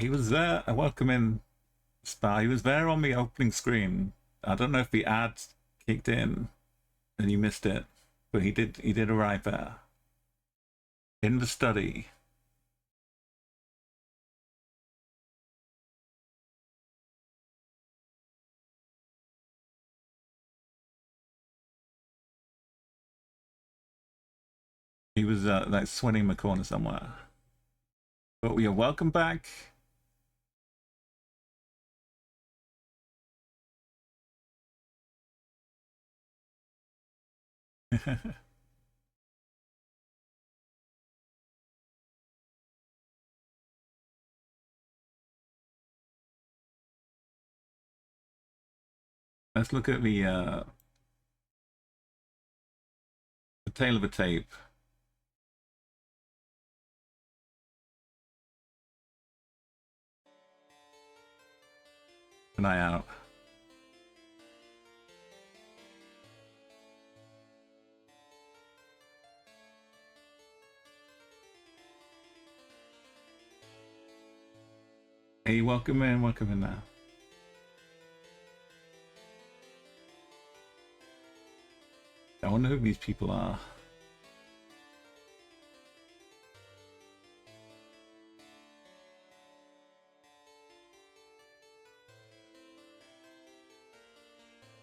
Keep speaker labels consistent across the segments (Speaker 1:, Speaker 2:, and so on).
Speaker 1: He was there. Welcome in, Star. He was there on the opening screen. I don't know if the ad kicked in and you missed it, but he did. He did arrive there in the study. He was like sweating in the corner somewhere. But we are welcome back. Let's look at the tail of a tape. An eye out. Hey, welcome in now. I wonder who these people are.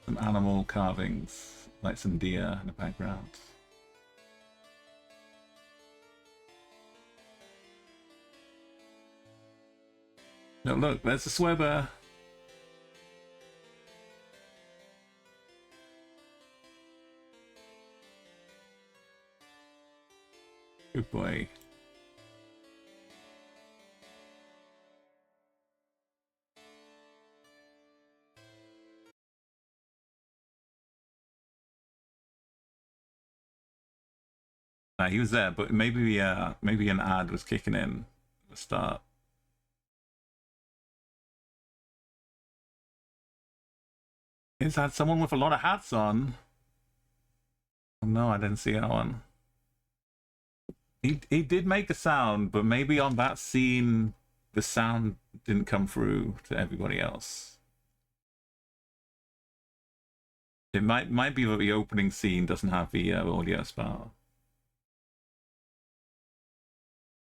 Speaker 1: Some animal carvings, like some deer in the background. No, look, there's a Sweber. Good boy. He was there, but maybe an ad was kicking in at the start. Is that someone with a lot of hats on? Oh, no, I didn't see that one. He did make a sound, but maybe on that scene the sound didn't come through to everybody else. It might be that the opening scene doesn't have the audio spell,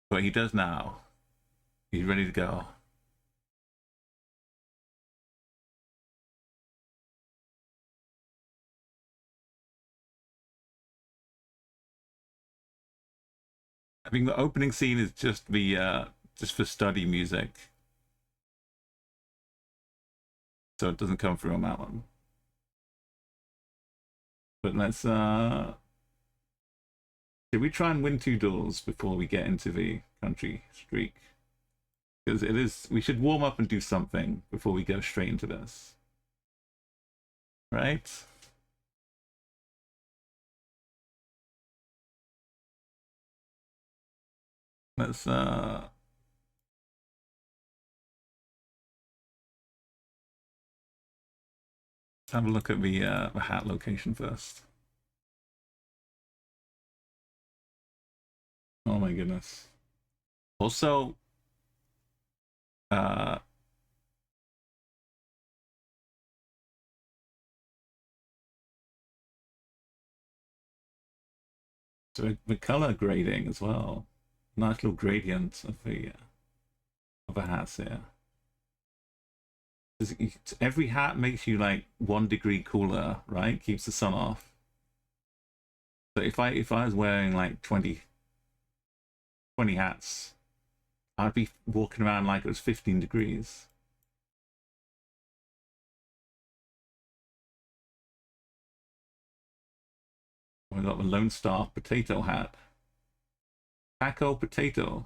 Speaker 1: but he does now. He's ready to go. I think the opening scene is just the just for study music, so it doesn't come through on that one. But let's should we try and win 2 duels before we get into the country streak? Because it is, we should warm up and do something before we go straight into this, right? Let's have a look at the hat location first. Oh my goodness. Also, uh, so the color grading as well. Nice little gradient of the hats here. Every hat makes you like 1 degree cooler, right? Keeps the sun off. So if I was wearing like 20 hats, I'd be walking around like it was 15 degrees. We got the Lone Star potato hat. Taco potato.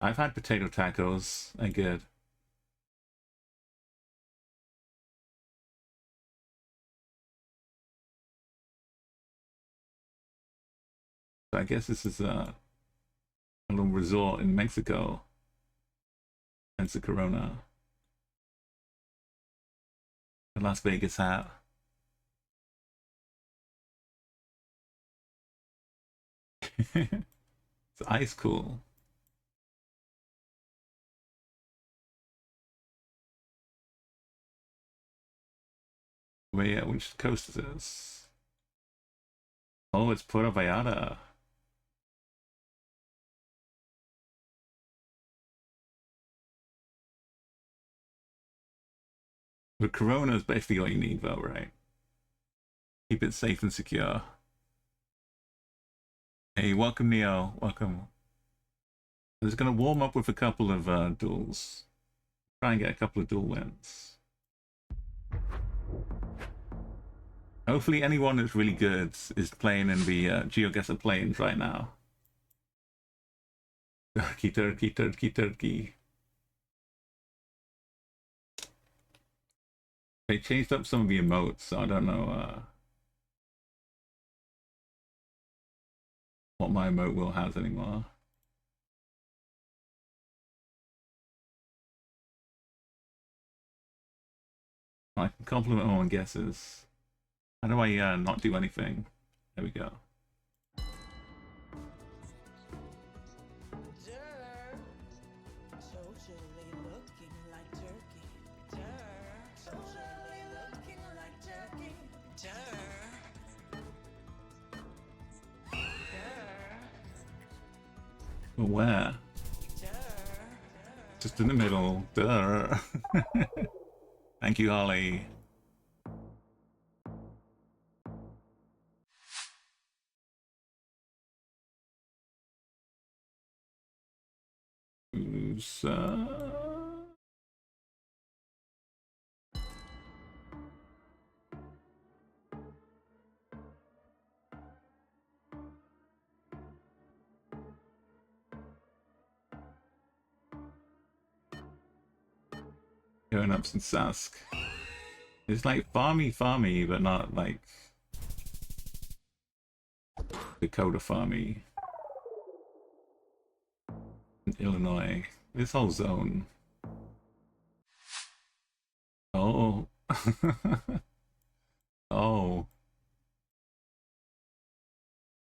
Speaker 1: I've had potato tacos. They're good. So I guess this is a little resort in Mexico. Hence the Corona. The Las Vegas hat. It's ice cool. Wait, which coast is this? Oh, it's Puerto Vallarta. The Corona is basically all you need, though, right? Keep it safe and secure. Hey, welcome, Neo. Welcome. I'm just gonna warm up with a couple of duels. Try and get a couple of duel wins. Hopefully anyone that's really good is playing in the GeoGuessr planes right now. Turkey, turkey, turkey, turkey. They changed up some of the emotes, so I don't know what my emote will has anymore. I can compliment all my guesses. How do I not do anything? There we go. Where? Just in the middle. Duh. Thank you, Holly. Who's going up since Sask? It's like farmy, but not like Dakota farmy. Illinois. This whole zone. Oh. Oh.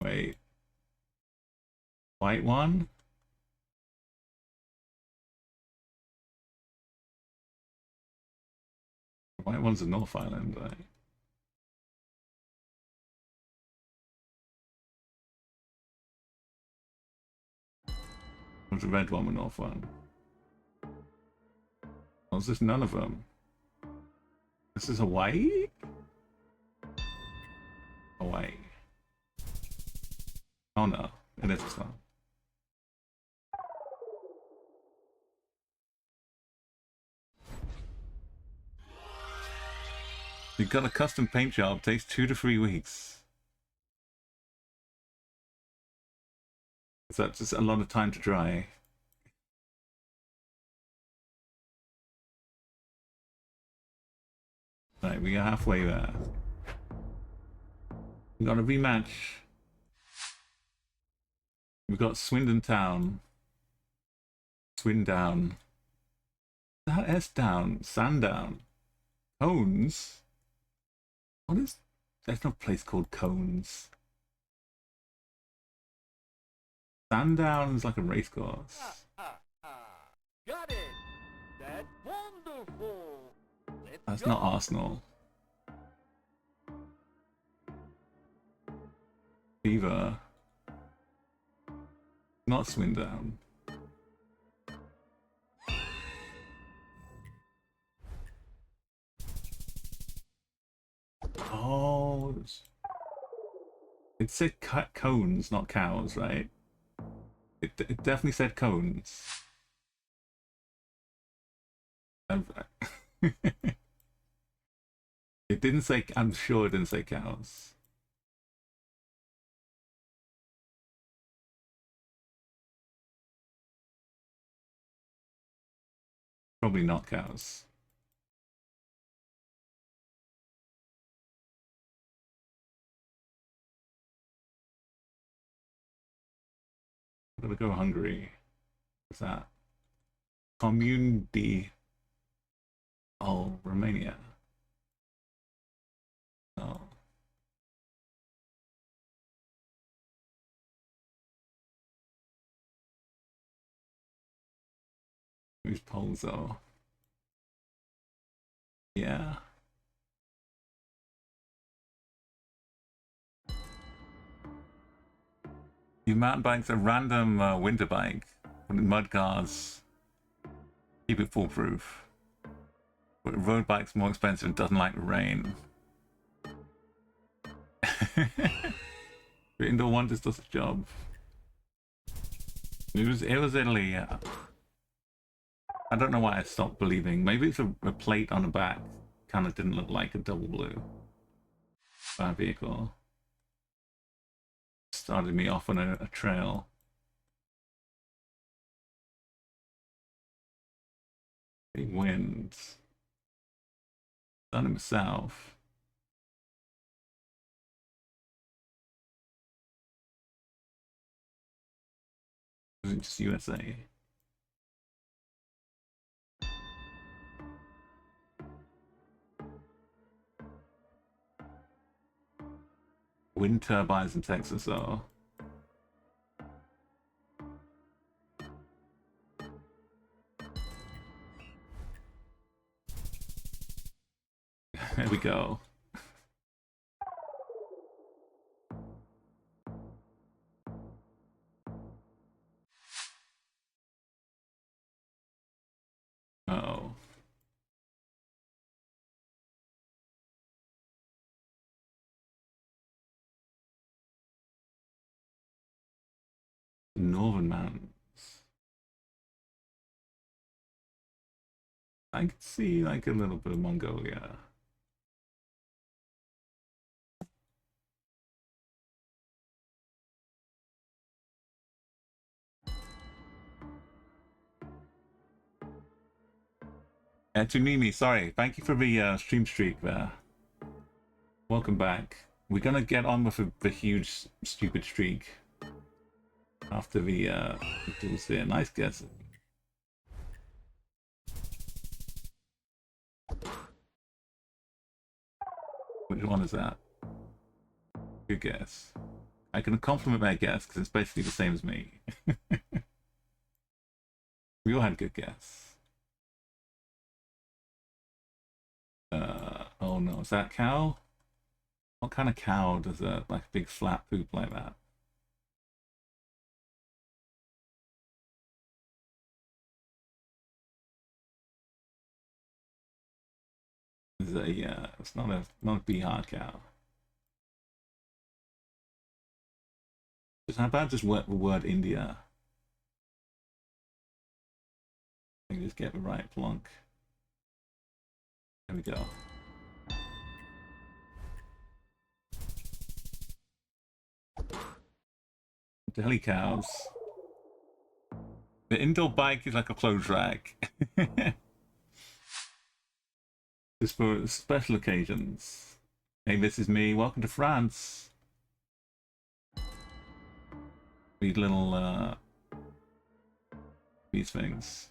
Speaker 1: Wait. White one? White one's a North Island, right? What's the red one with North one? Oh, is this none of them? This is Hawaii? Hawaii. Oh no, it is this one. You got a custom paint job, takes 2 to 3 weeks. So that's just a lot of time to dry. Right, we are halfway there. We got a rematch. We got Swindon Town. Swindown. That S down. Sandown. Cones? What is... There's no place called Cones. Sandown's like a race course.
Speaker 2: Got it. That's wonderful.
Speaker 1: That's not Arsenal. Beaver. Not Swindown. Oh, it said cones, not cows, right? It definitely said cones. It didn't say. I'm sure it didn't say cows. Probably not cows. I'm gonna go Hungary. What's that? Community. Oh, Romania. Oh. Who's Polzo? Yeah. Your mountain bike's a random winter bike. Mud cars. Keep it foolproof. But a road bike's more expensive and doesn't like the rain. The indoor one just does the job. It was Italy, yeah. I don't know why I stopped believing. Maybe it's a plate on the back. Kind of didn't look like a double blue vehicle. Started me off on a trail. Big winds. Sun in the south. Was it just USA? Wind turbines in Texas are. There we go. Uh-oh. Northern Mountains. I could see like a little bit of Mongolia. Tunimi, sorry. Thank you for the stream streak there. Welcome back. We're gonna get on with the huge stupid streak after the duels here. Nice guess. Which one is that? Good guess. I can compliment my guess because it's basically the same as me. We all had a good guess. Oh no, is that cow? What kind of cow does a like a big flat poop like that? Is a it's not a Bihar cow. How about just the word India? I can just get the right plunk. There we go. Delhi cows. The indoor bike is like a clothes rack. Just for special occasions. Hey, this is me. Welcome to France. These little these things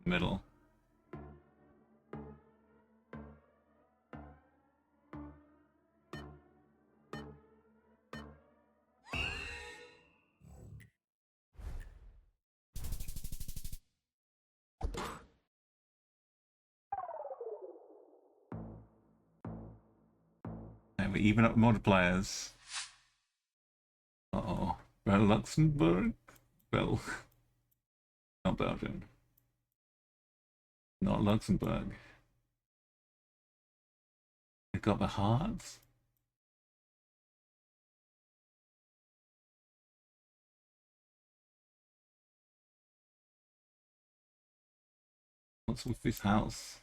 Speaker 1: in the middle. And we even up multipliers. Uh-oh. Well, Luxembourg? Well, not Belgium. Not Luxembourg. They got the hearts? What's with this house?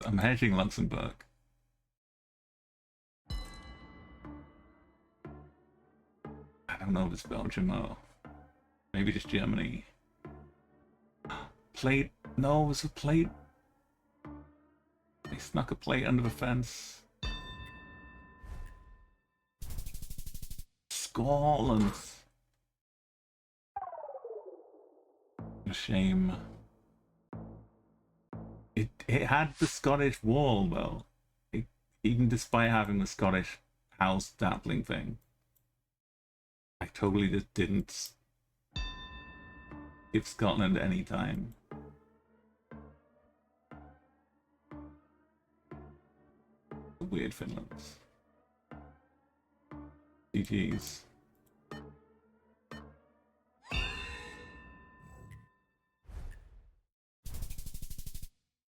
Speaker 1: I'm hedging Luxembourg. I don't know if it's Belgium or maybe just Germany. Plate? No, it was a plate. They snuck a plate under the fence. Scotland. A shame. It had the Scottish wall though. Even despite having the Scottish house dappling thing. I totally just didn't Give Scotland any time. Weird Finlands. GG's.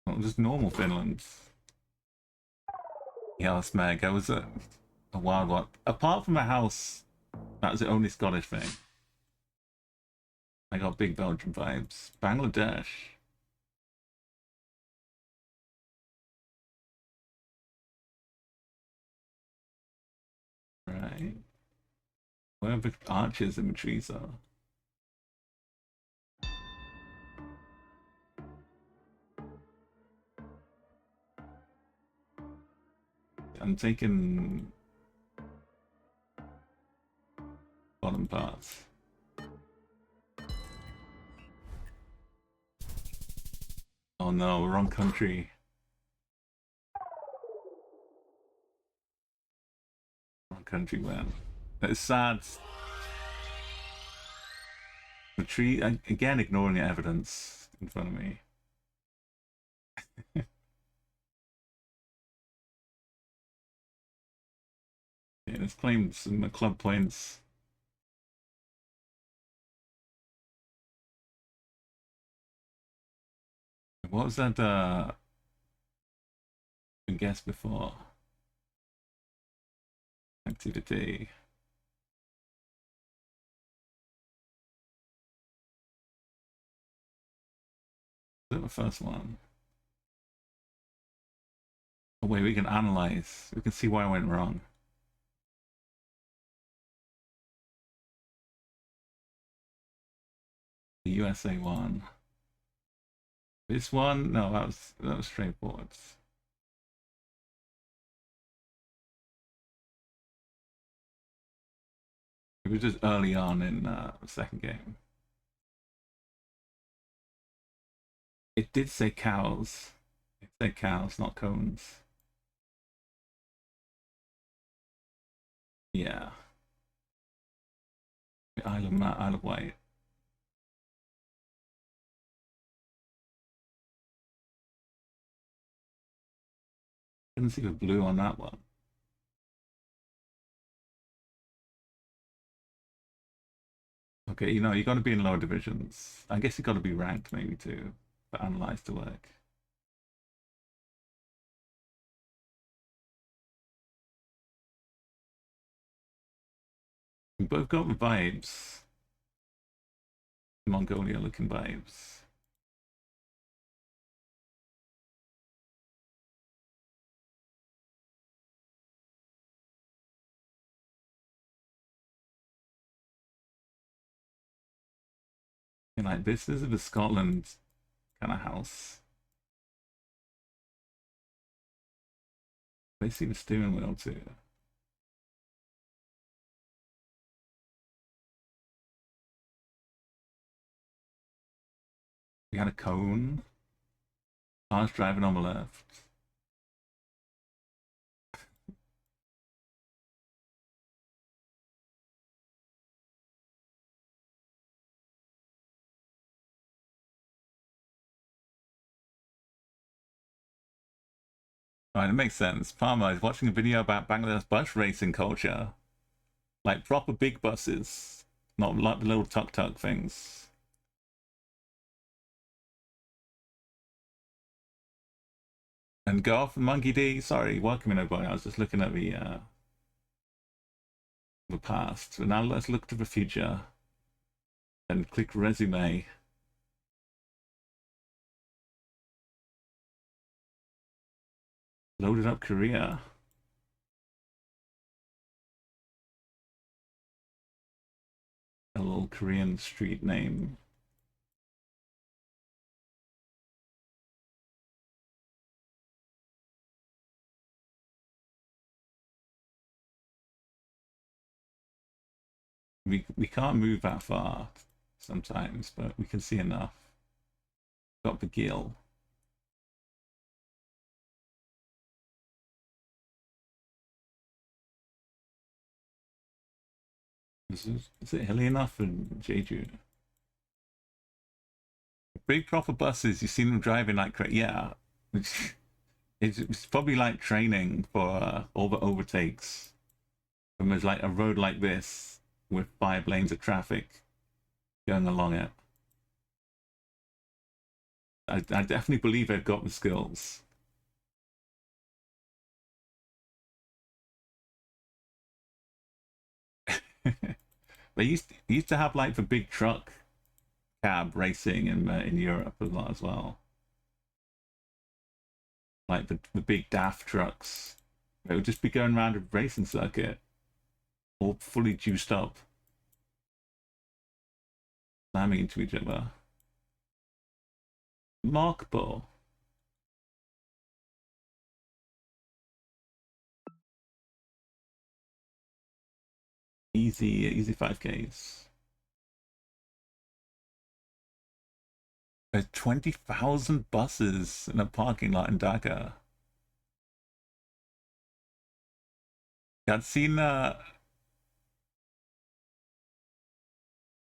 Speaker 1: Well, just normal Finland. Yeah, Smeg, I was a wild one. Apart from a house, that was the only Scottish thing. I got big Belgian vibes. Bangladesh. Right. Where the archers and the trees are. I'm taking bottom parts. Oh no, wrong country. Wrong country, man. It's sad. The tree, again, ignoring the evidence in front of me. Yeah, let's claim some club points. What was that guess before? Activity. Is that the first one? Oh wait, we can analyze. We can see why I went wrong. The USA one. This one? No, that was straightforward. It was just early on in the second game. It did say cows. It said cows, not cones. Yeah. The Isle of Wight. Didn't see the blue on that one. Okay, you got to be in lower divisions. I guess you got to be ranked maybe too for analyze to work. We both got the vibes. Mongolia looking vibes. And like this is the Scotland kind of house. They see the steering wheel too. We had a cone. Cars driving on the left. Right, it makes sense. Palmer is watching a video about Bangladesh bus racing culture. Like proper big buses, not like the little tuk-tuk things. And Garth and Monkey D, sorry, welcome in everybody. I was just looking at the past. So now let's look to the future. And click resume. Loaded up Korea. A little Korean street name. We can't move that far sometimes, but we can see enough. Got the gill. Is it hilly enough for Jeju? big proper buses. You see them driving like yeah. It's probably like training for all the overtakes. And there's like a road like this with 5 lanes of traffic going along it. I definitely believe they've got the skills. They used to have like the big truck cab racing in Europe a lot as well. Like the big DAF trucks. They would just be going around a racing circuit, all fully juiced up, slamming into each other. Remarkable. Easy 5Ks. There's 20,000 buses in a parking lot in Dhaka. I'd seen,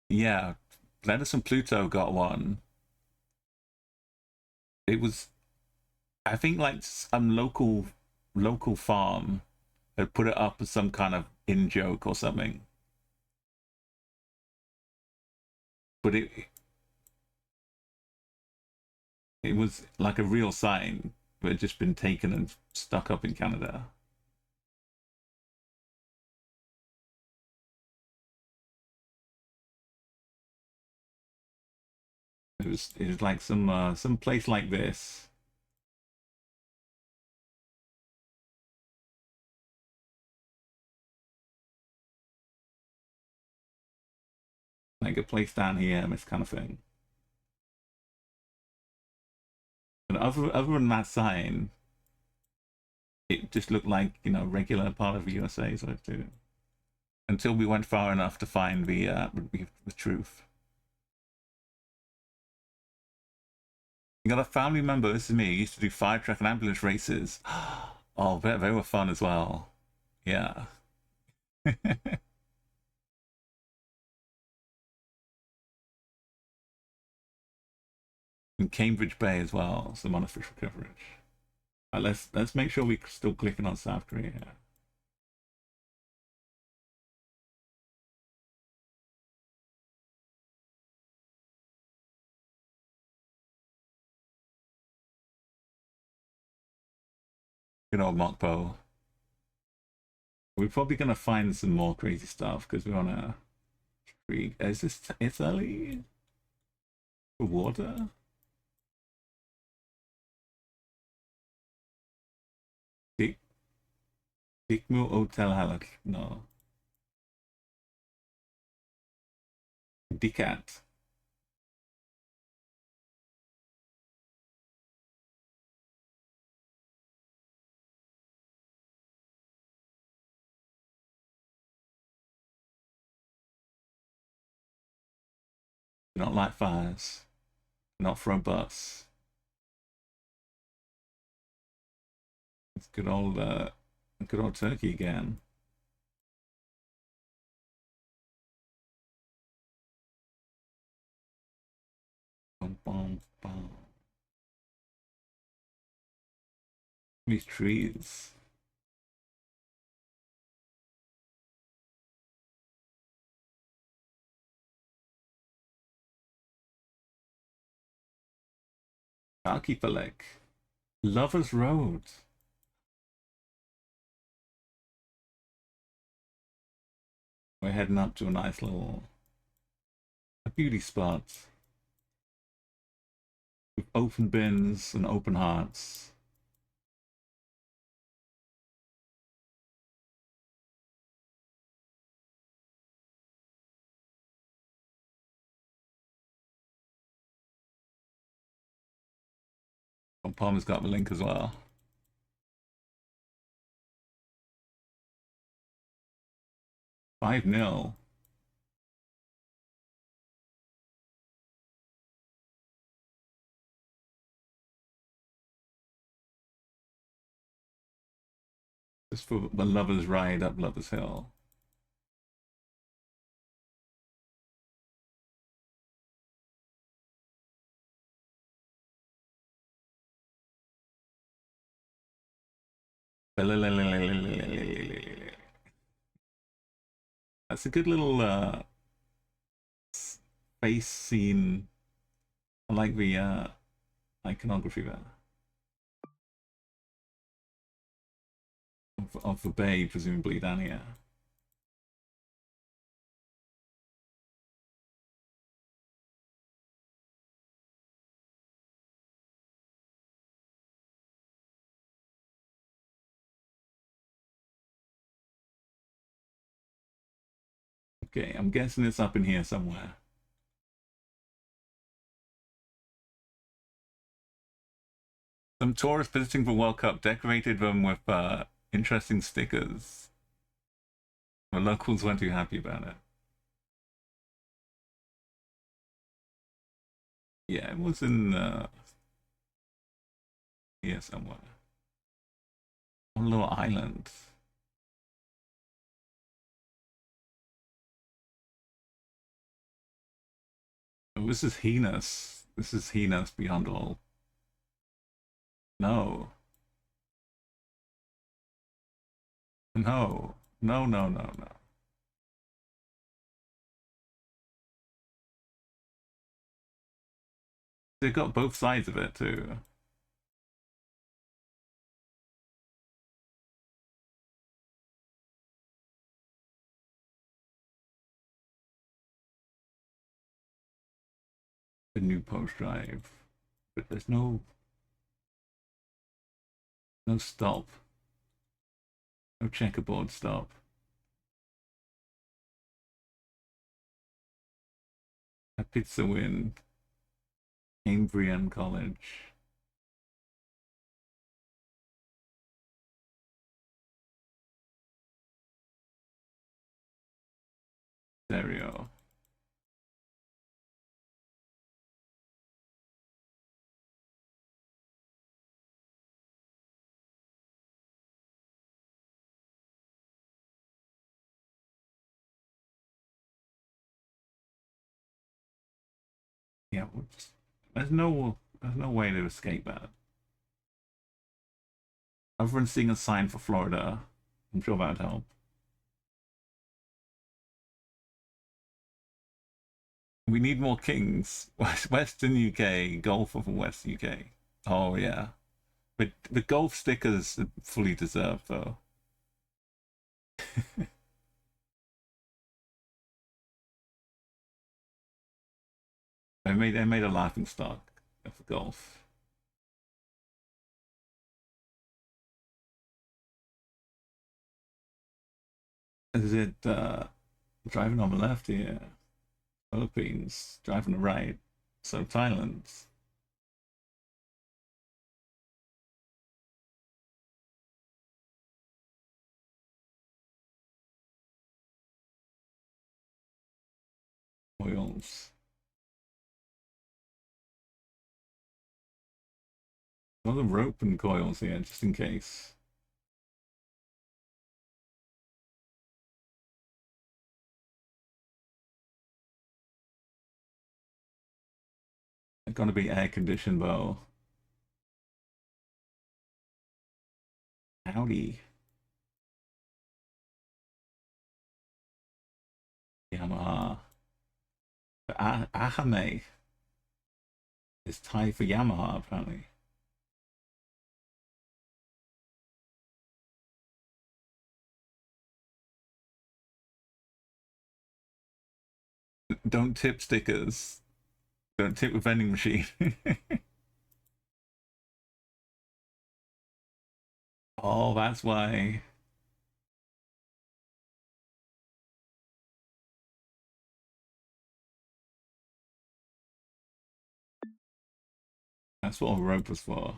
Speaker 1: yeah, Gladys and Pluto got one. It was, I think, like some local farm had put it up as some kind of in joke or something. But it was like a real sign, but it had just been taken and stuck up in Canada. It was like some place like this. Like a place down here, this kind of thing. But other than that sign, it just looked like, regular part of the USA sort of too. Until we went far enough to find the truth. You got a family member, this is me, used to do fire truck and ambulance races. Oh, they were fun as well. Yeah. In Cambridge Bay as well, some unofficial coverage. Let's make sure we're still clicking on South Korea. Good old Mokpo. We're probably gonna find some more crazy stuff because we wanna. Is this Italy? For water? Dick Dickmo Hotel Halak. No. Dickat. We don't like fires. Not for a bus. It's good old Turkey again. Bum, bum, bum. These trees. Alkipalek. Lovers Road. We're heading up to a nice little beauty spot with open bins and open hearts. Palmer's got the link as well. 5-0. Just for the lovers ride up Lovers Hill. That's a good little face scene. I like the iconography there of the bay, presumably down here. Okay, I'm guessing it's up in here somewhere. Some tourists visiting the World Cup decorated them with interesting stickers. The locals weren't too happy about it. Yeah, it was in here somewhere. On a little island. Oh, this is heinous. This is heinous beyond all. No. No. No, no, no, no. They got both sides of it too. The new post drive. But there's no stop. No checkerboard stop. A pizza win. Cambrian College. Stereo. Yeah, there's no way to escape that. Other than seeing a sign for Florida, I'm sure that would help. We need more kings. Western UK, Gulf of West UK. Oh yeah, but the Gulf stickers are fully deserved though. They made a laughing stock of the Gulf. Is it driving on the left here? Philippines, driving the right. So Thailand. Oils. Another rope and coils here, just in case. They're gonna be air conditioned though. Howdy. Yamaha. Ahame is Thai for Yamaha, apparently. Don't tip stickers. Don't tip a vending machine. Oh, that's why. That's what a rope was for.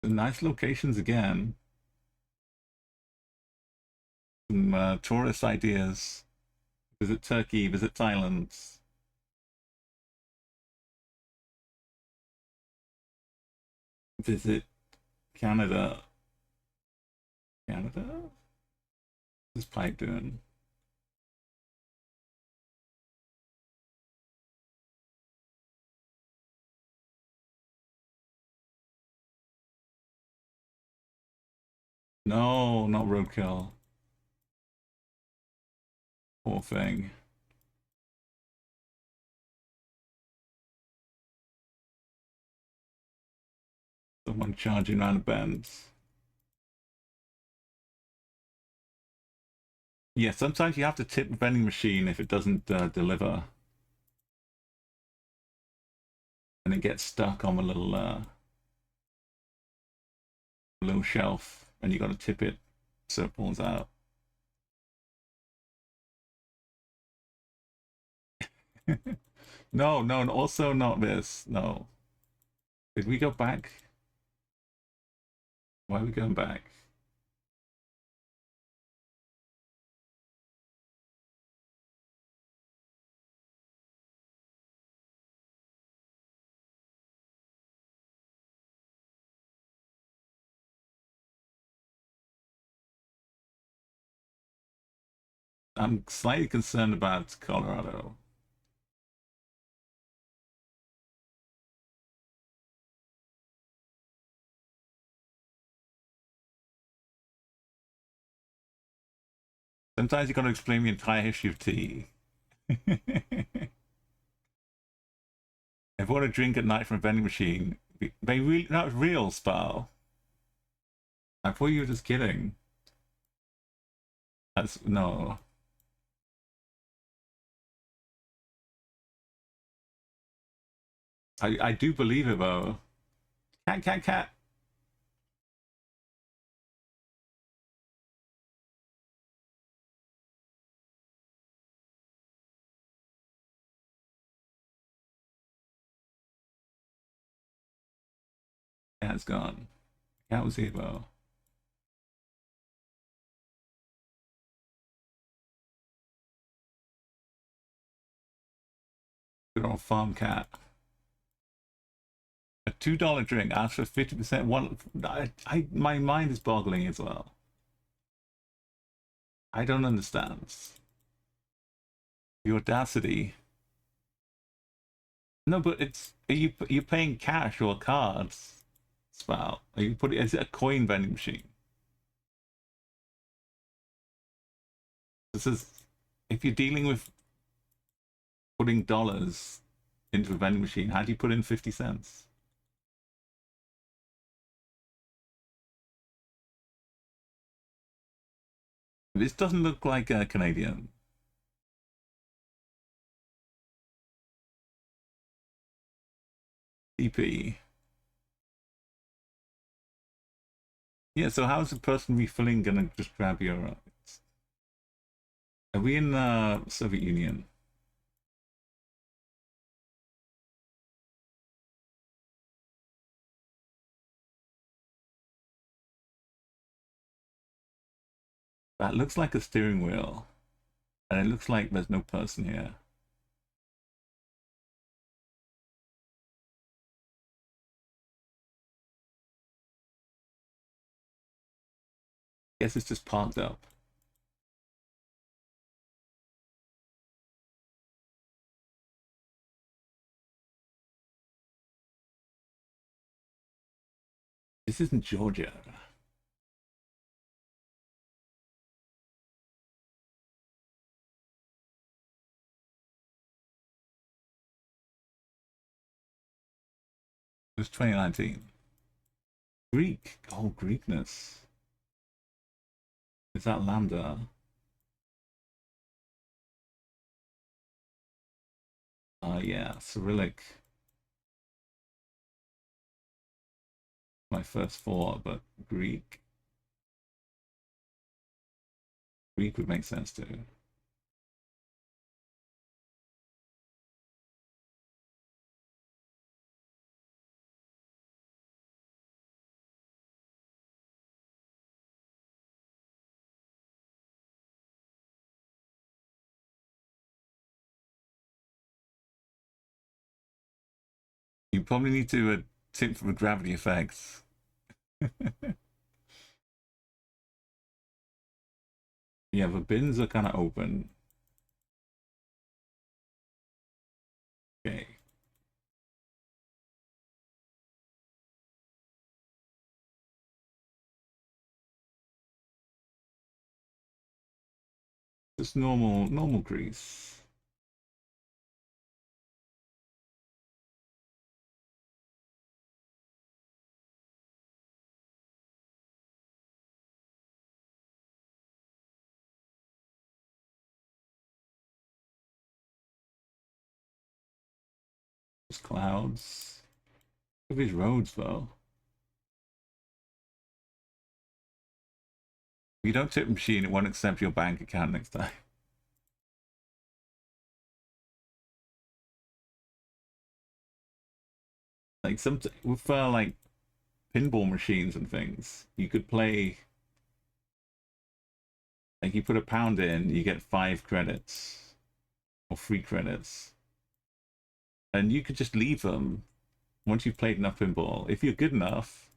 Speaker 1: The nice locations again. Some tourist ideas. Visit Turkey, visit Thailand, visit Canada. Canada? What's Pipe doing? No, not roadkill. Poor thing. Someone charging around a bend. Yeah, sometimes you have to tip the vending machine if it doesn't deliver. And it gets stuck on a little shelf, and you got to tip it so it pulls out. No, no, and also not this. No. Did we go back? Why are we going back? I'm slightly concerned about Colorado. Sometimes you got to explain the entire history of tea. If I want to drink at night from a vending machine, they really not real, Spal. I thought you were just kidding. That's no. I do believe it though. Cat, cat, cat. Cat's gone. Cat was here though. Good old farm cat. A $2 drink asked for 50%. One, my mind is boggling as well. I don't understand the audacity. No, but it's are you paying cash or cards? Spout. Are you putting? Is it a coin vending machine? This is if you're dealing with putting dollars into a vending machine. How do you put in 50 cents? This doesn't look like a Canadian. CP. Yeah, so how's the person refilling gonna just grab your? Are we in the Soviet Union? That looks like a steering wheel, and it looks like there's no person here. Guess it's just parked up. This isn't Georgia. It was 2019. Greek. Oh, Greekness. Is that Lambda? Yeah, Cyrillic. My first thought, but Greek. Greek would make sense too. You probably need to tip for the gravity effects. Yeah, the bins are kind of open. Okay. Just normal grease. Just clouds. Look at these roads though. If you don't tip the machine, it won't accept your bank account next time. Like with like pinball machines and things, you could play. Like you put £1 in, you get 5 credits or 3 credits, and you could just leave them once you've played enough pinball. If you're good enough,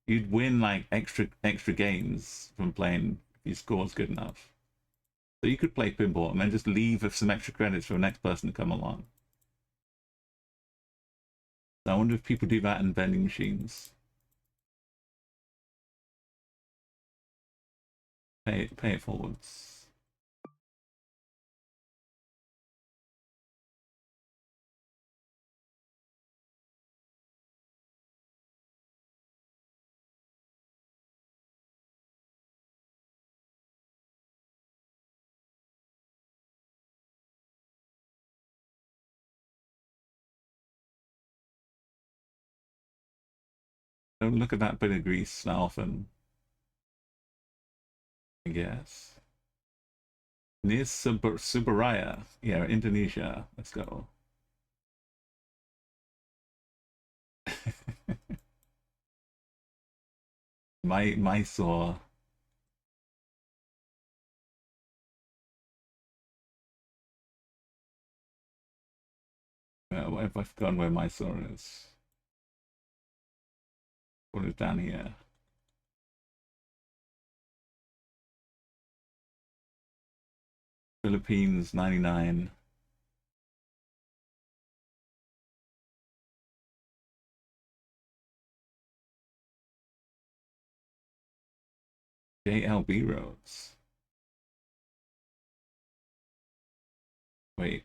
Speaker 1: you'd win like extra games from playing if your score's good enough. So you could play pinball and then just leave with some extra credits for the next person to come along. So I wonder if people do that in vending machines. Pay it forwards. Don't look at that bit of grease that often, I guess. Near Subaraya. Yeah, Indonesia. Let's go. Mysore. What have I forgotten where Mysore is? What is down here? Philippines 99. JLB roads. Wait.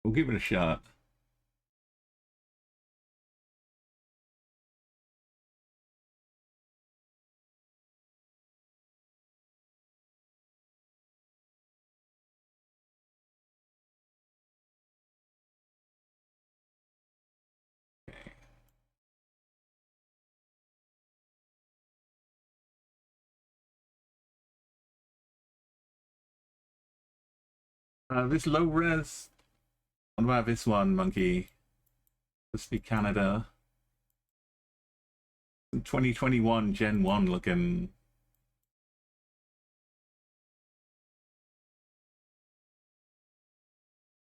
Speaker 1: We'll give it a shot. This low res. What about this one, Monkey? Let's be Canada. 2021 Gen 1 looking.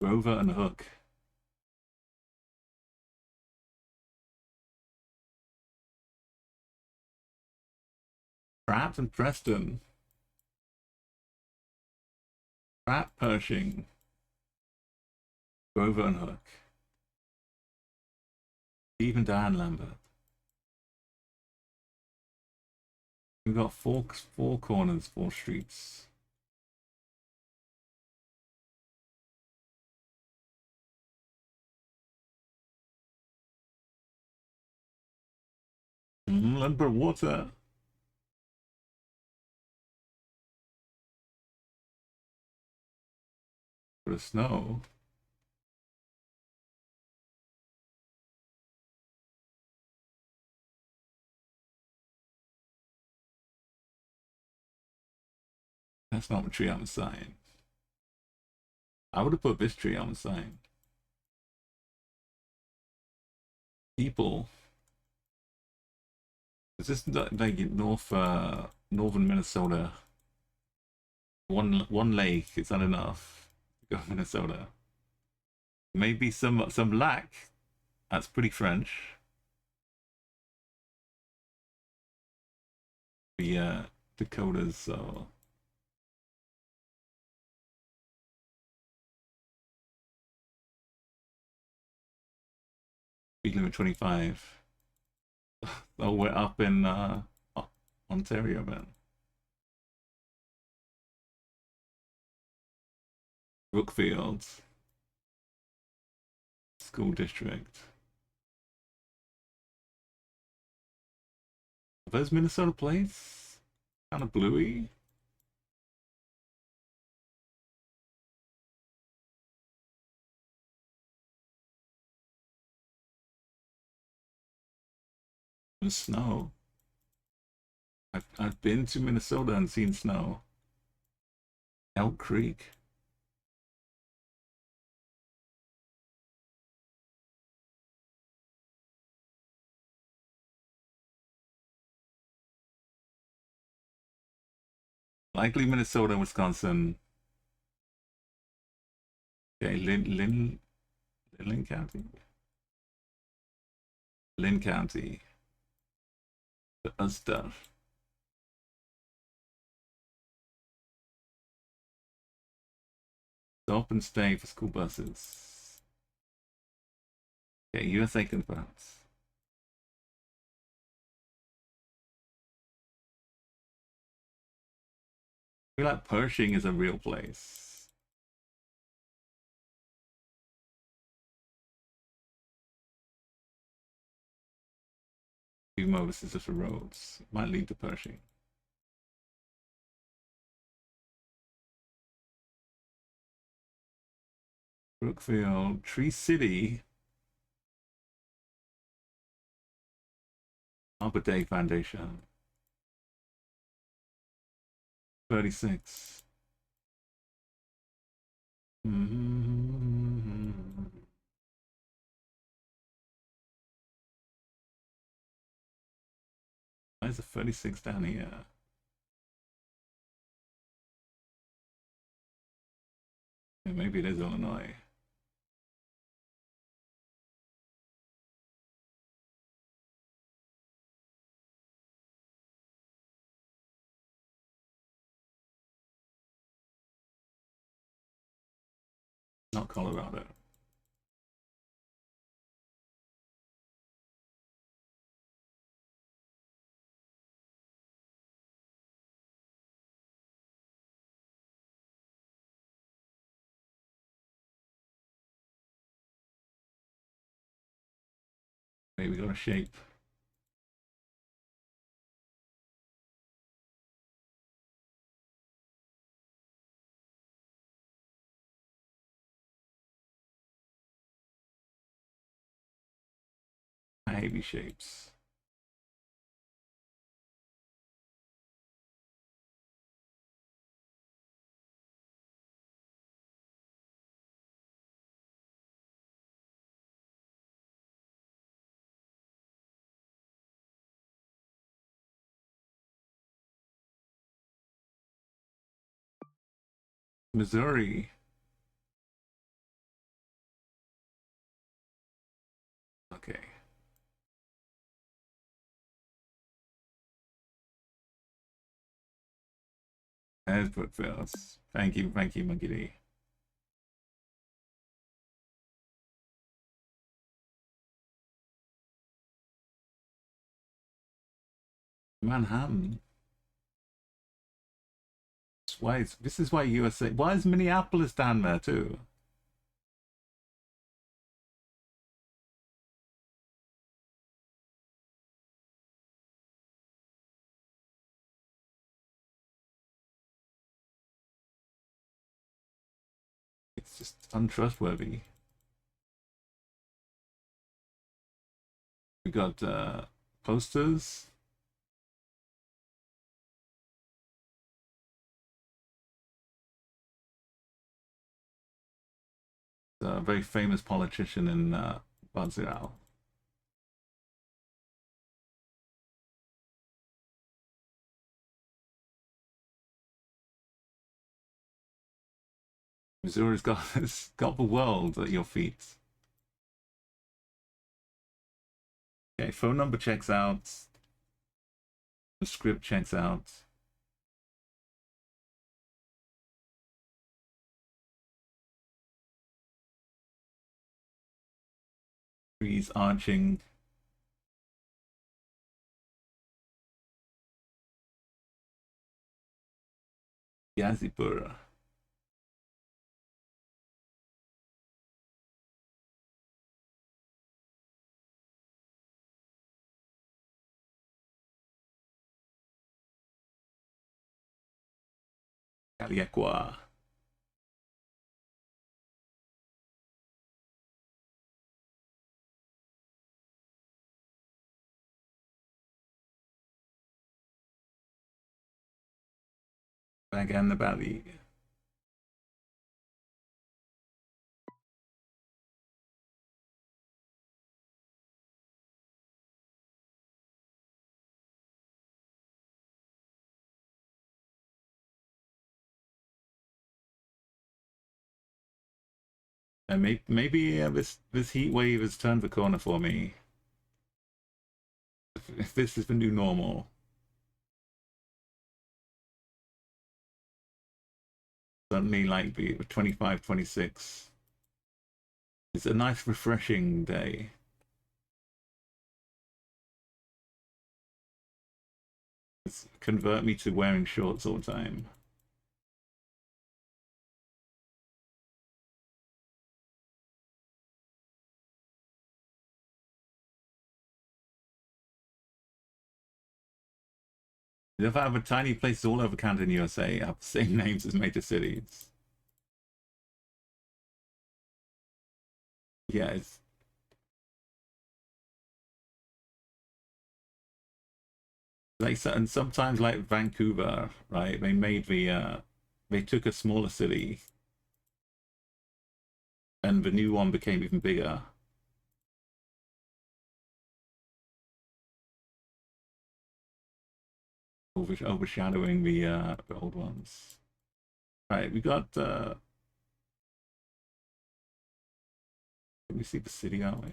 Speaker 1: Grover and Hook. Pratt and Preston. Pratt Pershing. Grover and Hook. Steve and Diane Lambert. We've got four corners, 4 streets. Lumber water. For the snow. That's not a tree on the sign. I would have put this tree on the sign. People. Is this like northern Minnesota? One lake, is that enough to go Minnesota? Maybe some lac. That's pretty French. The Dakotas, so speed limit 25. Oh, we're up in Ontario, man. Brookfield School District. Are those Minnesota plates? Kind of bluey. The snow. I've been to Minnesota and seen snow. Elk Creek. Likely Minnesota, Wisconsin. Okay, Lynn County. Lynn County. The stuff. Stop and stay for school buses. Okay, USA confirms. I feel like Pershing is a real place. Even though this is just the roads, might lead to Pershing. Brookfield, Tree City, Arbor Day Foundation. 36. Why is the 36 down here? Yeah, maybe it is Illinois. Not Colorado. Maybe we got a shape. I hate these shapes. Missouri. Okay. There's Brookfield. Thank you, Monkey D. Manhattan. This is why USA. Why is Minneapolis down there too? It's just untrustworthy. We got posters. A very famous politician in Brazil. Missouri's got it's got the world at your feet. Okay, phone number checks out. The script checks out. Trees arching. Yazipur. Caliacua. Bagan the Valley. And maybe this heat wave has turned the corner for me. If this is the new normal. Suddenly, like the 25, 26. It's a nice, refreshing day. It's convert me to wearing shorts all the time. If I have a tiny places all over Canada and USA have the same names as major cities. Yeah, it's like, and sometimes like Vancouver, right? They made they took a smaller city and the new one became even bigger. Overshadowing the old ones. Right, we got let me see the city, aren't we?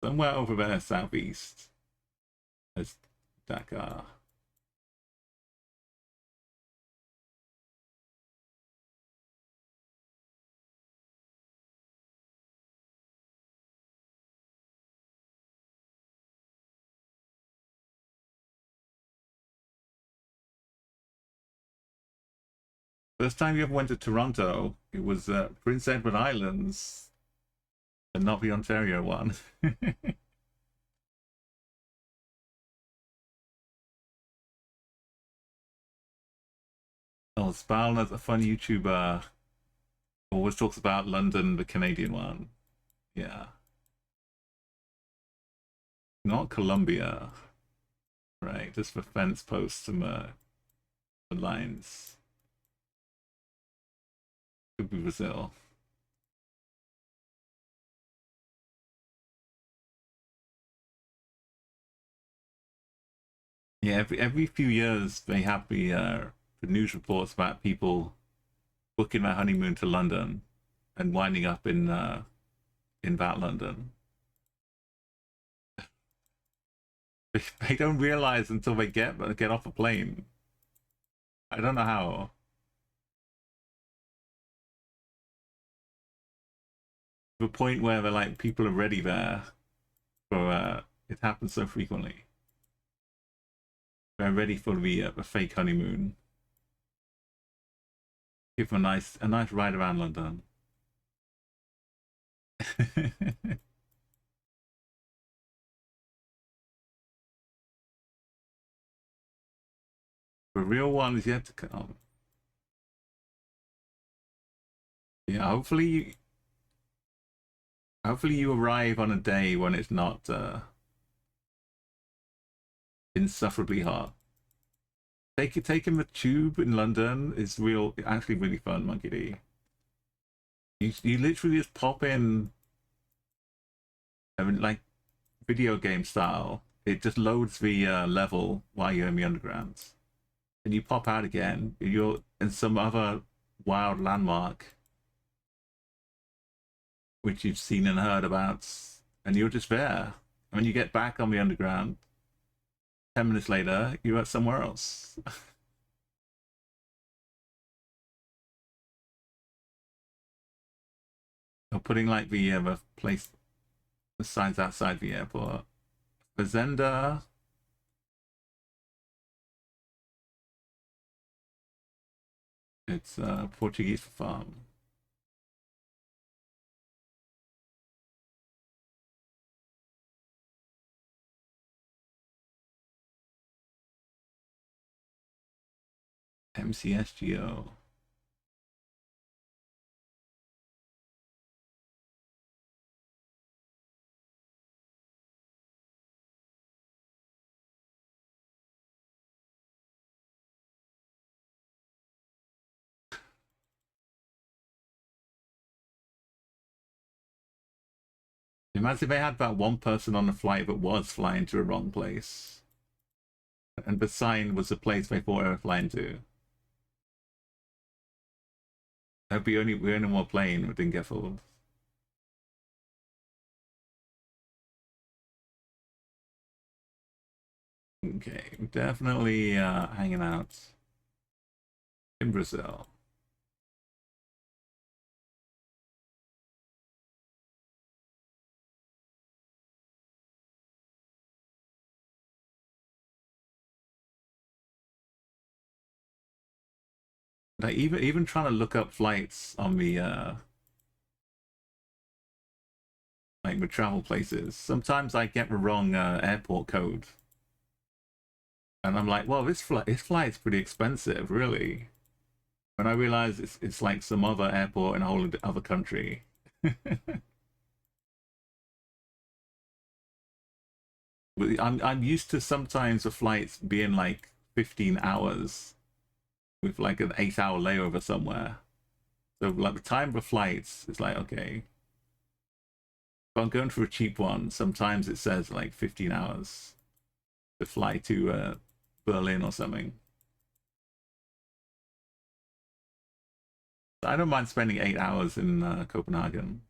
Speaker 1: Somewhere over there, southeast. There's Dakar. First time you ever went to Toronto, it was Prince Edward Islands, and not the Ontario one. Oh, Spalner's a fun YouTuber. Always talks about London, the Canadian one. Yeah. Not Colombia. Right, just the fence posts and the lines. Could be Brazil. Yeah, every few years they have the news reports about people booking their honeymoon to London and winding up in that London. They don't realize until they get off a plane. I don't know how. The point where they're like people are ready there for it happens so frequently. They're ready for the fake honeymoon. Give them a nice ride around London. The real one is yet to come. Yeah, hopefully you arrive on a day when it's not insufferably hot. Taking the tube in London is actually really fun, Monkey D. You literally just pop in, I mean, like video game style. It just loads the level while you're in the underground, and you pop out again. You're in some other wild landmark, which you've seen and heard about, and you're just there. And when you get back on the underground, 10 minutes later, you're at somewhere else. Or putting like the place, the signs outside the airport. Fazenda. It's Portuguese for farm. MCSGO. Imagine if they had that one person on the flight that was flying to a wrong place, and the sign was the place they thought they were flying to. I hope we only more plane, we didn't get fooled. Okay, definitely hanging out in Brazil. Like even trying to look up flights on the like with travel places, sometimes I get the wrong airport code, and I'm like, well, this flight's pretty expensive, really. When I realize it's like some other airport in a whole other country. I'm used to sometimes the flights being like 15 hours with like an 8-hour layover somewhere. So like the time of the flights is like, okay, if I'm going for a cheap one, sometimes it says like 15 hours to fly to Berlin or something. I don't mind spending 8 hours in Copenhagen.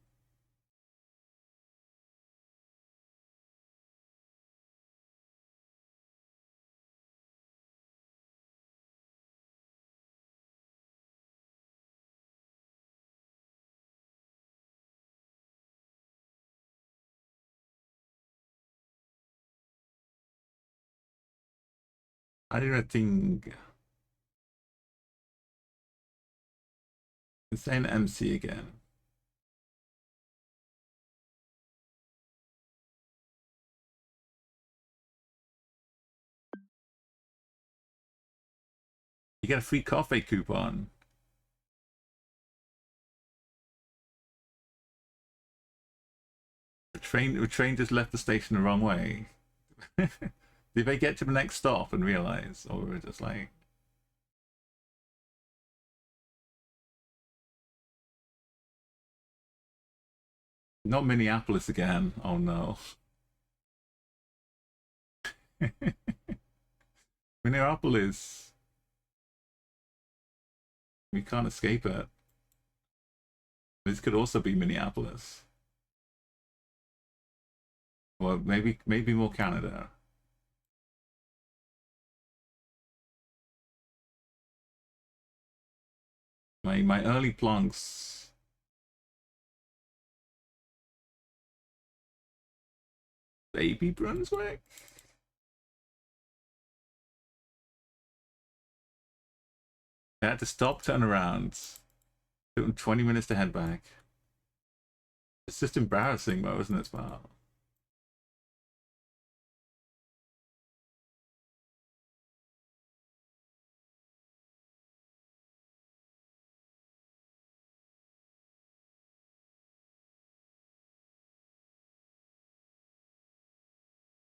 Speaker 1: I don't think it's saying MC again. You get a free coffee coupon. The train just left the station the wrong way. Did they get to the next stop and realize, or were it just like, not Minneapolis again? Oh no. Minneapolis. We can't escape it. This could also be Minneapolis. Or maybe more Canada. My early plonks. Baby Brunswick? I had to stop, turn around. Took them 20 minutes to head back. It's just embarrassing though, isn't it, Smart?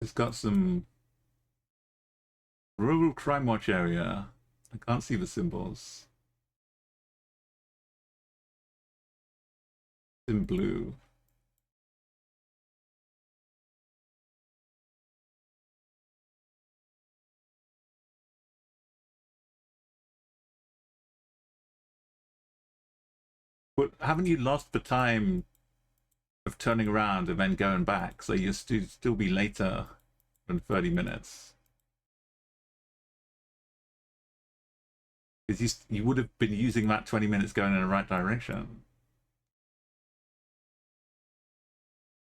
Speaker 1: It's got some Rural crime watch area. I can't see the symbols. It's in blue. But haven't you lost the time of turning around and then going back? So you still be later than 30 minutes. Because you would have been using that 20 minutes going in the right direction.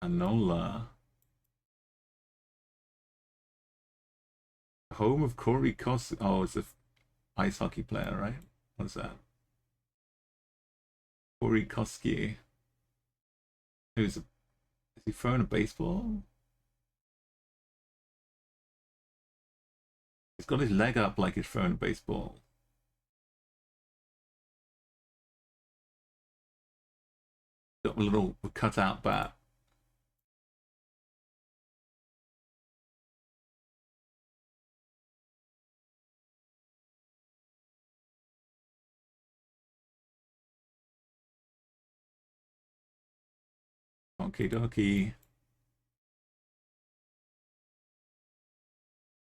Speaker 1: Anola. Home of Corey Kos. Oh, it's a ice hockey player, right? What's that? Corey Koski. Is he throwing a baseball? He's got his leg up like he's throwing a baseball. Got a little cutout bat. Okie dokie.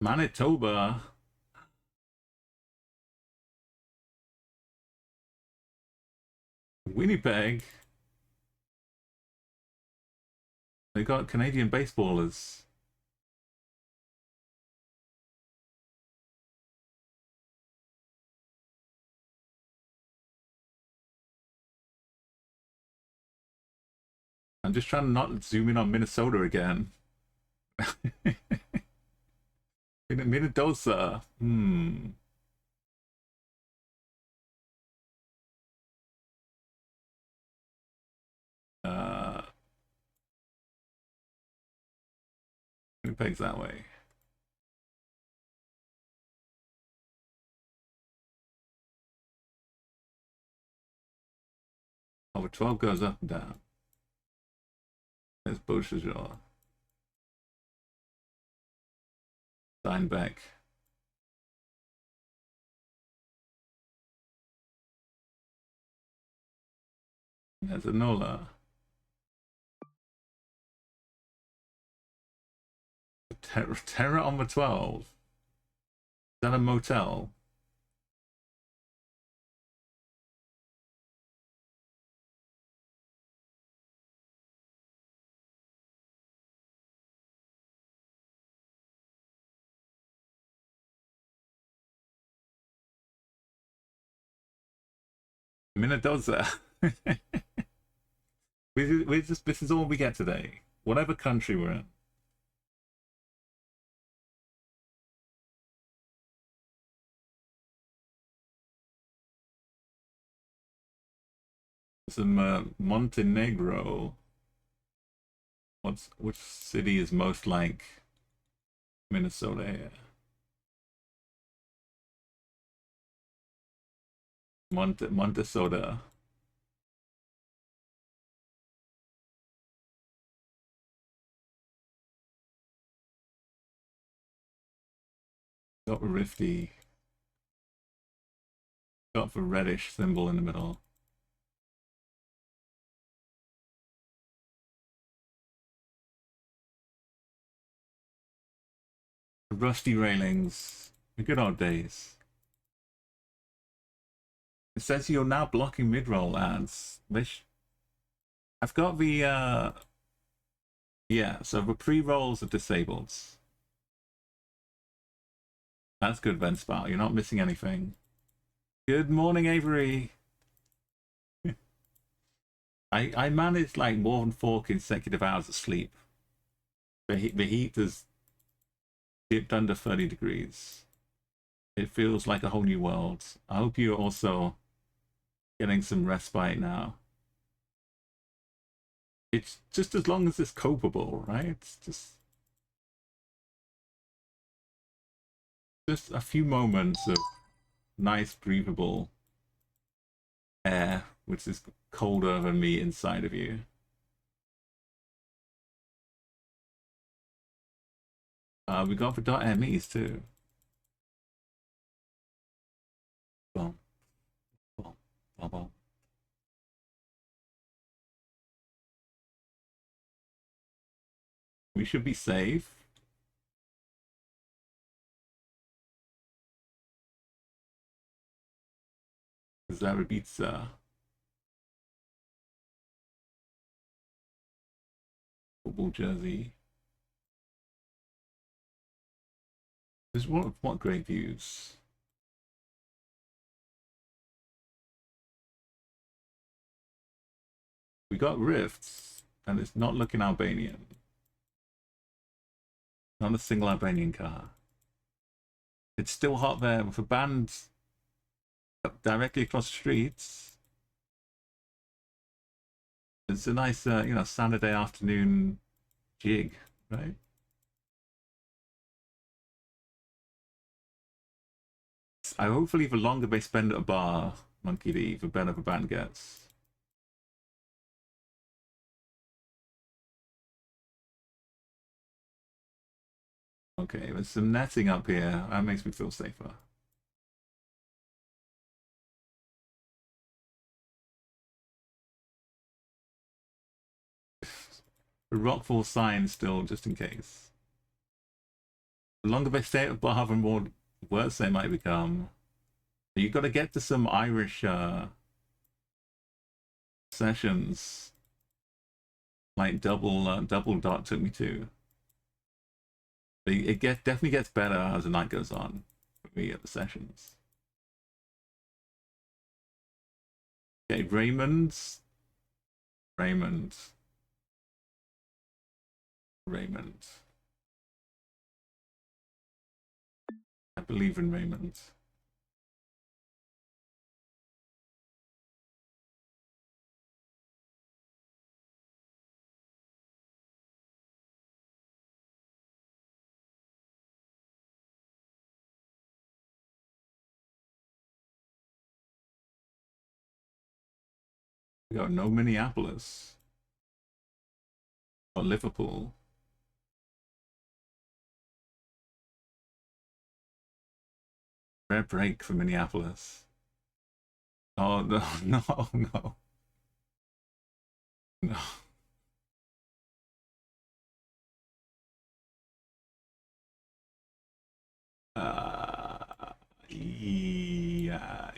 Speaker 1: Manitoba. Winnipeg. They got Canadian baseballers. I'm just trying to not zoom in on Minnesota again. Minnesota. Winnipeg's that way. Over 12 goes up and down. There's Beauchesneau. Steinbeck. There's Anola. Terra on the 12. Is that a motel? Minnesota. This is all we get today. Whatever country we're in. Some Montenegro. Which city is most like Minnesota here? Montesota. Got the Rifty. Got the reddish symbol in the middle. Rusty railings. The good old days. It says you're now blocking mid-roll ads. I've got the yeah, so the pre-rolls are disabled. That's good, Venspar. You're not missing anything. Good morning, Avery. I managed like more than 4 consecutive hours of sleep. The heat has dipped under 30 degrees. It feels like a whole new world. I hope you're also getting some respite now. It's just as long as it's copable, right? It's just a few moments of nice, breathable air, which is colder than me inside of you. We got the .mes too. We should be safe. Zarebitsa. Football jersey. There's what great views. We got rifts, and it's not looking Albanian. Not a single Albanian car. It's still hot there with a band directly across the streets. It's a nice, you know, Saturday afternoon jig, right? I hopefully the longer they spend at a bar, Monkey D, the better the band gets. Okay, there's some netting up here. That makes me feel safer. The Rockfall sign still, just in case. The longer they stay at a bar, the more worse they might become. You got to get to some Irish sessions, like double dot took me to. It definitely gets better as the night goes on for me at the sessions. Okay, Raymond. I believe in Raymond. We got no Minneapolis or Liverpool. Rare break for Minneapolis. Oh no, no. No. Yeah.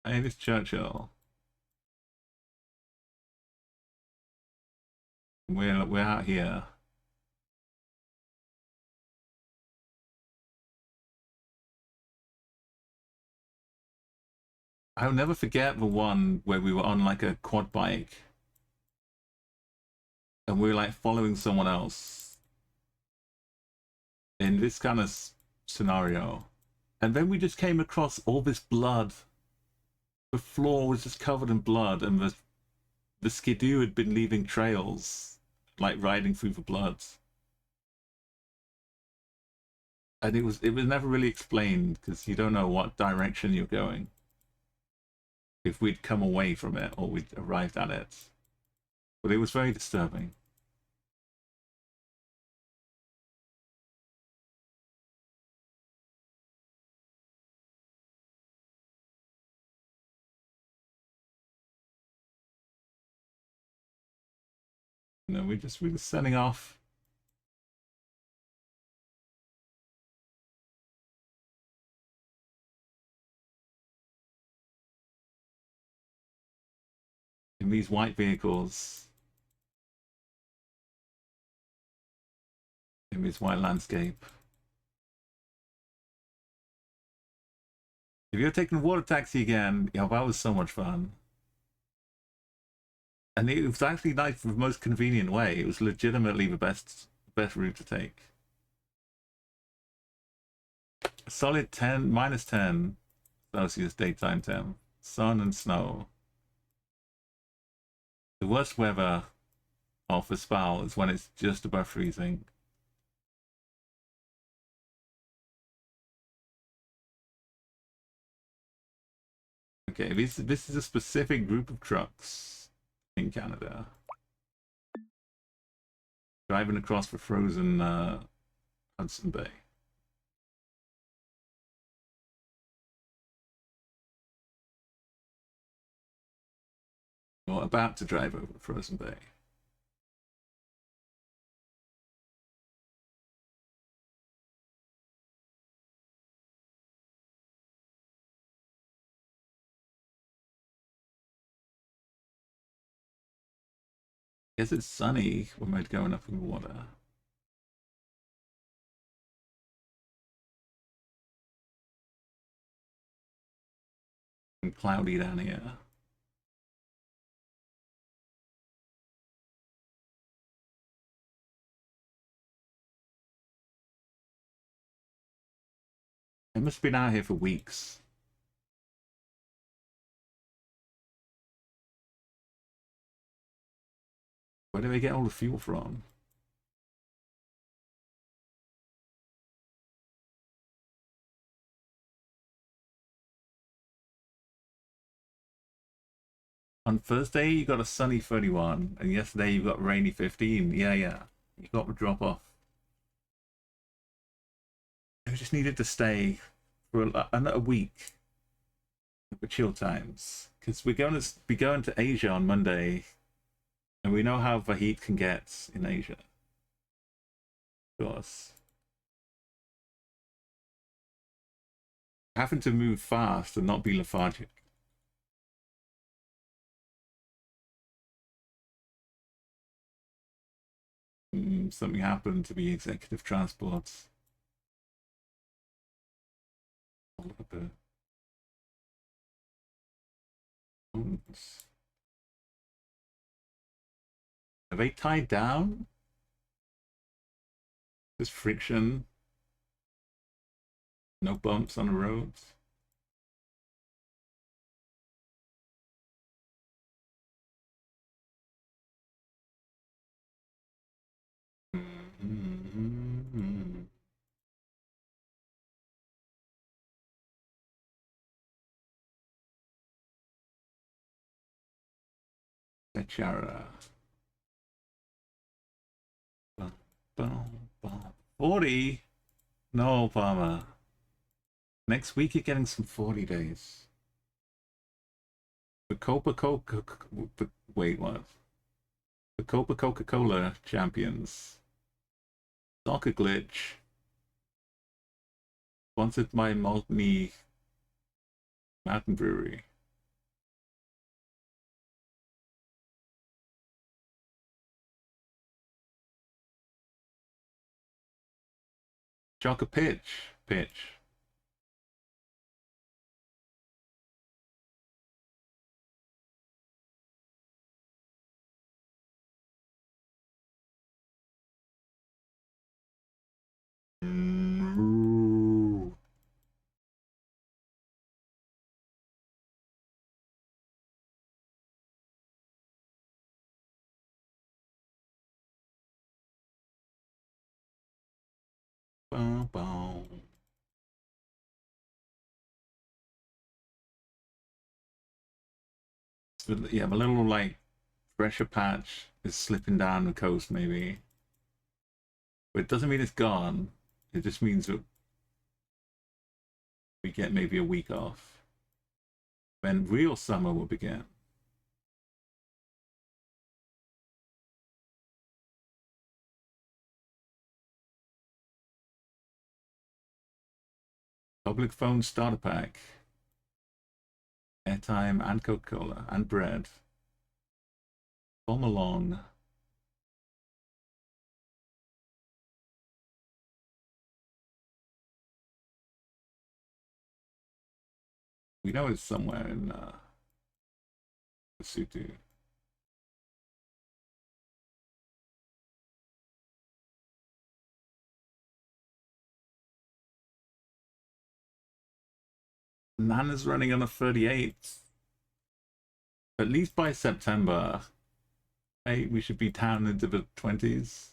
Speaker 1: Hey, this Churchill. We're out here. I'll never forget the one where we were on like a quad bike and we were like following someone else in this kind of scenario. And then we just came across all this blood. The floor was just covered in blood, and the skidoo had been leaving trails, like riding through the blood. And it was never really explained because you don't know what direction you're going. If we'd come away from it or we'd arrived at it. But it was very disturbing. You know, we were setting off. In these white vehicles. In this white landscape. If you're taking a water taxi again, yeah, that was so much fun. And it was actually like the most convenient way. It was legitimately the best route to take. Solid 10, -10 Celsius daytime temp. Sun and snow. The worst weather of the Spal is when it's just above freezing. Okay, this is a specific group of trucks in Canada. Driving across the frozen Hudson Bay. Or about to drive over the frozen bay. Guess it's sunny when we're going up in the water. And cloudy down here. It must have been out here for weeks. Where do they get all the fuel from? On Thursday, you got a sunny 31, and yesterday you got rainy 15. Yeah, yeah. You got the drop off. I just needed to stay for another week for chill times. Because we're going to be going to Asia on Monday, and we know how the heat can get in Asia. Of course. Having to move fast and not be lethargic. Something happened to the executive transports. Oh, look at the phones. Are they tied down? There's friction. No bumps on the roads. Bechara. 40? No, Palmer. Next week you're getting some 40 days. The Coca-Cola... Wait, what? The Coca-Cola champions. Soccer glitch. Sponsored by Mountain Brewery. Chalk a pitch. Pitch. Ooh. Boom, boom. So, yeah, a little like pressure patch is slipping down the coast, maybe. But it doesn't mean it's gone. It just means that we get maybe a week off. When real summer will begin. Public phone starter pack. Airtime and Coca-Cola and bread. Come along. We know it's somewhere in Lesotho. Nana's running on a 38. At least by September, hey, we should be down into the 20s.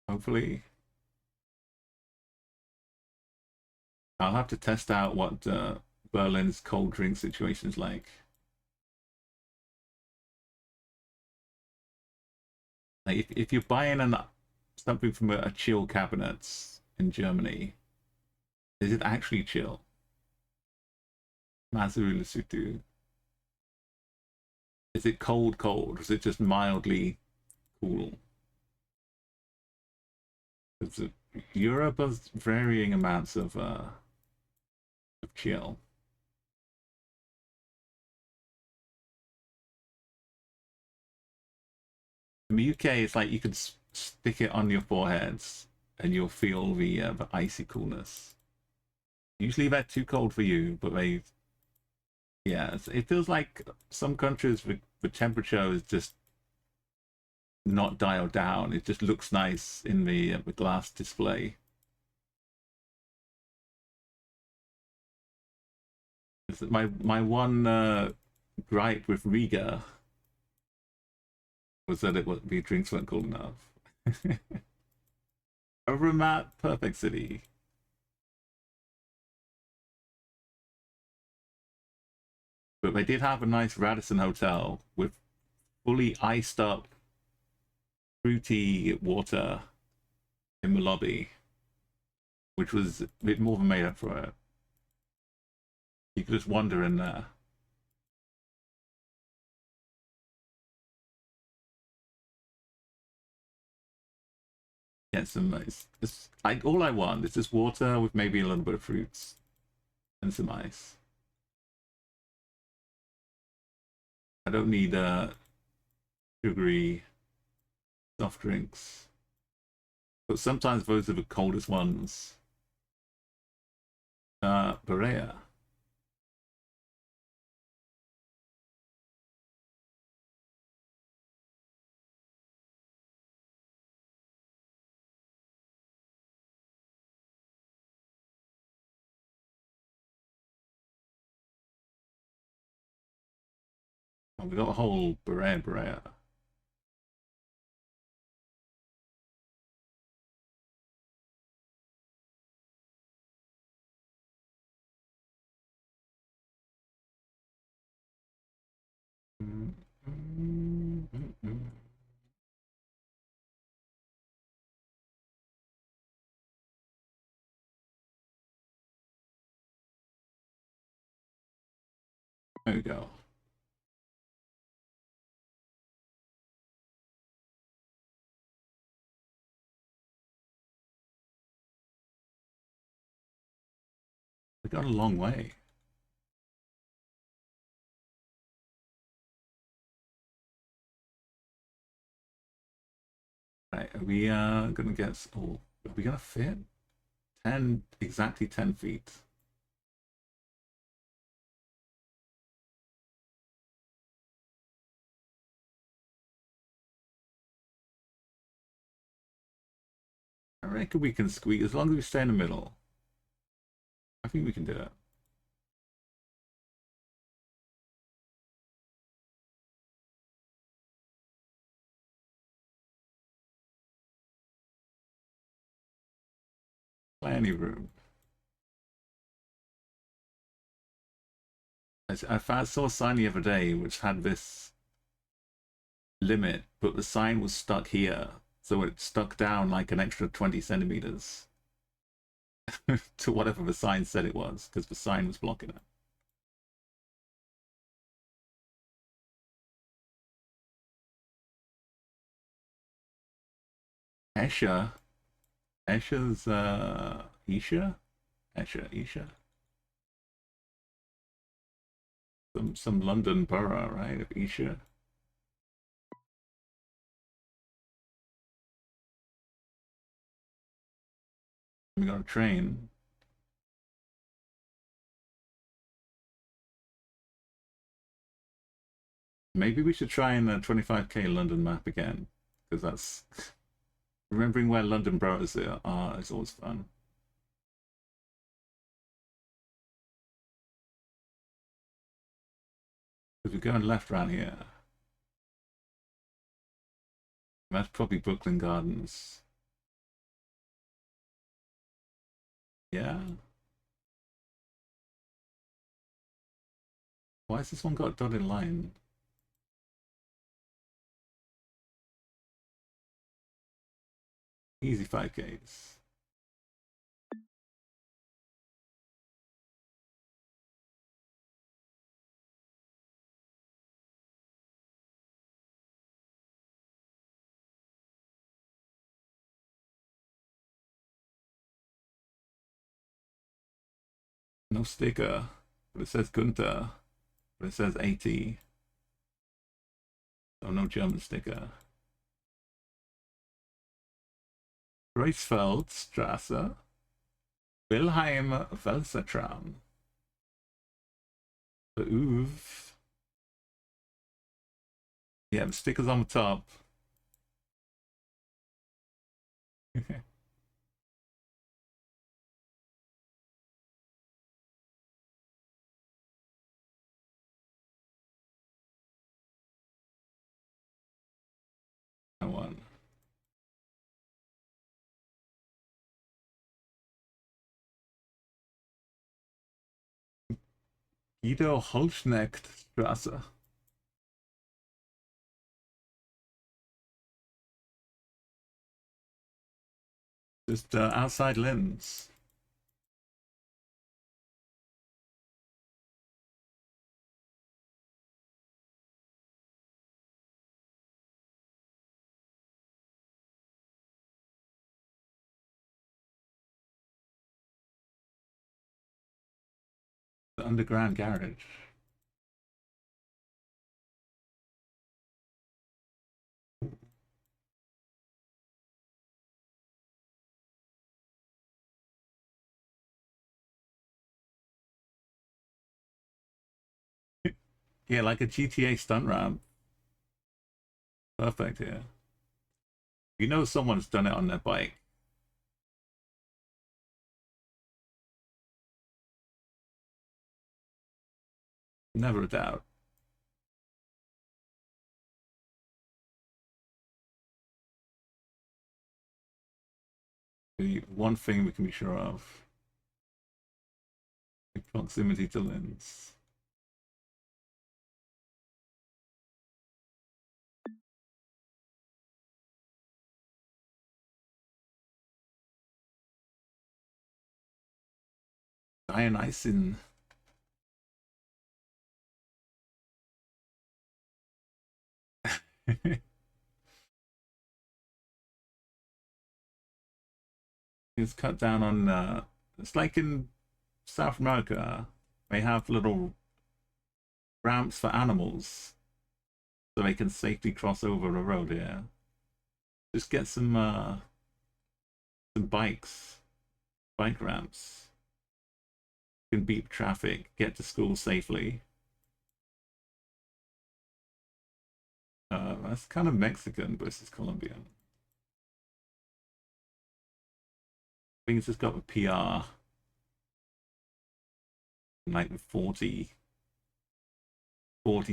Speaker 1: Hopefully. I'll have to test out what Berlin's cold drink situation is like. Like if you're buying something from a chill cabinet in Germany, is it actually chill? Masaru Lesotho. Is it cold, cold? Or is it just mildly cool? Europe has varying amounts of chill. In the UK, it's like you could stick it on your foreheads and you'll feel the icy coolness. Usually they're too cold for you, but yeah, it feels like some countries the temperature is just not dialed down. It just looks nice in the glass display. My one gripe with Riga was that the drinks weren't cool enough. A remote perfect city. But they did have a nice Radisson hotel with fully iced up fruity water in the lobby, which was a bit more than made up for it. You could just wander in there. Get some nice. All I want is just water with maybe a little bit of fruits and some ice. I don't need sugary soft drinks. But sometimes those are the coldest ones. Berea. Oh, we got a whole Berea. There we go. We got a long way. Right, are we gonna get? Oh, are we gonna fit? 10, exactly 10 feet. I reckon we can squeeze as long as we stay in the middle. I think we can do it. Plenty of room. I saw a sign the other day which had this limit, but the sign was stuck here, so it stuck down like an extra 20 centimeters to whatever the sign said it was, because the sign was blocking it. Escher, Escher's Isha, Isha, some London borough, right? Of Isha. We got a train. Maybe we should try in the 25k London map again, because that's remembering where London boroughs are is always fun. Because we're going left around here. That's probably Brooklyn Gardens. Yeah. Why has this one got a dotted line? Easy 5Ks. No sticker, but it says Gunther, but it says 80. Oh, no German sticker. Greifswaldstraße, Wilhelm Welsertram, the Uv. Yeah, the stickers on the top. That one. Guido Holschnecht Straße. Just outside Linz. The underground garage. Yeah, like a GTA stunt ramp. Perfect here. You know someone's done it on their bike. Never a doubt. The one thing we can be sure of. The proximity to Linz. Dionysian. It's cut down on it's like in South America, they have little ramps for animals so they can safely cross over a road here. Just get some bike ramps. You can beat traffic, get to school safely. That's kind of Mexican versus Colombian. I think it's just got the PR. Like 40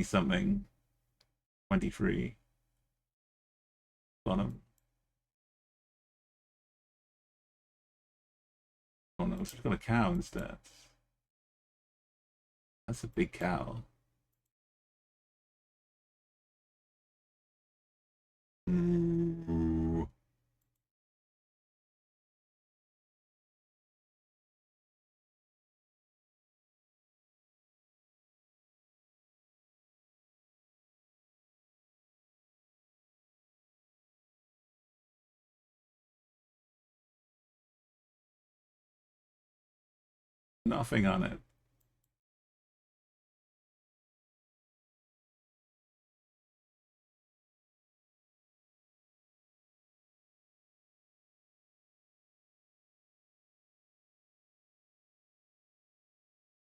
Speaker 1: something, 23 bottom. Oh no, it's got a cow instead. That's a big cow. Ooh. Nothing on it.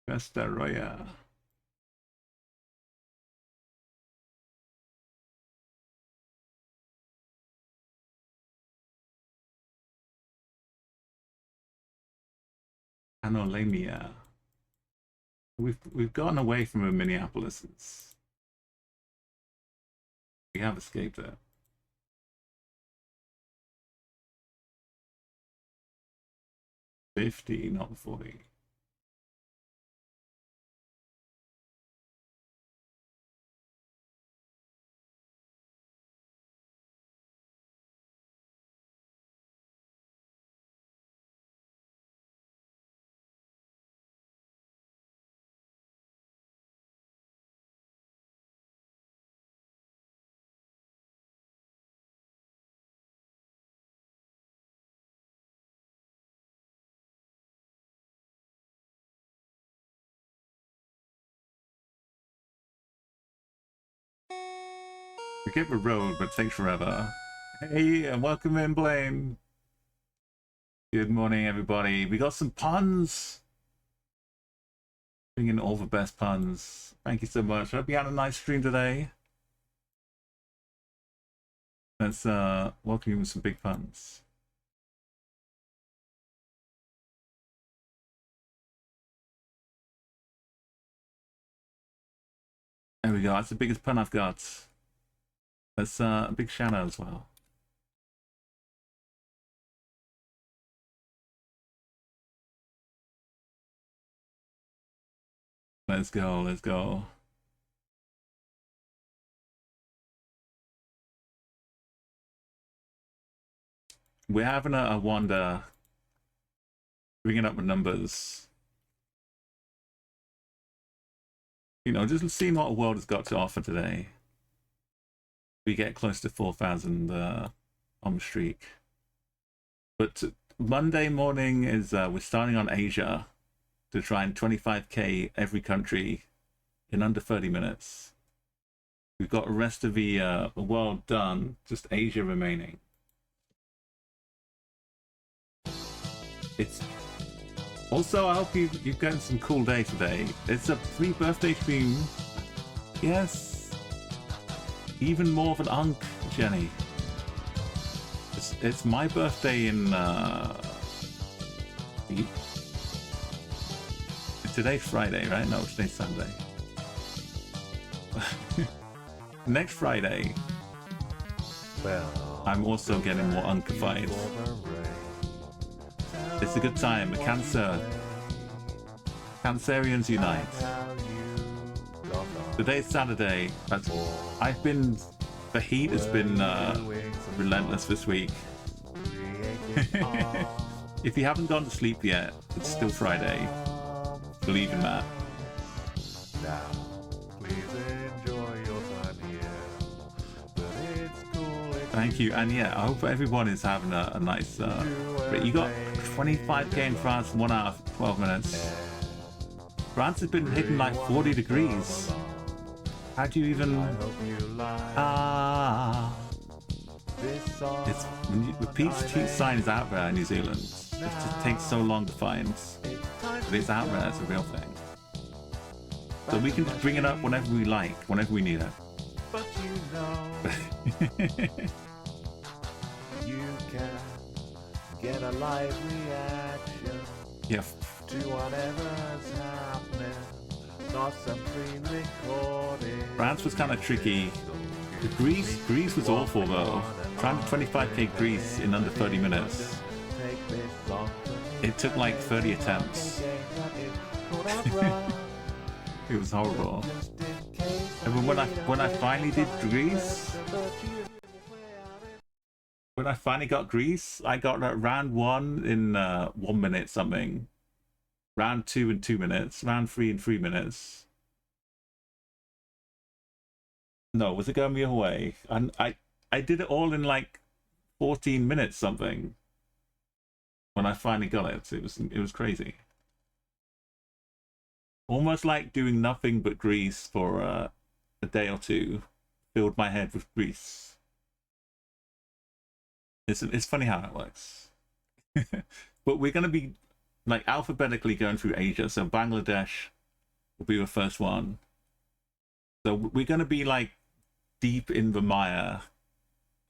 Speaker 1: Vesta Roya. Anolemia. We've gotten away from the Minneapolis's. We have escaped it. 50, not 40. We get the road, but it takes forever. Hey, and welcome in, Blaine. Good morning, everybody. We got some puns. Bringing all the best puns. Thank you so much. Hope you had a nice stream today. Let's welcome you with some big puns. There we go. That's the biggest pun I've got. That's a big shout out as well. Let's go. Let's go. We're having a wander, bringing up the numbers. You know, just seeing what the world has got to offer today. We get close to 4,000 on the streak. But Monday morning is we're starting on Asia to try and 25k every country in under 30 minutes. We've got the rest of the world done, just Asia remaining. It's also, I hope you've gotten some cool day today. It's a pre-birthday stream. Yes. Even more of an unk, Jenny. It's my birthday in today's Friday, right? No, today's Sunday. Next Friday, I'm also getting more unkified. It's a good time. Cancerians unite. Today's Saturday. The heat has been relentless this week. If you haven't gone to sleep yet, it's still Friday. Believe in that.
Speaker 3: Now, please enjoy your time here. But it's cool.
Speaker 1: Thank you, and yeah, I hope everyone is having a nice. You got 25k in France, 1 hour 12 minutes. France has been hitting like 40 degrees. How do you even? It's the peach sign is out there in New Zealand. It just takes so long to find, but it's out there. It's a real thing. So we can just bring it up whenever we like, whenever we need it.
Speaker 3: But you know, you can get a live reaction
Speaker 1: Yeah.
Speaker 3: to whatever's happening. Not some pre-recorded.
Speaker 1: France was kind of tricky. Greece was awful though. Trying to 25k Greece in under 30 minutes. It took like 30 attempts. It was horrible. And when I finally did Greece, when I finally got Greece, I got round 1 in 1 minute something. Round 2 in 2 minutes. Round 3 in 3 minutes. No, was it going the other way? And I did it all in like 14 minutes something. When I finally got it, it was crazy. Almost like doing nothing but Greece for a day or two. Filled my head with Greece. It's funny how that works. But we're going to be like alphabetically going through Asia. So Bangladesh will be the first one. So we're going to be like deep in the mire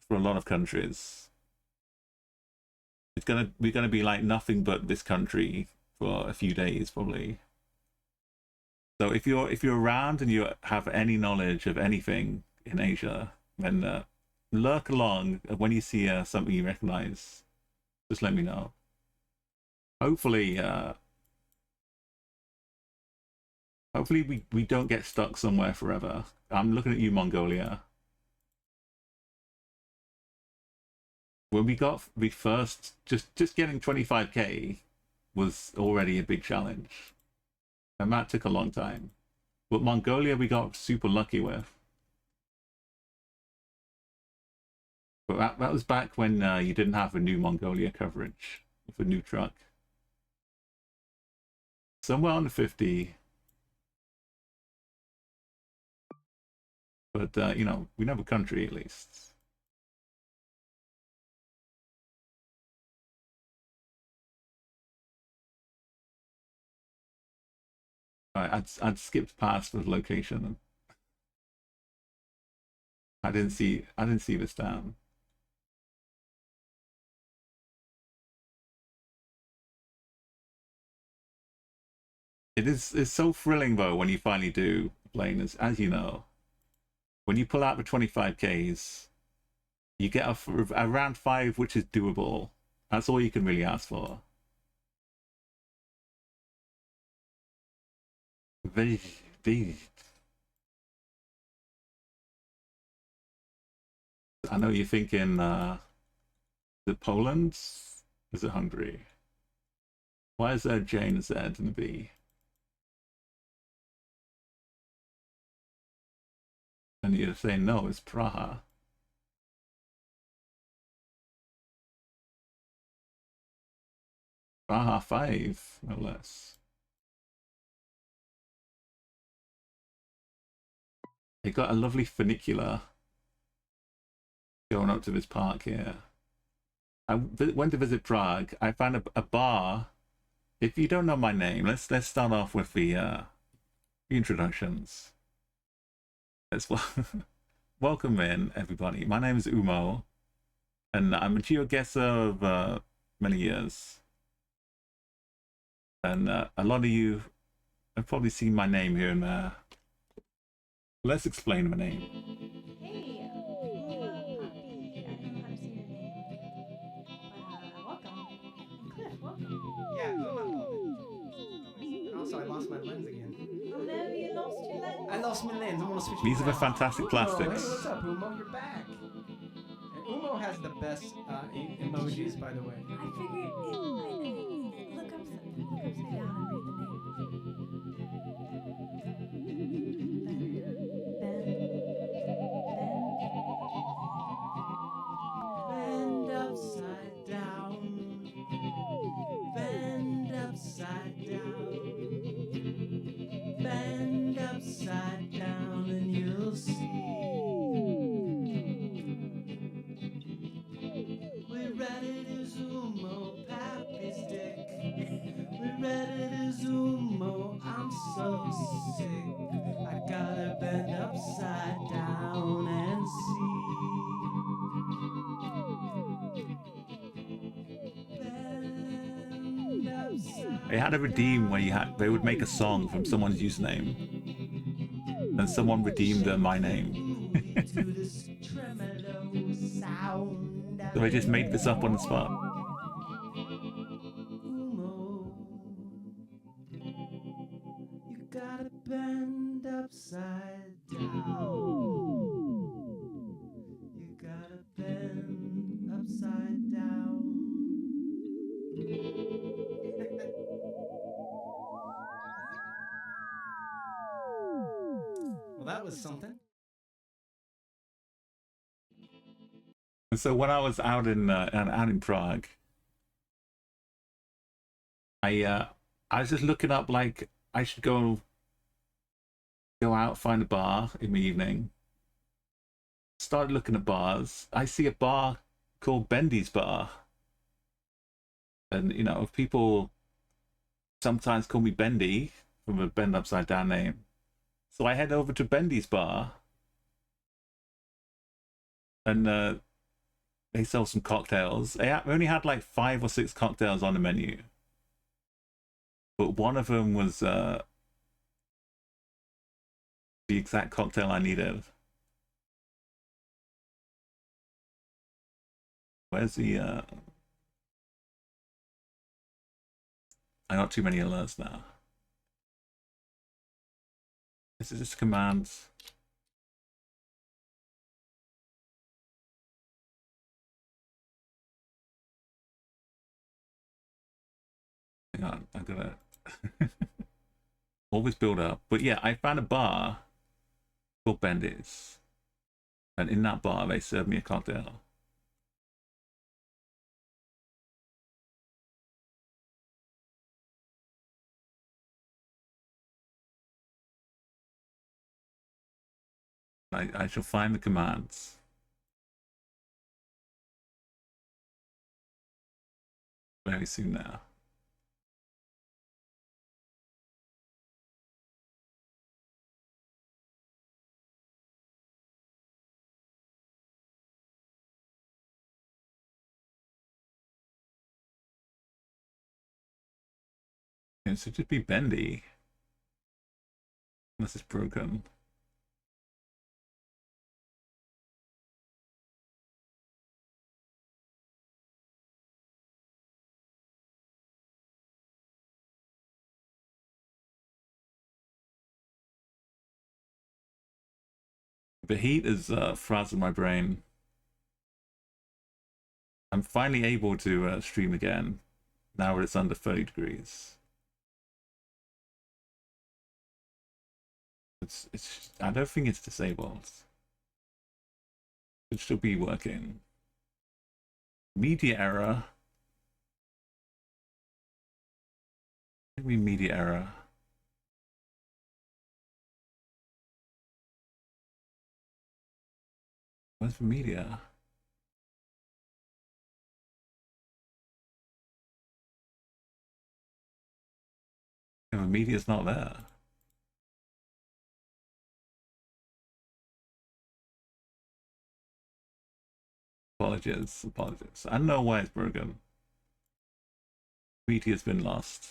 Speaker 1: for a lot of countries. We're gonna be like nothing but this country for a few days probably. So if you're around and you have any knowledge of anything in Asia, then lurk along. When you see something you recognize, just let me know. Hopefully we don't get stuck somewhere forever. I'm looking at you, Mongolia. When we got the first, just getting 25k was already a big challenge. And that took a long time. But Mongolia we got super lucky with. But that was back when you didn't have a new Mongolia coverage with a new truck. Somewhere under 50. but you know, we know a country at least. I'd skipped past the location. I didn't see this down. It's so thrilling though when you finally do playing as you know. When you pull out the 25Ks, you get a round 5 which is doable. That's all you can really ask for. I know you're thinking, is it Poland? Is it Hungary? Why is there J and Z and a B? And you're saying no, it's Praha. Praha 5, no less. They got a lovely funicular going up to this park here. I went to visit Prague. I found a bar. If you don't know my name, let's start off with the introductions. Let's welcome in everybody. My name is Umo, and I'm a geoguesser of many years. And a lot of you have probably seen my name here and there. Let's explain my name.
Speaker 4: Hey, Poppy. I don't know how to say your name, but welcome. And Cliff, welcome.
Speaker 5: Yeah, Uma. Also, I lost my lens again.
Speaker 4: Oh no, you lost your lens.
Speaker 5: I lost my lens. I'm gonna switch.
Speaker 1: These are the fantastic
Speaker 5: Umo,
Speaker 1: plastics.
Speaker 5: Hey, what's up, Umo? You're back. And Umo has the best emojis, by the way.
Speaker 4: I figured look upside down and read the name.
Speaker 5: Bend upside down. Bend upside down. Bend upside down and you'll see. We're ready to Zumo, Pappy's dick. We're ready to Zumo, I'm so sick. I gotta bend upside down and see.
Speaker 1: They had a redeem where they would make a song from someone's username, and someone redeemed my name. So they just made this up on the spot.
Speaker 5: You gotta bend upside down. You gotta bend upside down. Well, that was something.
Speaker 1: And so when I was out in Prague, I was just looking up like I should go out, find a bar in the evening. Started looking at bars. I see a bar called Bendy's Bar, and you know, people sometimes call me Bendy from a Bend Upside Down name. So I head over to Bendy's Bar, and they sell some cocktails. They only had like 5 or 6 cocktails on the menu, but one of them was the exact cocktail I needed. Where's the I got too many alerts now. This is just commands. Hang on, I gotta always build up. But yeah, I found a bar called Bendy's, and in that bar they served me a cocktail. I shall find the commands. Very soon now. It should just be bendy. Unless it's broken. The heat is frazzled my brain. I'm finally able to stream again, now that it's under 30 degrees. I don't think it's disabled. It should still be working. Media error. What do you mean media error? Where's the media? Yeah, the media's not there. Apologies, apologies. I don't know why it's broken. Media's been lost.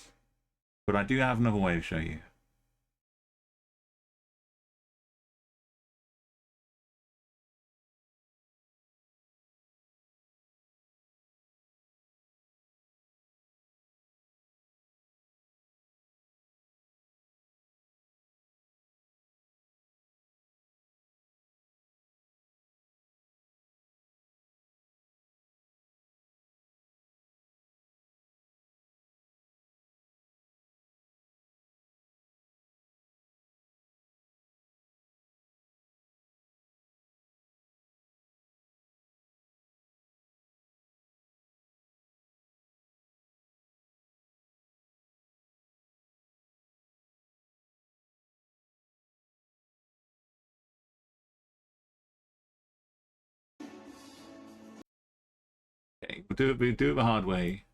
Speaker 1: But I do have another way to show you. Okay, we'll do it the hard way.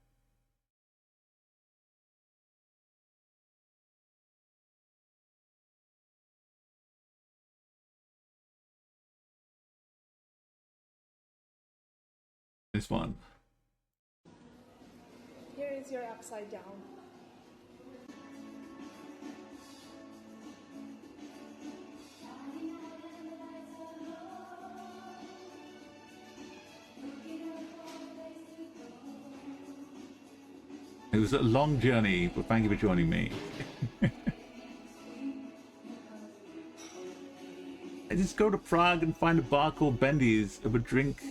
Speaker 1: This one.
Speaker 6: Here is your upside down.
Speaker 1: It was a long journey, but thank you for joining me. I just go to Prague and find a bar called Bendy's of a drink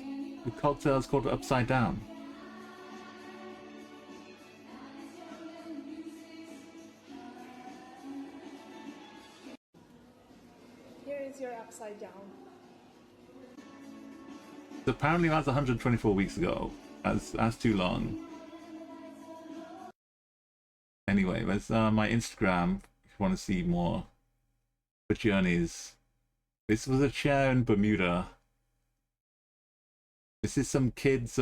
Speaker 1: with cocktails called Upside Down.
Speaker 6: Here is your upside down.
Speaker 1: So apparently that's 124 weeks ago. That's too long. Anyway, there's my Instagram if you want to see more the journeys. This was a chair in Bermuda. This is some kids'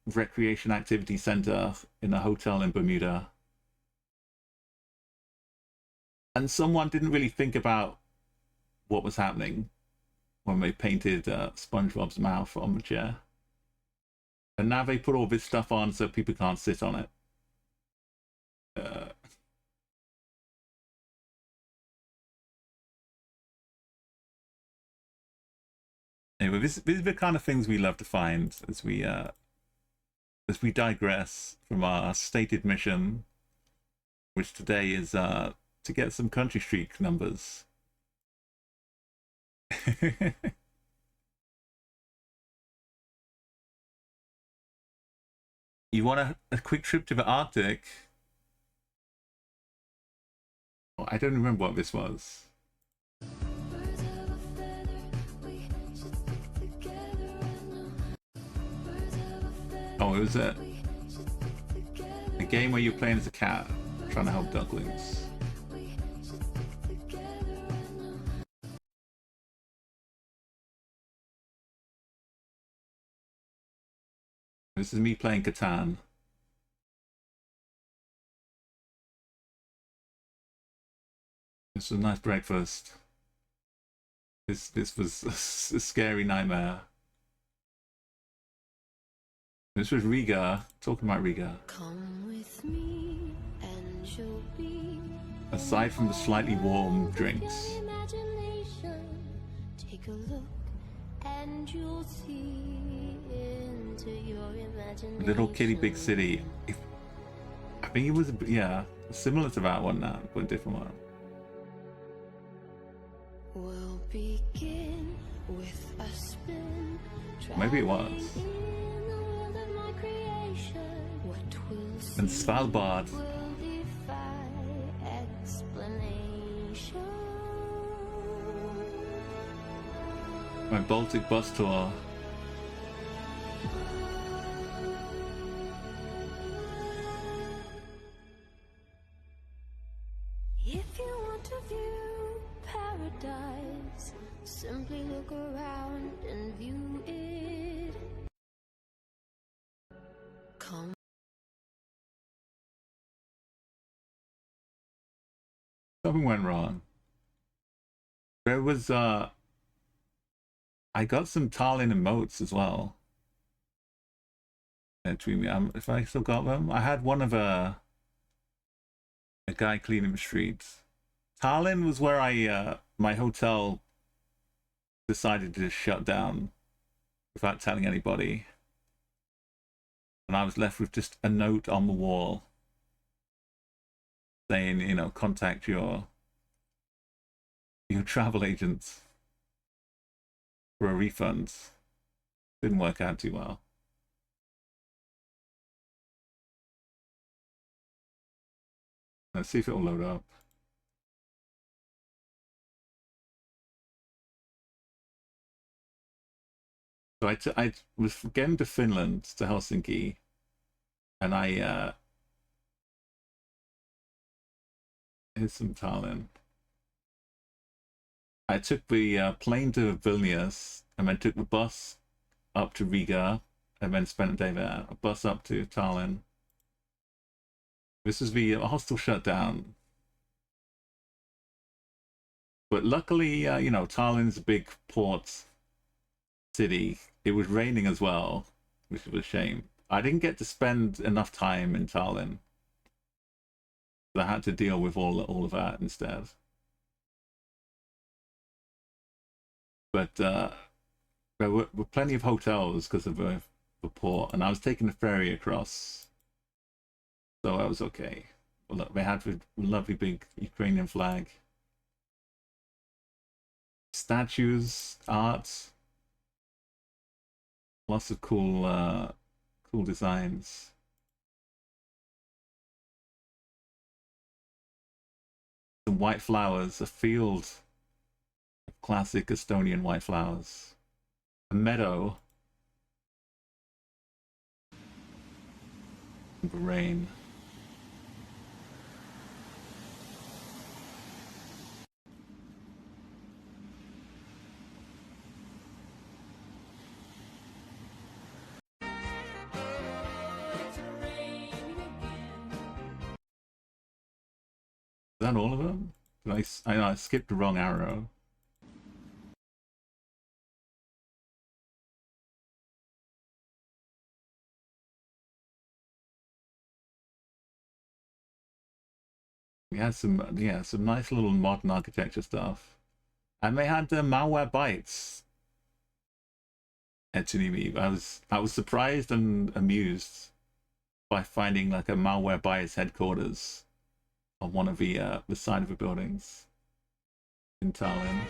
Speaker 1: recreation activity center in a hotel in Bermuda. And someone didn't really think about what was happening when they painted SpongeBob's mouth on the chair. And now they put all this stuff on so people can't sit on it. Anyway, this is the kind of things we love to find as we digress from our stated mission, which today is to get some country streak numbers. You want a quick trip to the Arctic? Oh, I don't remember what this was. Oh, it was a game where you're playing as a cat, trying to help ducklings. This is me playing Catan. This was a nice breakfast. This was a scary nightmare. This was Riga, talking about Riga.
Speaker 7: Come with me and you'll be
Speaker 1: Aside from the slightly warm drinks,
Speaker 7: take a look and you'll see into your imagination.
Speaker 1: Little Kitty Big City. I think it was, yeah, similar to that one now, but a different one.
Speaker 7: We'll begin with a spin.
Speaker 1: Maybe it was.
Speaker 7: In the world of my creation, what we'll see
Speaker 1: And Svalbard.
Speaker 7: will defy explanation.
Speaker 1: My Baltic bus tour.
Speaker 7: If you want to view paradise, simply look around and view it. Come.
Speaker 1: Something went wrong. There was, I got some Tallinn emotes as well. If I still got them. I had one of a guy cleaning the streets. Tallinn was where my hotel decided to shut down without telling anybody. And I was left with just a note on the wall saying, you know, contact your travel agents for a refund. Didn't work out too well. Let's see if it'll load up. So I was getting to Finland, to Helsinki, and here's some Tallinn. I took the plane to Vilnius, and then took the bus up to Riga, and then spent a day there. A bus up to Tallinn. This is the hostel shut down. But luckily, you know, Tallinn's a big port city. It was raining as well, which was a shame. I didn't get to spend enough time in Tallinn. So I had to deal with all of that instead. But there were plenty of hotels because of the port, and I was taking the ferry across. So I was okay. Well, look, they had a lovely big Ukrainian flag. Statues, art. Lots of cool designs. Some white flowers, a field of classic Estonian white flowers. A meadow. The rain. Is that all of them? I skipped the wrong arrow. We had some nice little modern architecture stuff, and they had malware bytes. Actually, I was surprised and amused by finding like a malware bytes headquarters on one of the side of the buildings in Tallinn.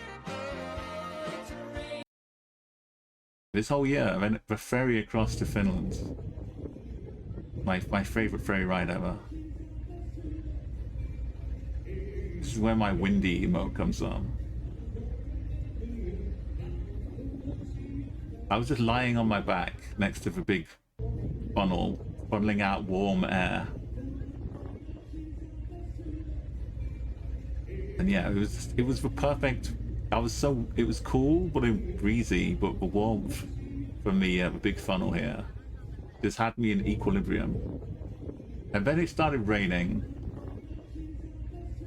Speaker 1: This whole year, I went the ferry across to Finland. My favorite ferry ride ever. This is where my windy emote comes from. I was just lying on my back next to the big funnel, funneling out warm air. And yeah, it was the perfect. It was cool, but breezy, but the warmth from the big funnel here just had me in equilibrium. And then it started raining,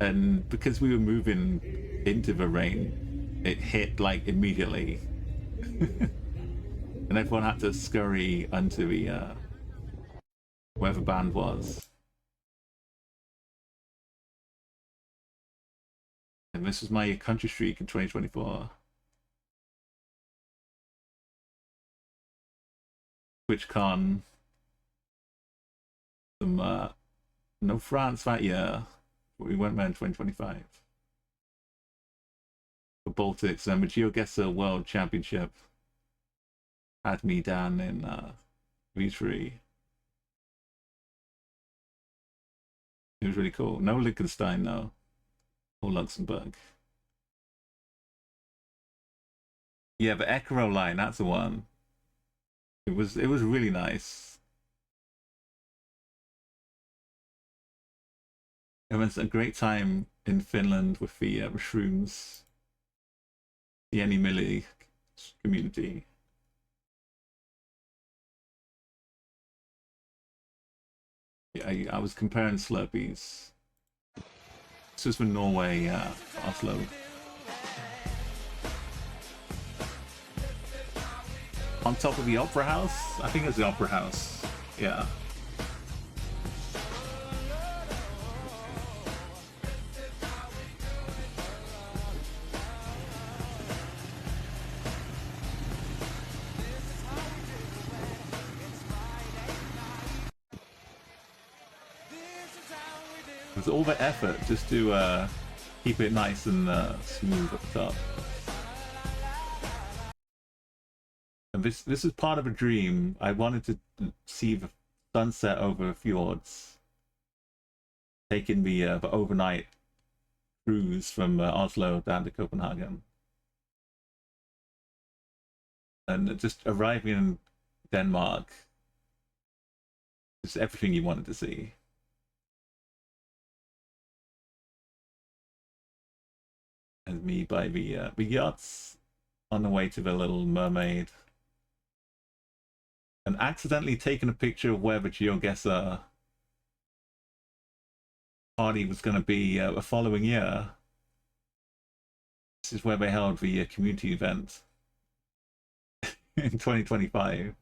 Speaker 1: and because we were moving into the rain, it hit like immediately. And everyone had to scurry onto the where the band was. And this was my country streak in 2024. TwitchCon. Some no France that year, but we went there in 2025. The Baltics and the GeoGuessr World Championship had me down in V3. It was really cool. No Liechtenstein though, or Luxembourg. Yeah, the Ecaro line, that's the one. It was really nice. It was a great time in Finland with the shrooms, the Any Milli community. Yeah, I was comparing Slurpees. This was from Norway, Oslo. On top of the Opera House? I think it's the Opera House. Yeah. It was all the effort just to keep it nice and smooth at the top. And this is part of a dream. I wanted to see the sunset over the fjords, taking the overnight cruise from Oslo down to Copenhagen, and just arriving in Denmark. Just everything you wanted to see. And me by the yachts on the way to the Little Mermaid. And accidentally taking a picture of where the GeoGuessr party was going to be the following year. This is where they held the community event in 2025.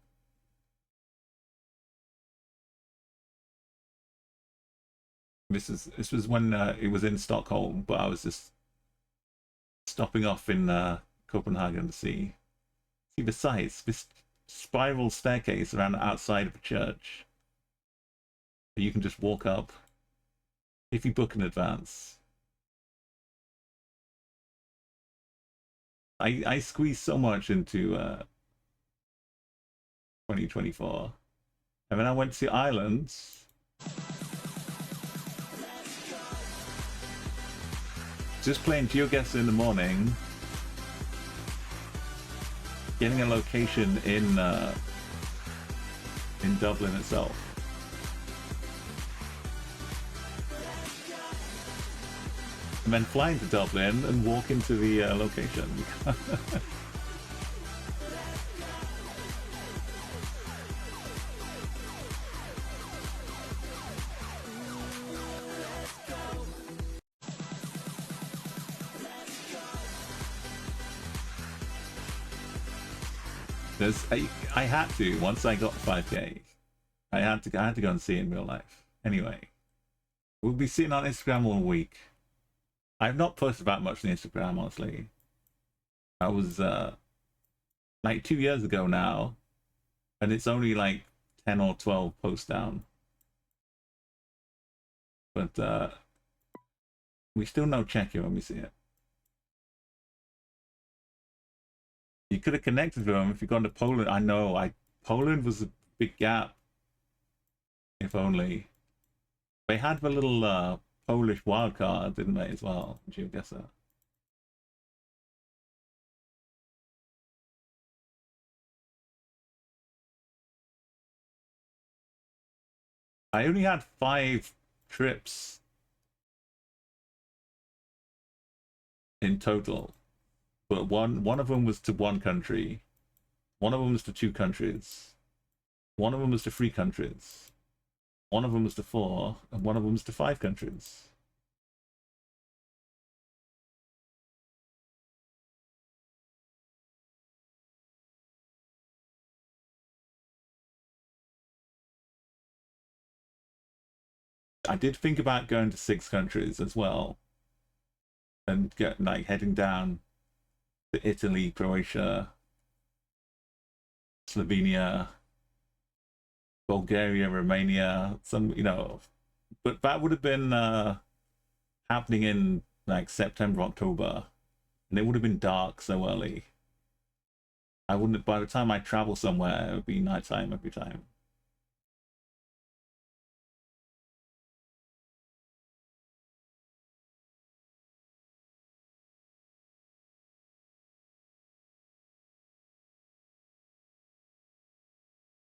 Speaker 1: This was when it was in Stockholm, but I was just stopping off in Copenhagen to see the sights. This spiral staircase around the outside of the church that you can just walk up if you book in advance. I squeezed so much into 2024, and then I went to the islands. Just playing GeoGuessr in the morning, getting a location in Dublin itself. And then flying to Dublin and walk into the location. I had to, once I got 5k, I had to go and see it in real life. Anyway, we'll be sitting on Instagram all week. I've not posted that much on Instagram, honestly. I was like 2 years ago now, and it's only like 10 or 12 posts down. But we still know check it when we see it. You could have connected with them if you'd gone to Poland. I know, Poland was a big gap. If only. They had the little Polish wildcard, didn't they, as well? GeoGuessr. I only had 5 trips in total. But one of them was to one country. One of them was to 2 countries. One of them was to 3 countries. One of them was to 4, and one of them was to 5 countries. I did think about going to 6 countries as well, and get like heading down to Italy, Croatia, Slovenia, Bulgaria, Romania, some, you know, but that would have been happening in like September, October, and it would have been dark so early. I wouldn't, by the time I travel somewhere, it would be nighttime every time.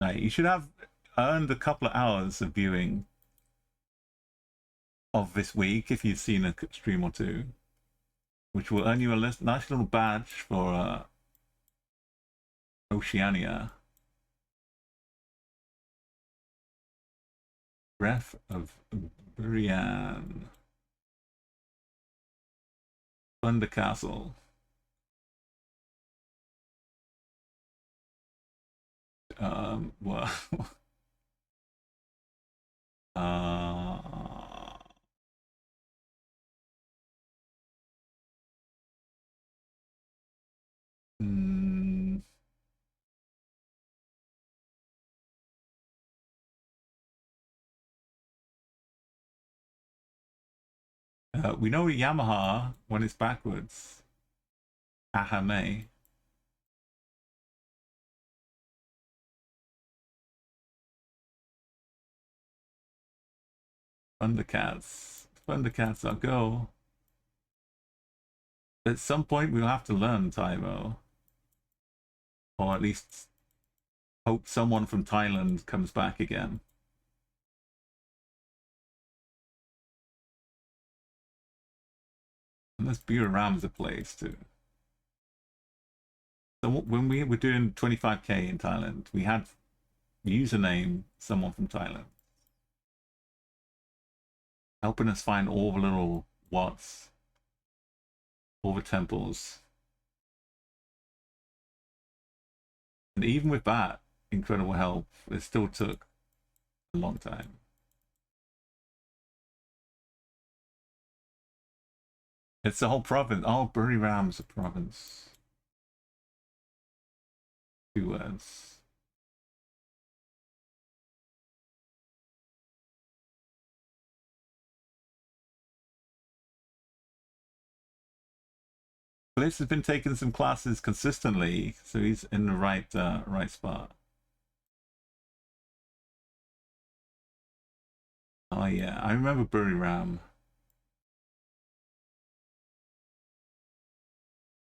Speaker 1: Like, you should have earned a couple of hours of viewing of this week if you've seen a stream or two, which will earn you a nice little badge for Oceania. Breath of Brienne. Thunder Castle. Well, mm, we know Yamaha when it's backwards. Ahame. Thundercats. Thundercats, I'll go. At some point, we'll have to learn Taimo. Or at least hope someone from Thailand comes back again. And this Buram's a place too. So when we were doing 25k in Thailand, we had username someone from Thailand, helping us find all the little wats, all the temples. And even with that incredible help, it still took a long time. It's the whole province. Oh, Buriram's a province. 2 words. Bliss has been taking some classes consistently, so he's in the right spot. Oh yeah, I remember Buriram.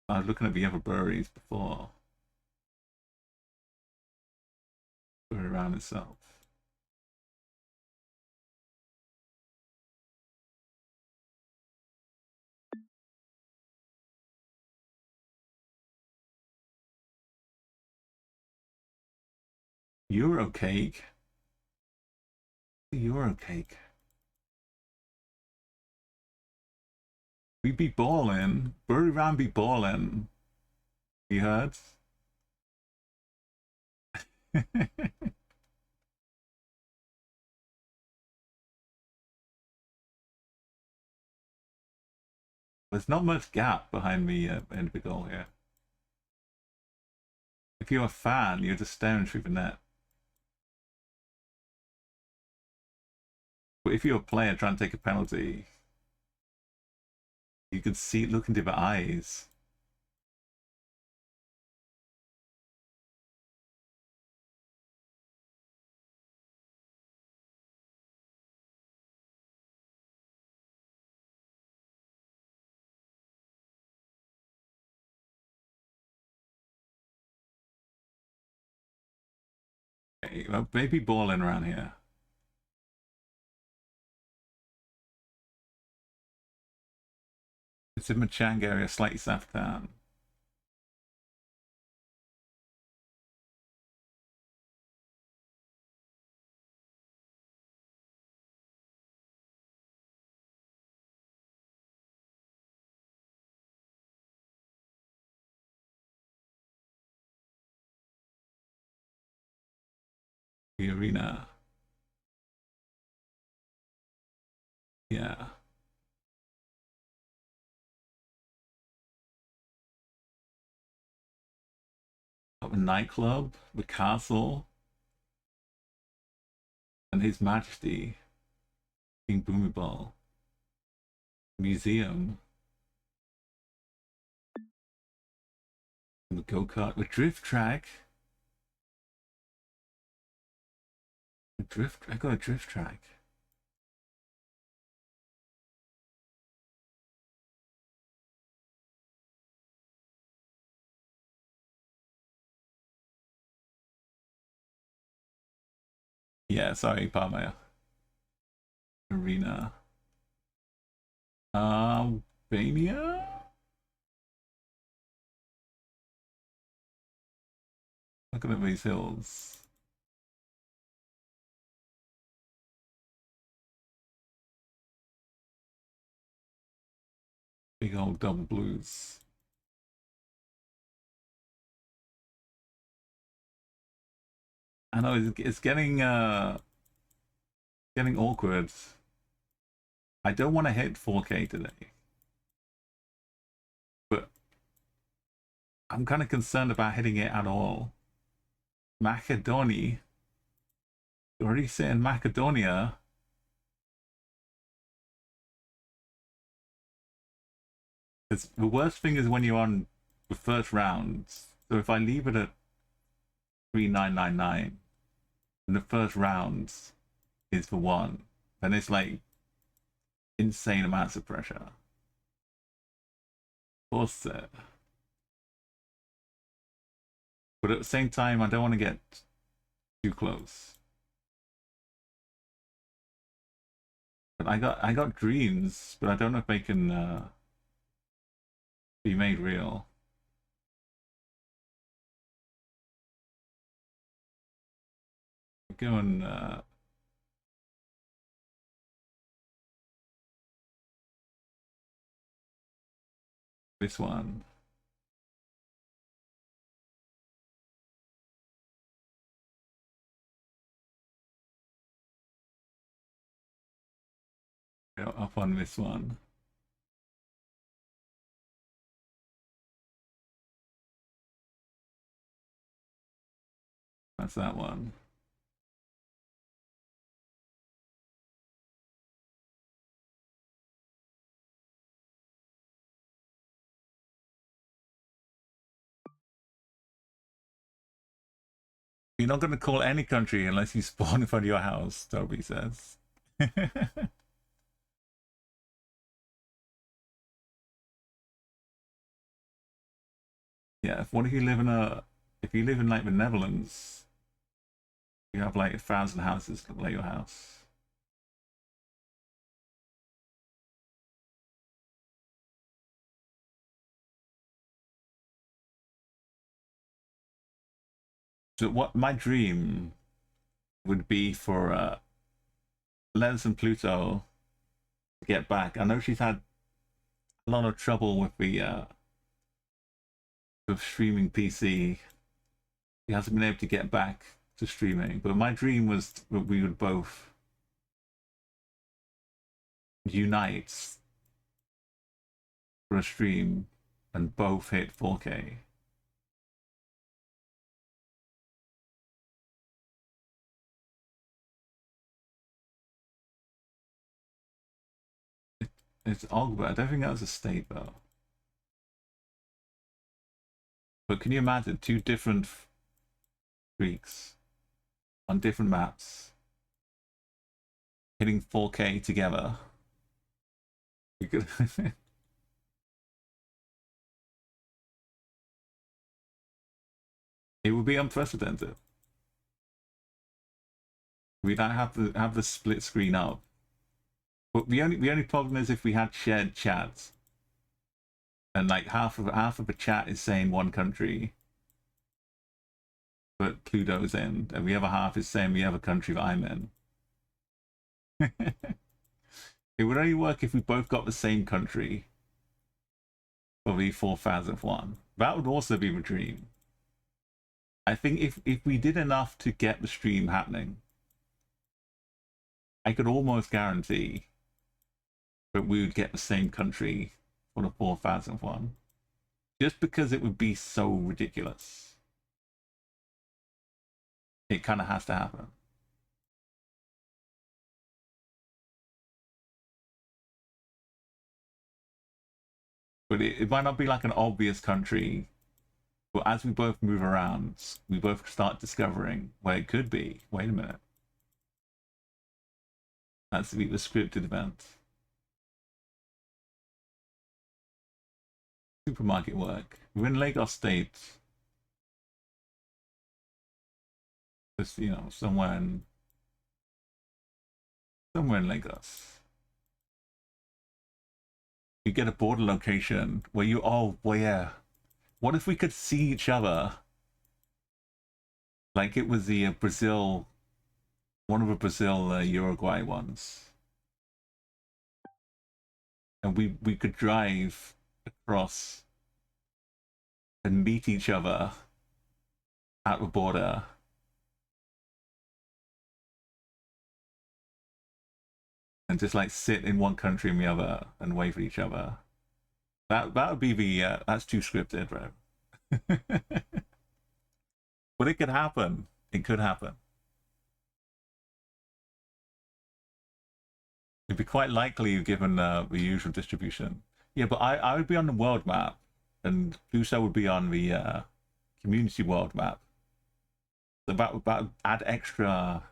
Speaker 1: I was looking at the other breweries before. Buriram itself. Euro cake. Euro cake. We be ballin'. Buriram be ballin'. You heard? There's not much gap behind me in the goal here. If you're a fan, you're just staring through the net. But if you're a player trying to take a penalty, you can see, look into the eyes. Okay, well, maybe balling around here. It's in Machang area, slightly south town. The arena. Yeah. Got the nightclub, the castle, and His Majesty, King Boomyball. Museum. The go-kart, the drift track. I got a drift track. Yeah, sorry, Palmer. Arena. Albania? Look at these hills. Big old double blues. I know it's getting awkward. I don't want to hit 4K today, but I'm kind of concerned about hitting it at all. Macedonia. You're already saying Macedonia. It's, the worst thing is when you're on the first round. So if I leave it at 3999 and the first round is for 1, then it's like insane amounts of pressure. Force it. But at the same time, I don't want to get too close. But I got dreams, but I don't know if they can be made real. Go and this one. Go up on this one. That's that one. You're not going to call any country unless you spawn in front of your house, Toby says. Yeah, what if you live in like the Netherlands, you have like 1,000 houses that look like your house. So what my dream would be for Les and Pluto to get back. I know she's had a lot of trouble with the with streaming PC. He hasn't been able to get back to streaming, but my dream was that we would both unite for a stream and both hit 4K. It's Ogbert. I don't think that was a state though. But can you imagine 2 different streaks on different maps hitting 4K together? You could it would be unprecedented. We'd have to have the split screen up. But the only problem is if we had shared chats, and like half of the chat is saying one country, but Pluto's in, and the other half is saying the other country that I'm in. It would only work if we both got the same country for the 4,000th one. That would also be the dream. I think if we did enough to get the stream happening, I could almost guarantee that we would get the same country for the 4,000th one. Just because it would be so ridiculous. It kind of has to happen. But it might not be like an obvious country. But as we both move around, we both start discovering where it could be. Wait a minute. That's the scripted event. Supermarket work. We're in Lagos State. Just, you know, somewhere in Lagos. You get a border location where you, oh, well, yeah. What if we could see each other? Like it was the Brazil, one of the Brazil Uruguay ones. And we could drive across and meet each other at the border. And just like sit in one country and the other and wait for each other. That would be the that's too scripted, bro. But it could happen. It could happen. It'd be quite likely given the usual distribution. Yeah, but I would be on the world map, and Guso would be on the community world map. So that would add extra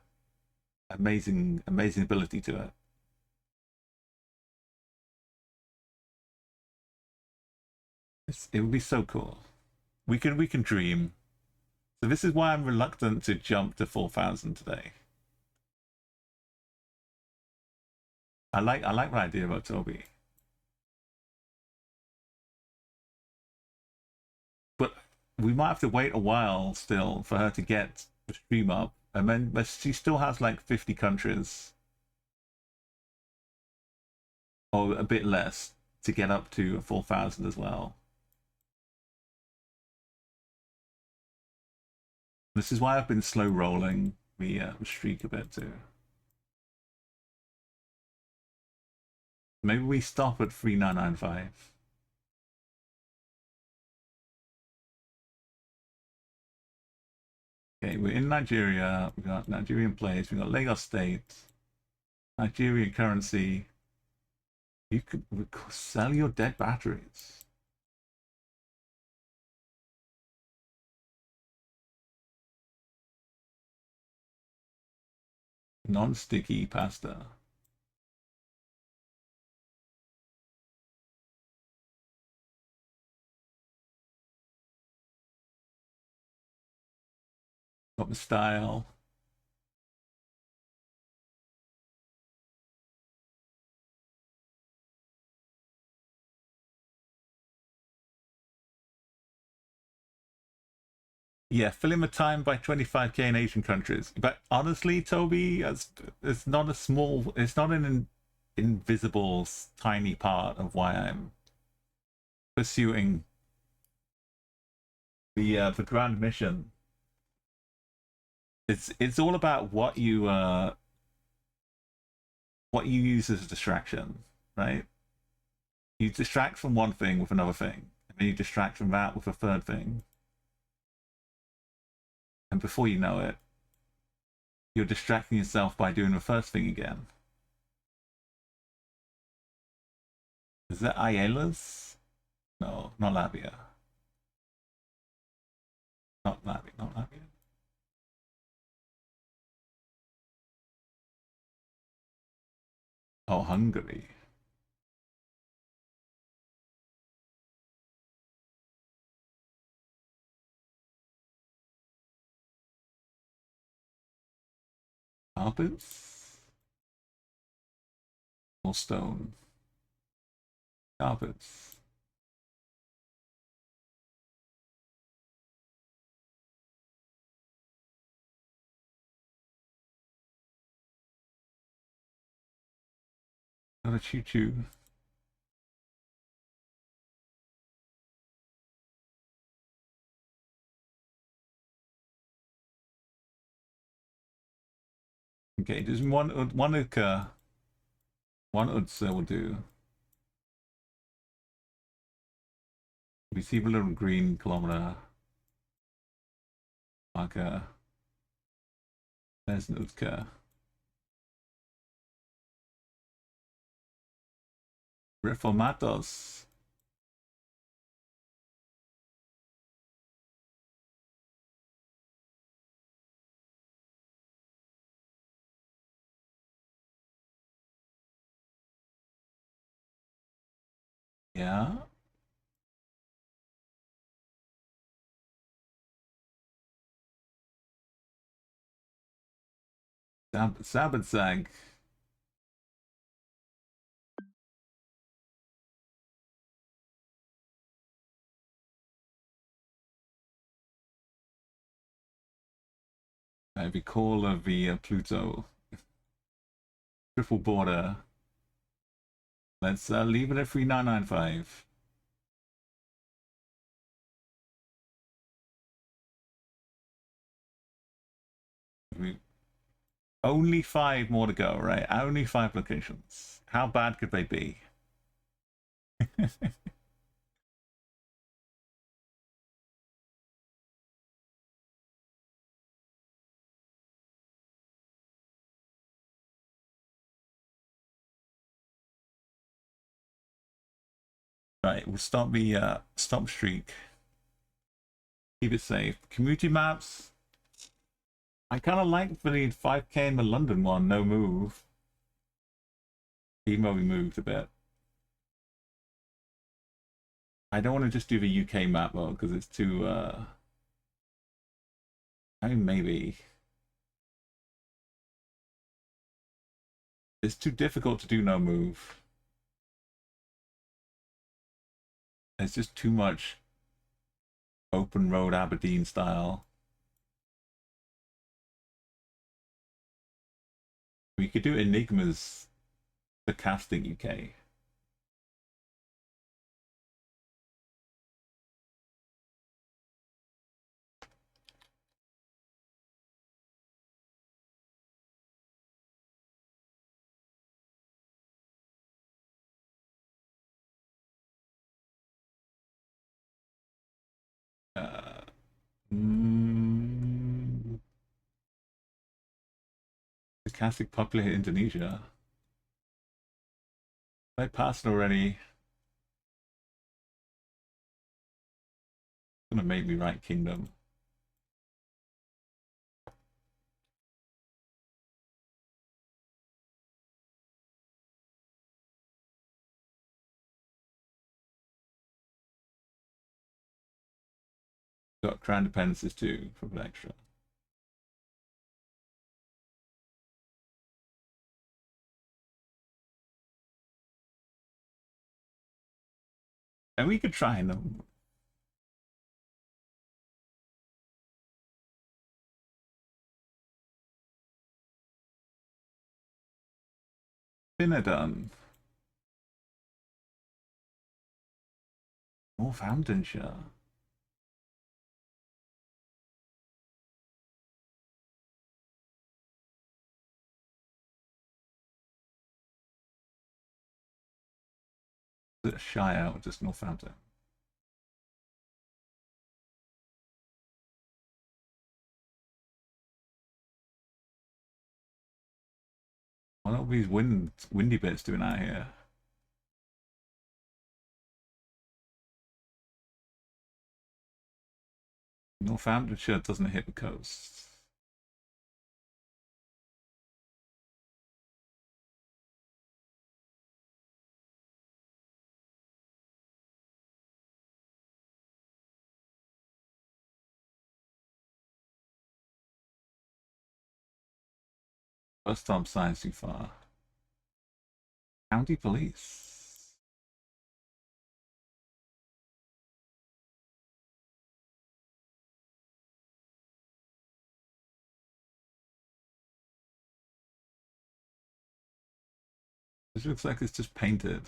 Speaker 1: amazing ability to it. It would be so cool. We can dream. So this is why I'm reluctant to jump to 4,000 today. I like the idea about Toby. But we might have to wait a while still for her to get the stream up. And then but she still has like 50 countries. Or a bit less to get up to 4,000 as well. This is why I've been slow rolling the streak a bit too. Maybe we stop at 3995. Okay, we're in Nigeria. We got Nigerian players. We got Lagos State, Nigerian currency. You could sell your dead batteries. Non-sticky pasta. Got the style. Yeah, filling the time by 25k in Asian countries. But honestly, Toby, it's not a small, it's not an invisible tiny part of why I'm pursuing the grand mission. It's all about what you use as a distraction, right? You distract from one thing with another thing, and then you distract from that with a third thing. And before you know it, you're distracting yourself by doing the first thing again. Is that Ayala's? No, not Latvia. Not Latvia, not Latvia. Oh, Hungary. Carpets? Or stone? Carpets. Not a choo-choo. Okay, just one occur. One Utsa will do. We see a little green kilometer marker. There's an Utka. Reformatos. Yeah. Sabatzag. We call via Pluto. Triple border. Let's leave it at 3995. Only 5 more to go, right? Only 5 locations. How bad could they be? Right, we'll stop the stop streak. Keep it safe. Community maps. I kind of like the 5K in the London one, no move. Even though we moved a bit. I don't want to just do the UK map though, because it's too I mean maybe. It's too difficult to do no move. It's just too much open road Aberdeen style. We could do Enigma's Stochastic UK. Stochastic populated Indonesia. I passed already. Gonna make me right kingdom. Got crown dependencies too for the extra. And we could try and dinner done. Northamptonshire. Is it Shire or just Northampton? What are these windy bits doing out here? Northamptonshire doesn't hit the coast. Bus stop signs too far. County police. This looks like it's just painted.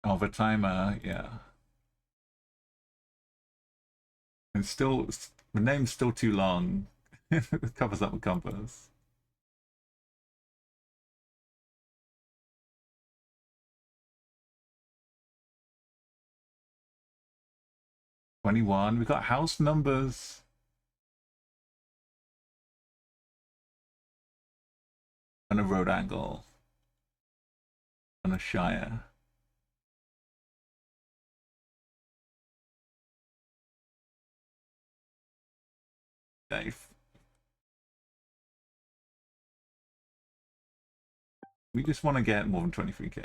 Speaker 1: Oh, the timer, yeah. It's still, the name's still too long. It covers up the compass. '21. We got house numbers. And a road angle. And a shire. Dave. We just want to get more than 23k.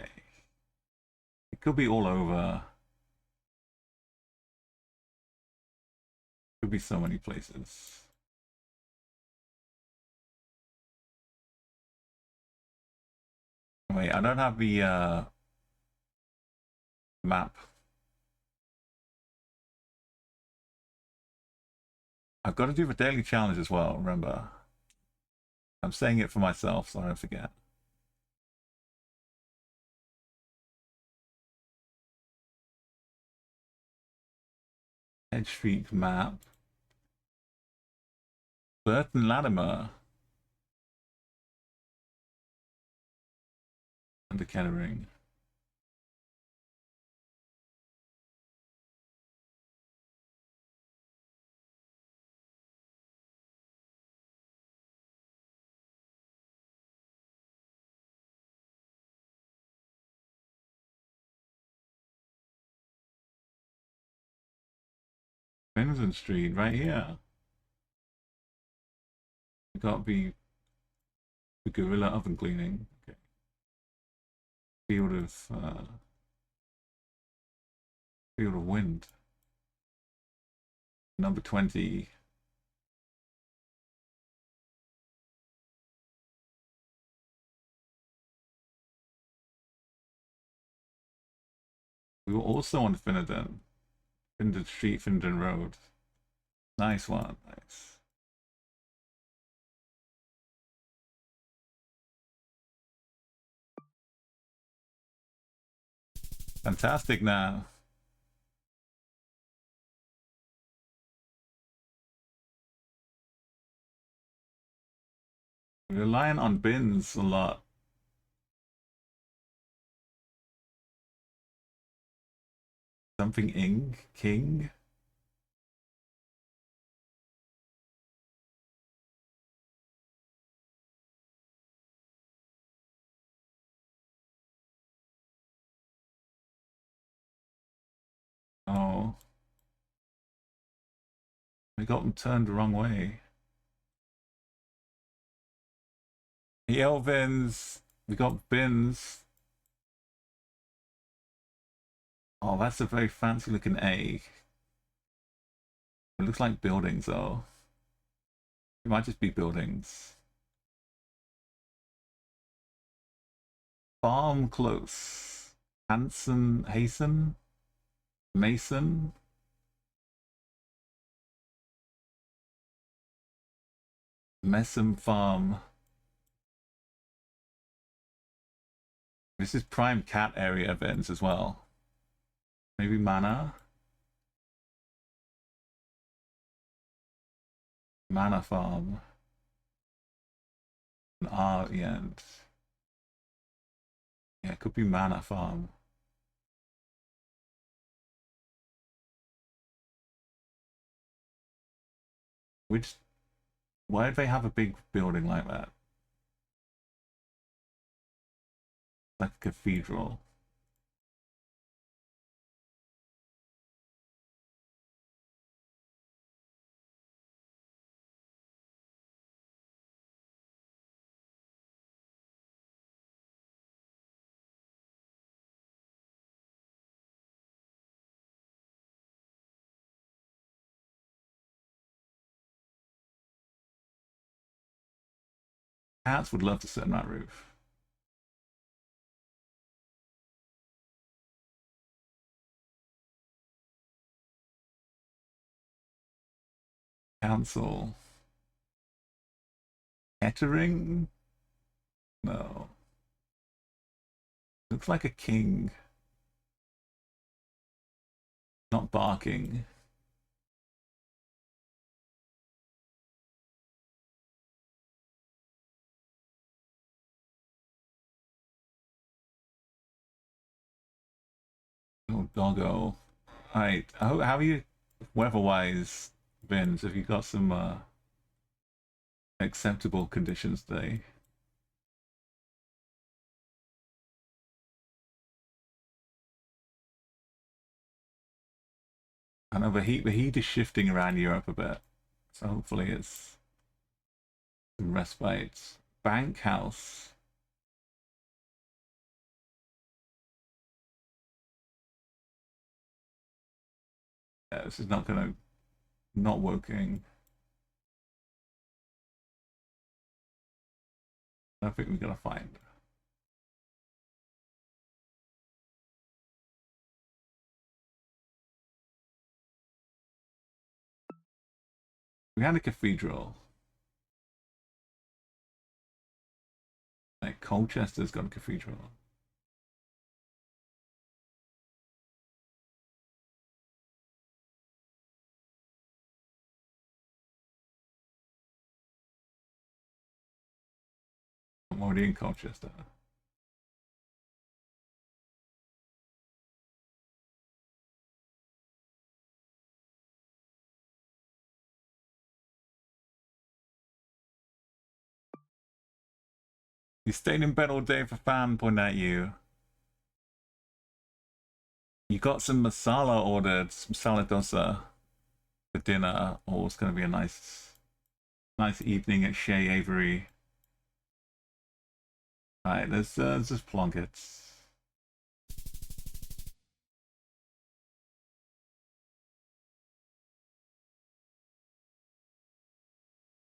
Speaker 1: It could be all over. Could be so many places. Wait, I don't have the map. I've got to do the daily challenge as well, remember. I'm saying it for myself, so I don't forget. Edge Street map. Burton Latimer. Under Kettering. Vincent Street, right here. We got the gorilla oven cleaning. Okay. Field of wind. Number 20. We were also on Finnegan. Finnegan Street, Finnegan Road. Nice one, nice. Fantastic now. We're relying on bins a lot. Something King? Oh. We got them turned the wrong way. The Elvins. We got bins. Oh, that's a very fancy looking egg. It looks like buildings though. It might just be buildings. Farm close. Hasten, Mason. Messam Farm. This is prime cat area events as well. Maybe Manor Farm. An R at the end. Yeah, it could be Manor Farm. Why did they have a big building like that? Like a cathedral. Cats would love to sit on that roof. Council. Kettering? No. Looks like a king. Not barking. Oh, doggo. Alright, how are you weather-wise, Vince? Have you got some acceptable conditions today? I know the heat is shifting around Europe a bit, so hopefully it's some respite. Bank house. Yeah, this is not working. I think we're gonna find. We had a cathedral. Like Colchester's got a cathedral. I'm already in Colchester. You stayed in bed all day for fan, pointing at you. You got some masala ordered, some masala dosa for dinner, or it's gonna be a nice evening at Shea Avery. Alright, let's just plonk it.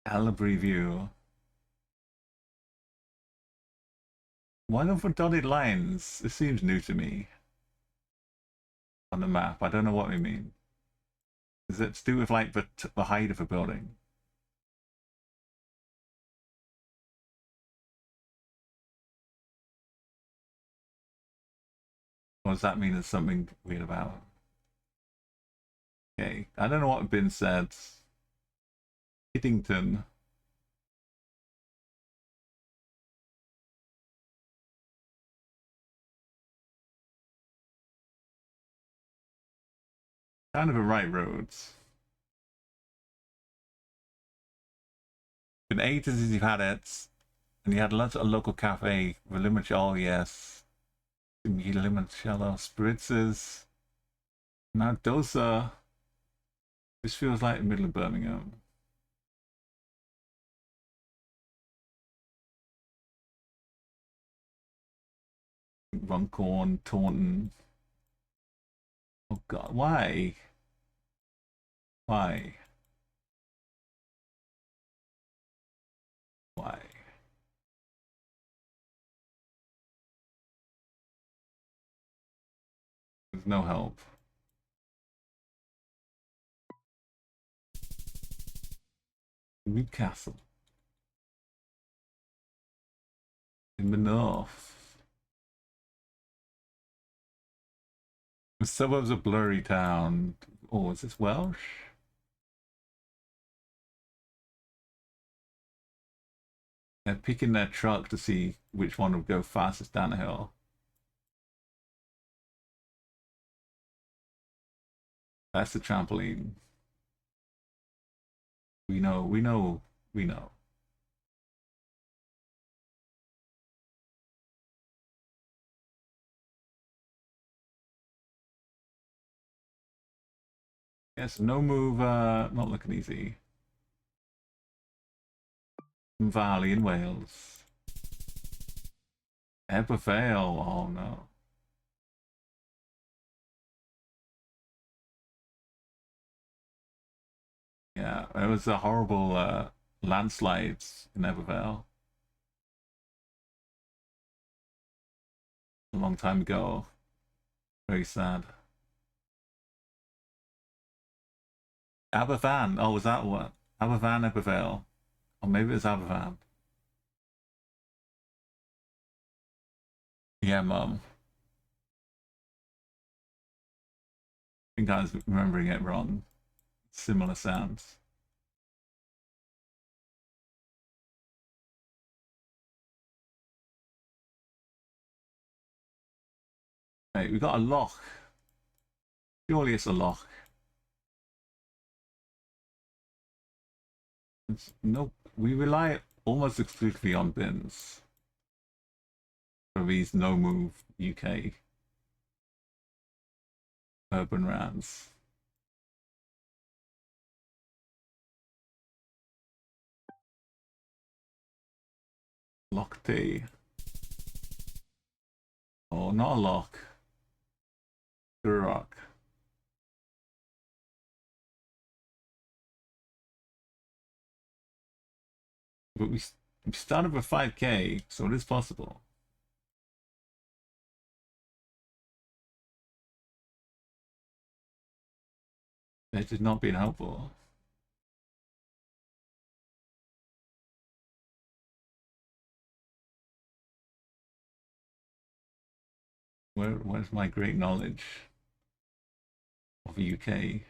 Speaker 1: Albury View. Why not for dotted lines? This seems new to me. On the map, I don't know what we mean. Is it to do with like the height of a building? Or does that mean there's something weird about it? Okay, I don't know what had been said. Kiddington. Kind of a right roads. Been ages since you've had it, and you had lunch at a local cafe with limoncello, yes. Limoncello spritzes. Now dosa. This feels like the middle of Birmingham. Runcorn, Taunton. Oh god, why? Why? Why? There's no help. Newcastle. In the north. The suburbs of Blurry Town. Oh, is this Welsh? They're picking their truck to see which one would go fastest down the hill. That's the trampoline. We know, we know, we know. Yes, no move, not looking easy. Valley in Wales. Ebervale, oh no. Yeah, it was a horrible landslides in Ebervale. A long time ago. Very sad. Aberfan, oh, was that what? Aberfan, Ebervale. Or maybe it's Aberfan. Yeah, mum. think I was remembering it wrong. Similar sounds. Hey, we got a lock. Surely it's a lock. Nope. We rely almost exclusively on bins for these no move UK urban rounds. Lock D. Oh, not a lock. Duroc. But we started with 5k, so it is possible. It has not been helpful. Where's my great knowledge of the UK?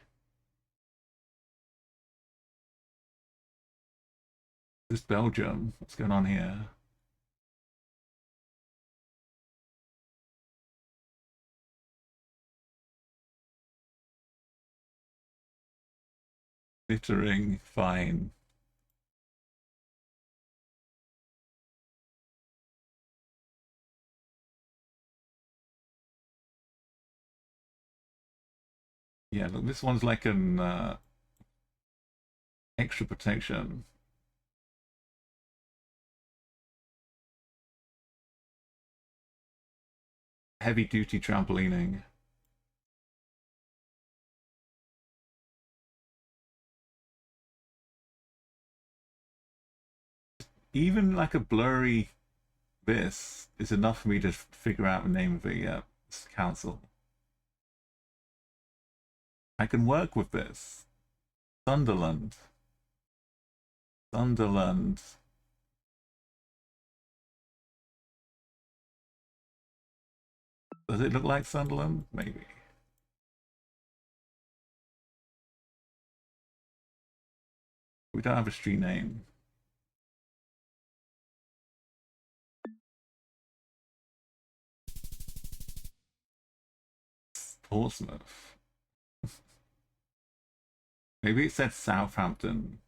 Speaker 1: This Belgium. What's going on here? Littering, fine. Yeah, look, this one's like an extra protection. Heavy duty trampolining. Even like a blurry this is enough for me to figure out the name of the council. I can work with this. Sunderland. Sunderland. Does it look like Sunderland? Maybe. We don't have a street name. Portsmouth. Maybe it said Southampton.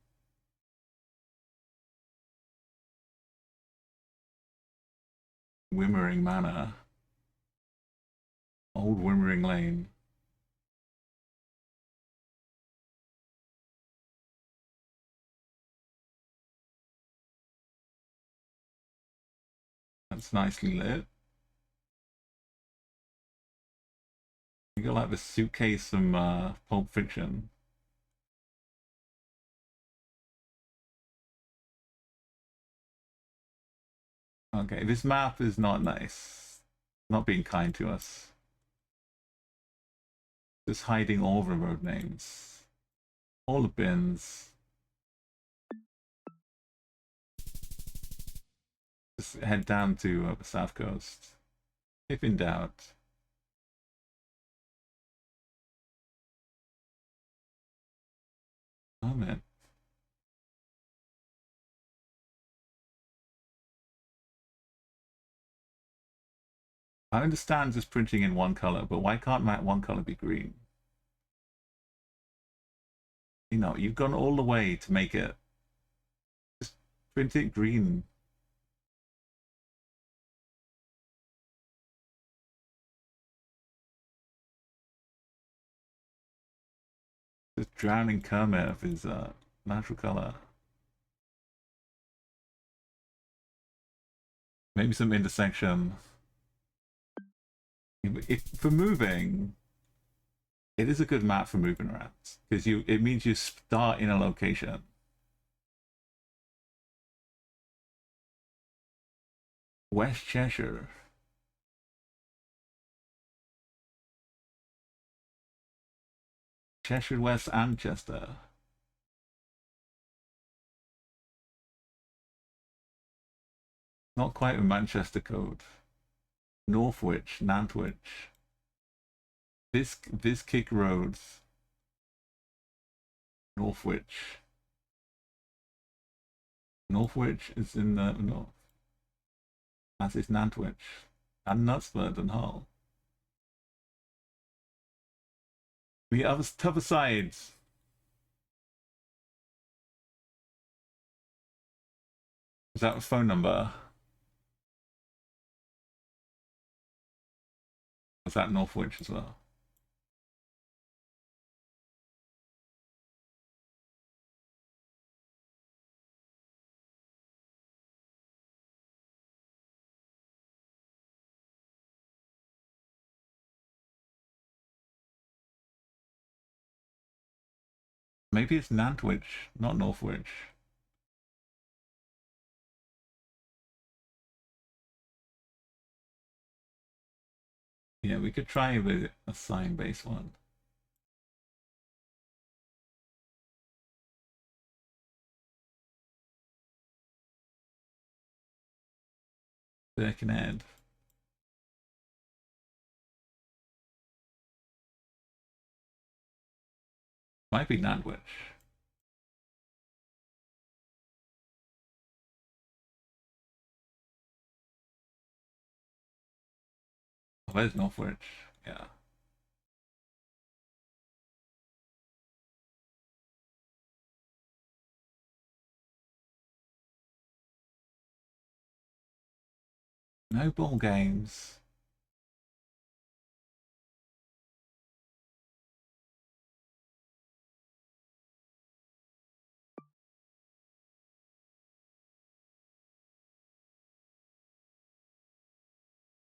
Speaker 1: Wimmering Manor. Old Wimmering Lane. That's nicely lit. You got like the suitcase from Pulp Fiction. Okay, this map is not nice. Not being kind to us. Just hiding all the road names. All the bins. Just head down to the south coast. If in doubt. Oh man. I understand just printing in one color, but why can't that one color be green? You know, you've gone all the way to make it. Just print it green. This drowning Kermit of his natural color. Maybe some intersection. For moving, it is a good map for moving around because it means you start in a location. West Cheshire. Cheshire West and Chester. Not quite a Manchester code. Northwich, Nantwich. This kick roads. Northwich. Northwich is in the north. As is Nantwich. And Knutsford and Hull. The other sides. Is that a phone number? Was that Northwich as well? Maybe it's Nantwich, not Northwich. Yeah, we could try with a sign-based one. Birkenhead. Might be Nantwich. Oh, there's Northwich. Yeah. No ball games.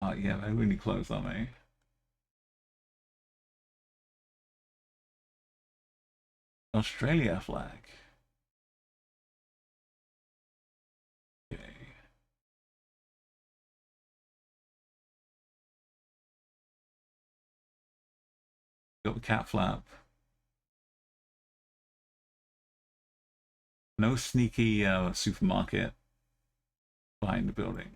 Speaker 1: Oh yeah, they're really close, aren't they? Australia flag. Okay. Got the cat flap. No sneaky supermarket behind the building.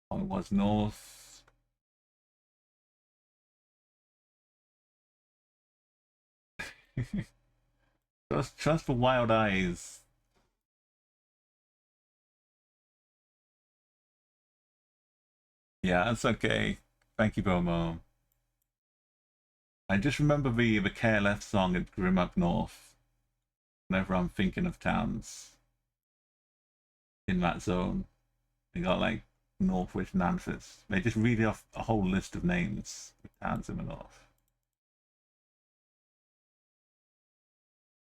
Speaker 1: Oh, it was north. Trust the wild eyes. Yeah, that's okay. Thank you, Bomo. I just remember the KLF song at Grim Up North whenever I'm thinking of towns in that zone. They got like Northwich, Nantes. They just read off a whole list of names of towns in the north.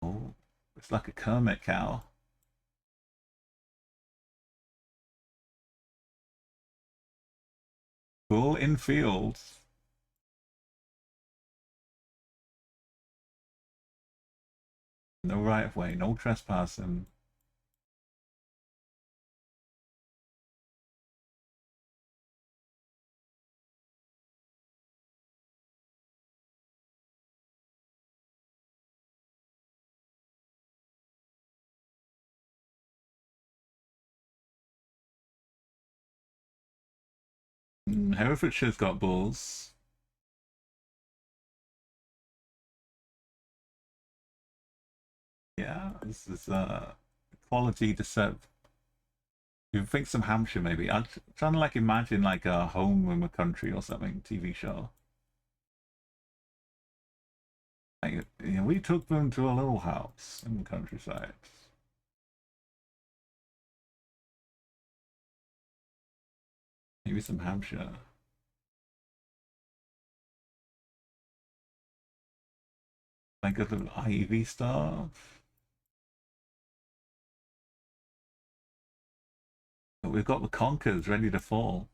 Speaker 1: Oh, it's like a Kermit cow. Full in fields. No right of way, no trespassing. Herefordshire's got bulls. Yeah, this is quality to set. You think some Hampshire maybe? I'm trying to like imagine like a home in the country or something TV show. Like, you know, we took them to a little house in the countryside. Maybe some Hampshire. Like a little ivy stuff. But we've got the conkers ready to fall.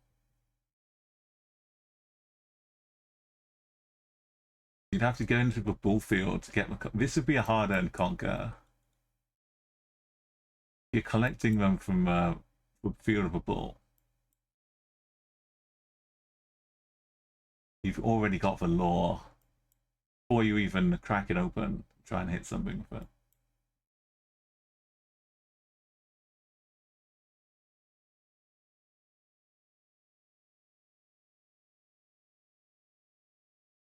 Speaker 1: You'd have to go into the bull field to get the. This would be a hard-earned conker. You're collecting them from the field of a bull. You've already got the lore before you even crack it open. Try and hit something with it.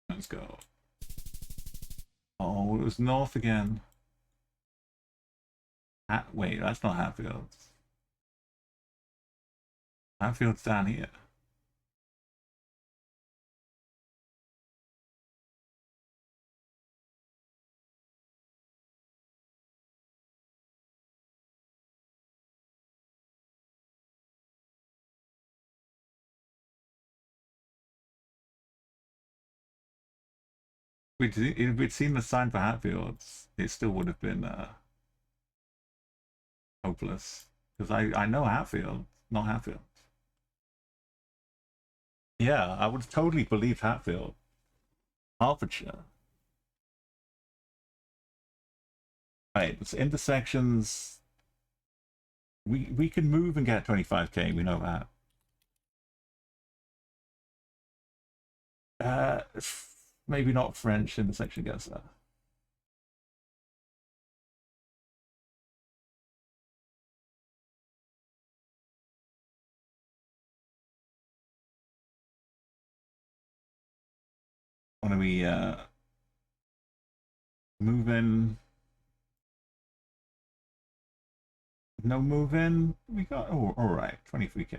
Speaker 1: Let's go. Oh, it was north again. Wait, that's not Hatfields. Hatfield's down here. If we'd seen the sign for Hatfields, it still would have been hopeless. Because I know Hatfield, not Hatfield. Yeah, I would have totally believed Hatfield. Hertfordshire. Right, it's intersections. We can move and get 25k, we know that. Maybe not French intersection gets that. Want to be move in? No move in. We got all right. 23k.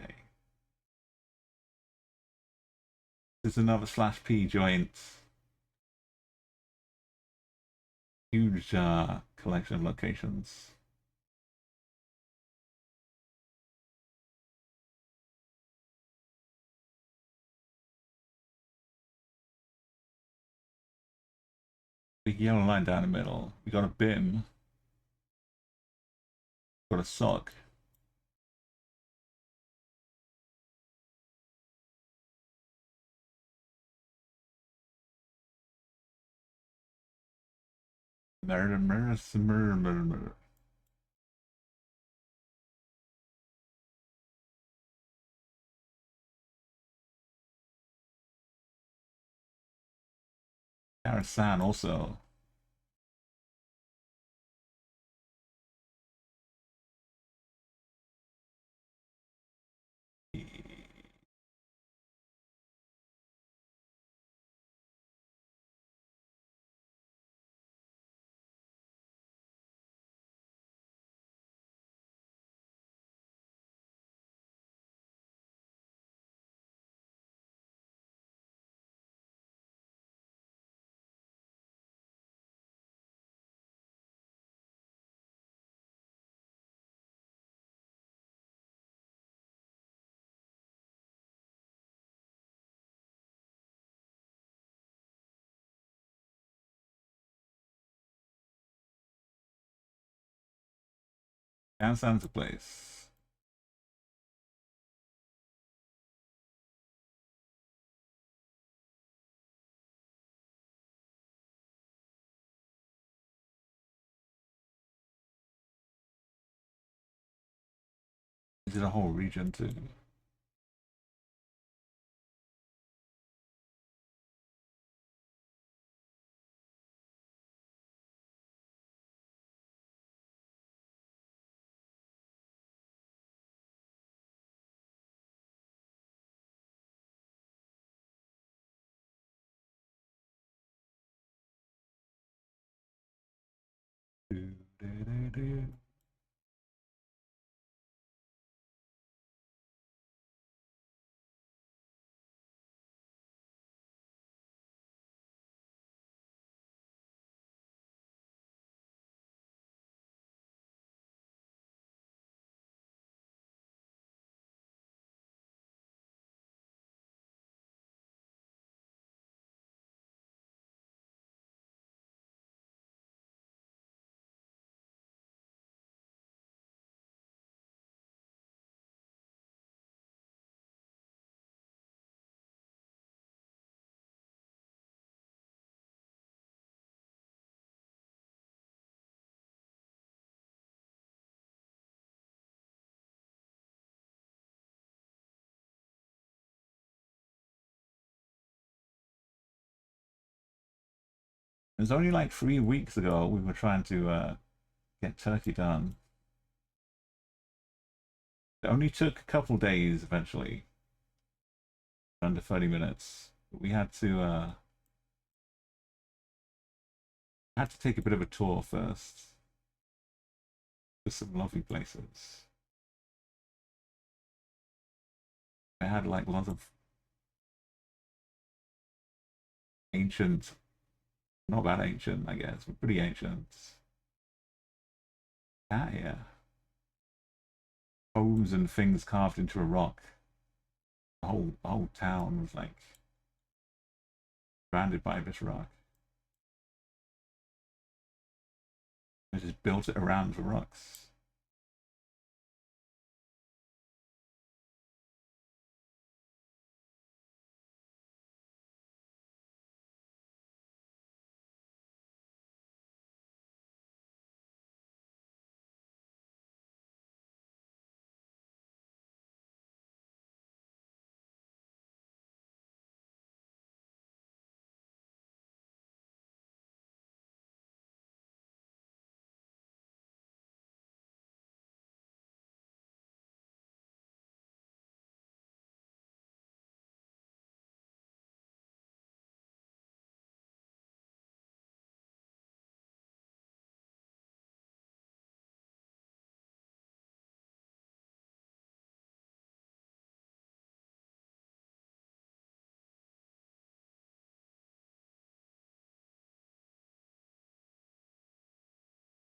Speaker 1: There's another /P joint. Huge collection of locations. Big yellow line down the middle. We got a BIM. Got a sock. Murder. Karasan also. Karasan's a place. Is it a whole region too? It was only like 3 weeks ago we were trying to get Turkey done. It only took a couple days eventually, under 30 minutes. But we had to take a bit of a tour first. There's some lovely places. I had like lots of ancient, not that ancient, I guess, but pretty ancient. Ah, yeah. Homes and things carved into a rock. The whole town was like surrounded by this rock. I just built it around the rocks.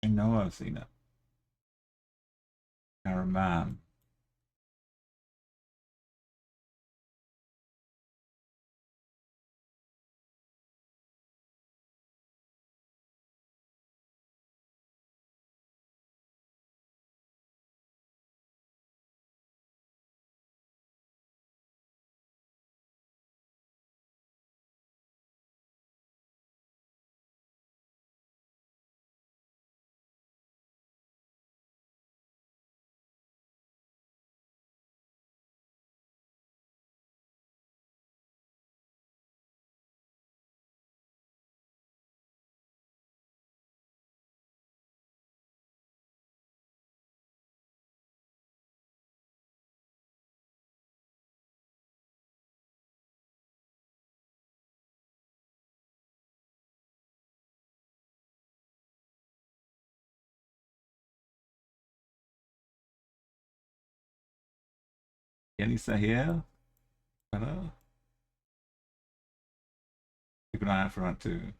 Speaker 1: I know I've seen it. Caraman. Yenisa here. Better. Keep an eye out for that too.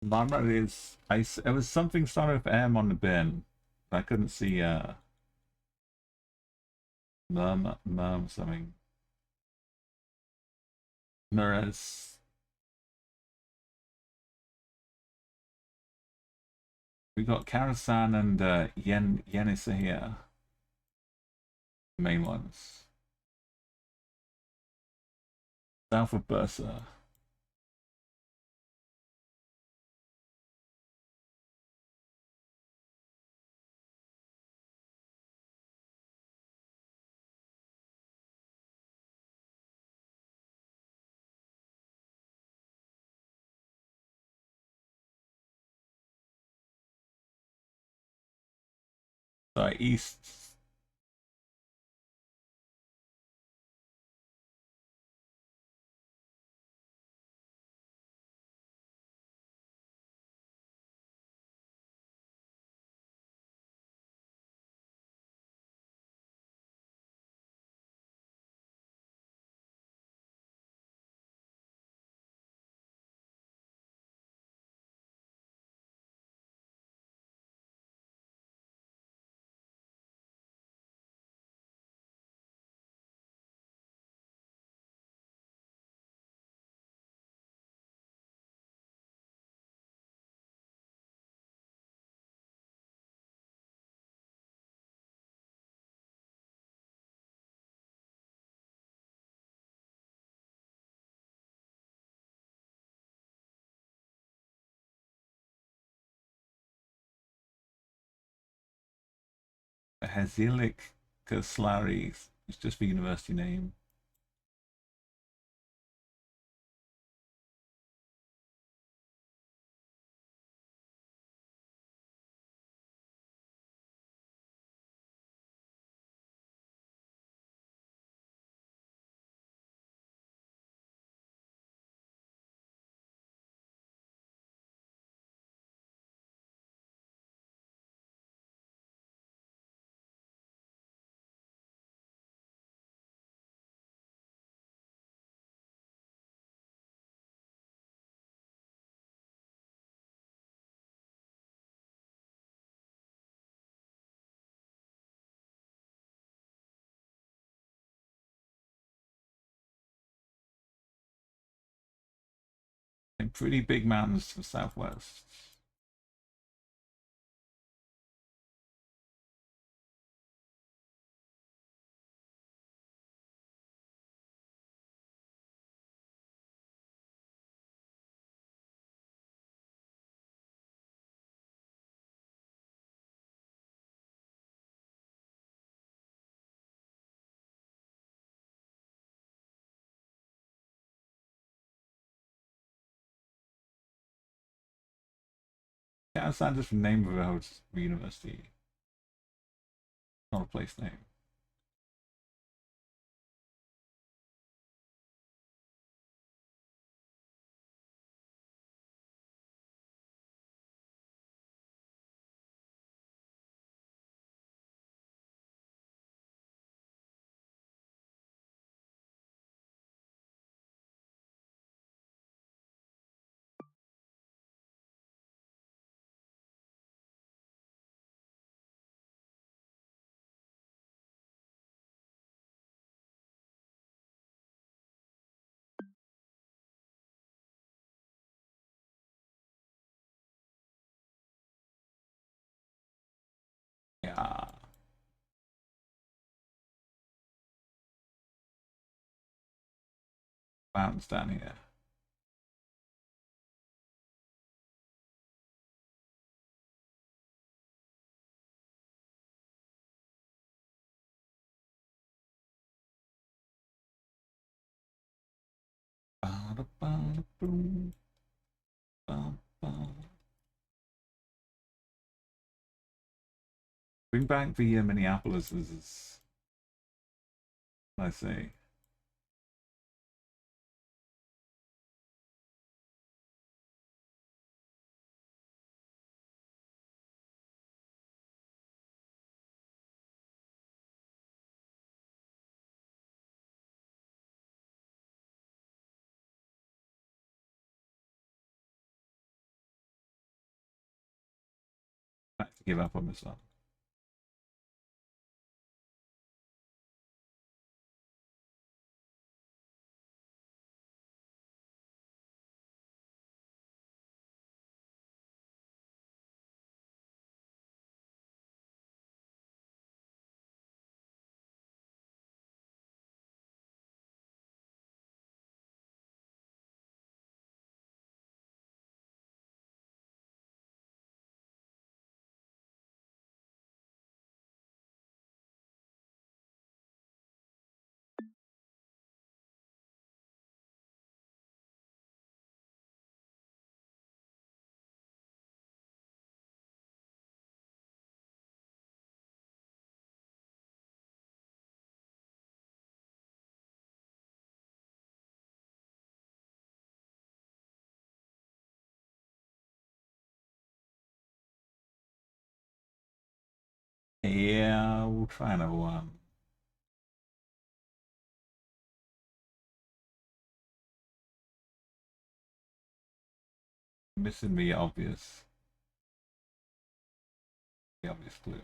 Speaker 1: Marmot is it was something started with M on the bin. I couldn't see Merm something. Mirrors. We got Karasan and Yenisa here. The main ones. South of Bursa. Sorry, east. Hasilik Kaslari. It's just the university name. And pretty big mountains to the southwest. Yeah, it's not just the name of the university. Not a place name. Yeah. Mountains down here. Ba-da-ba-da-boom. Ba-ba. Bring back the Minneapolis is I say. I have to give up on this one. Yeah, we'll try another one. Missing the obvious clue.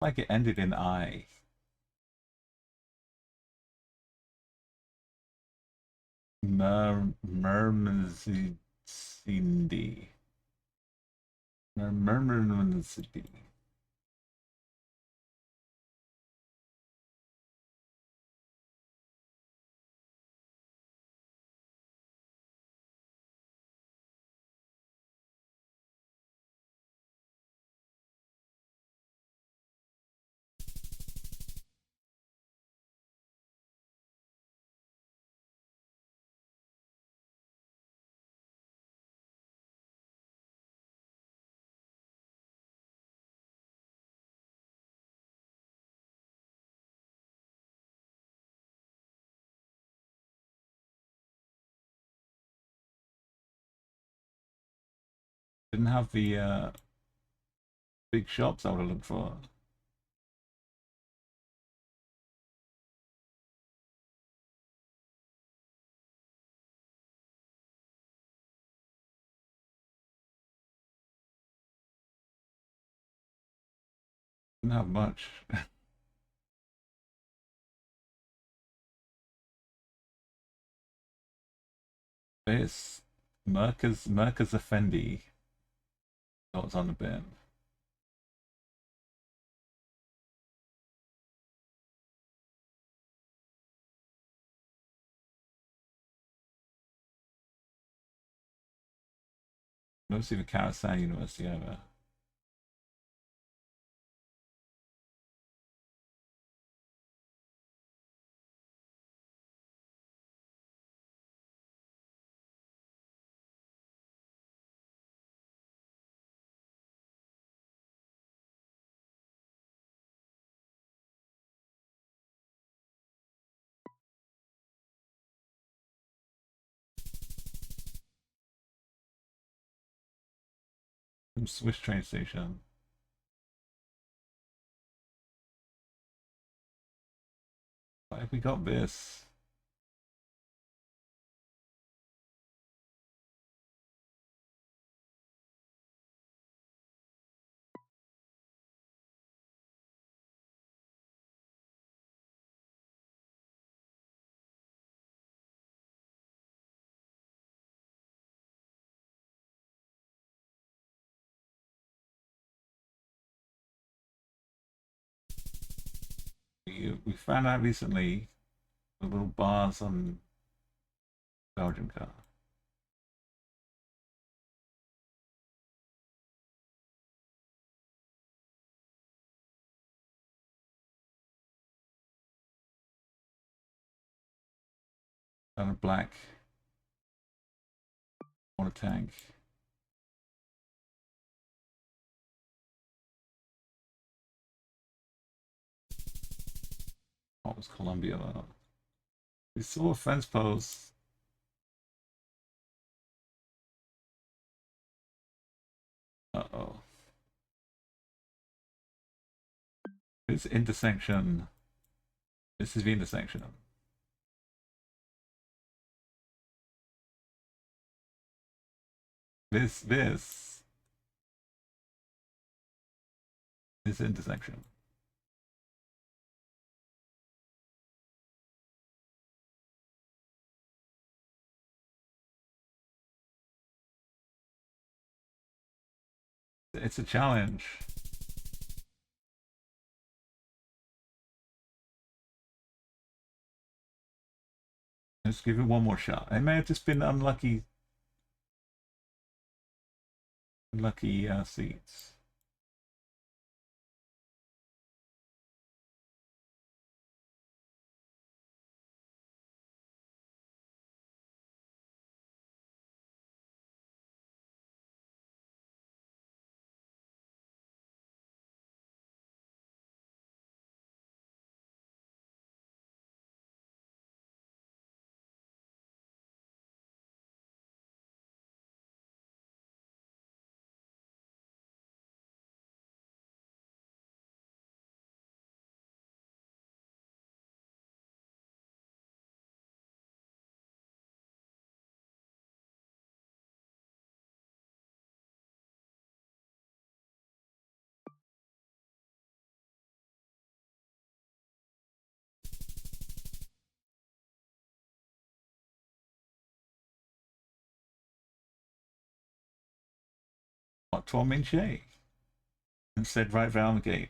Speaker 1: Like it ended in I. Murmazindi. Murmazindi. Didn't have the big shops I would have looked for. Didn't have much. It's Merkers Effendi. What's on the bin? Never seen the Karasan University ever. From Swiss train station. Why have we got this? We found out recently the little bars on Belgian car. And a black water tank. What was Colombia about? We saw a fence post. Uh-oh. This intersection. This is the intersection. This intersection. It's a challenge. Let's give it one more shot. It may have just been unlucky seats. What Tormin Shay? Instead, right Valmgate.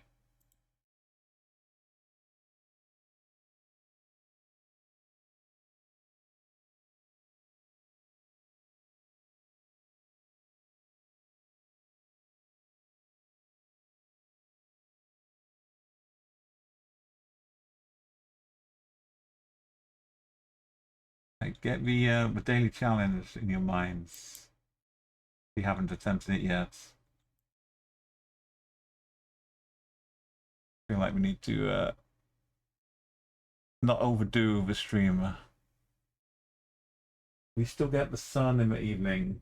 Speaker 1: Get the daily challenge in your minds. If you haven't attempted it yet. I feel like we need to not overdo the stream. We still get the sun in the evening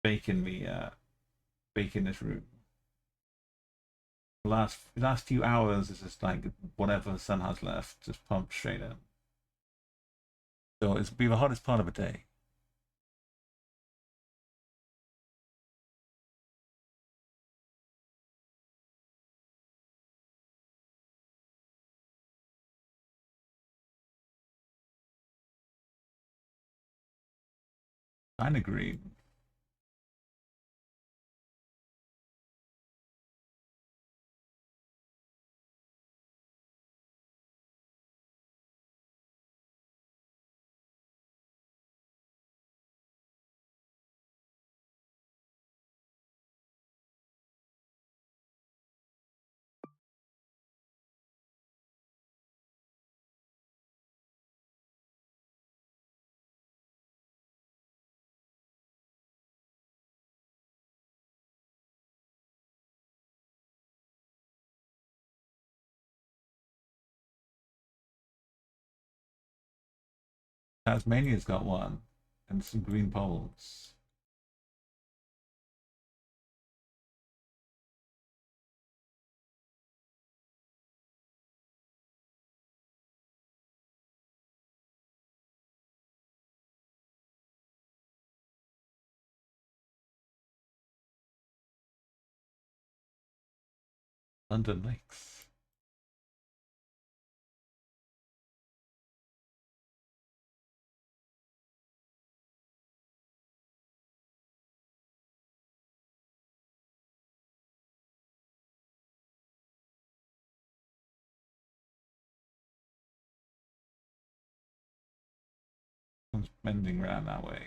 Speaker 1: baking this room. The last few hours is just like whatever the sun has left, just pumped straight in. So it's be the hottest part of the day. Kinda green. Tasmania's got one, and some green poles. London Lakes. One's bending around that way.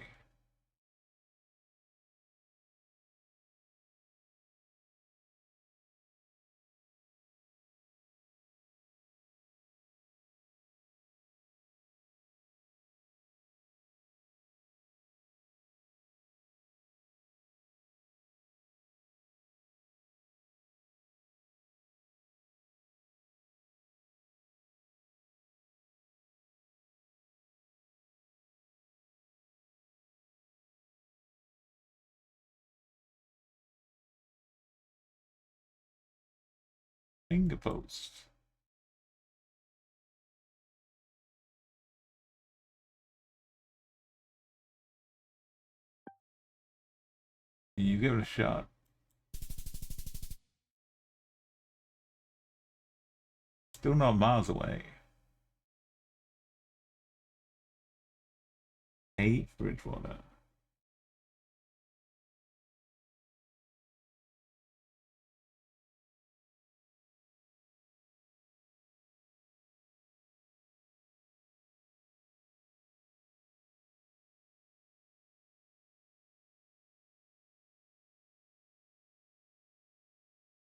Speaker 1: Finger post. You give it a shot. Still not miles away. 8 Bridgewater.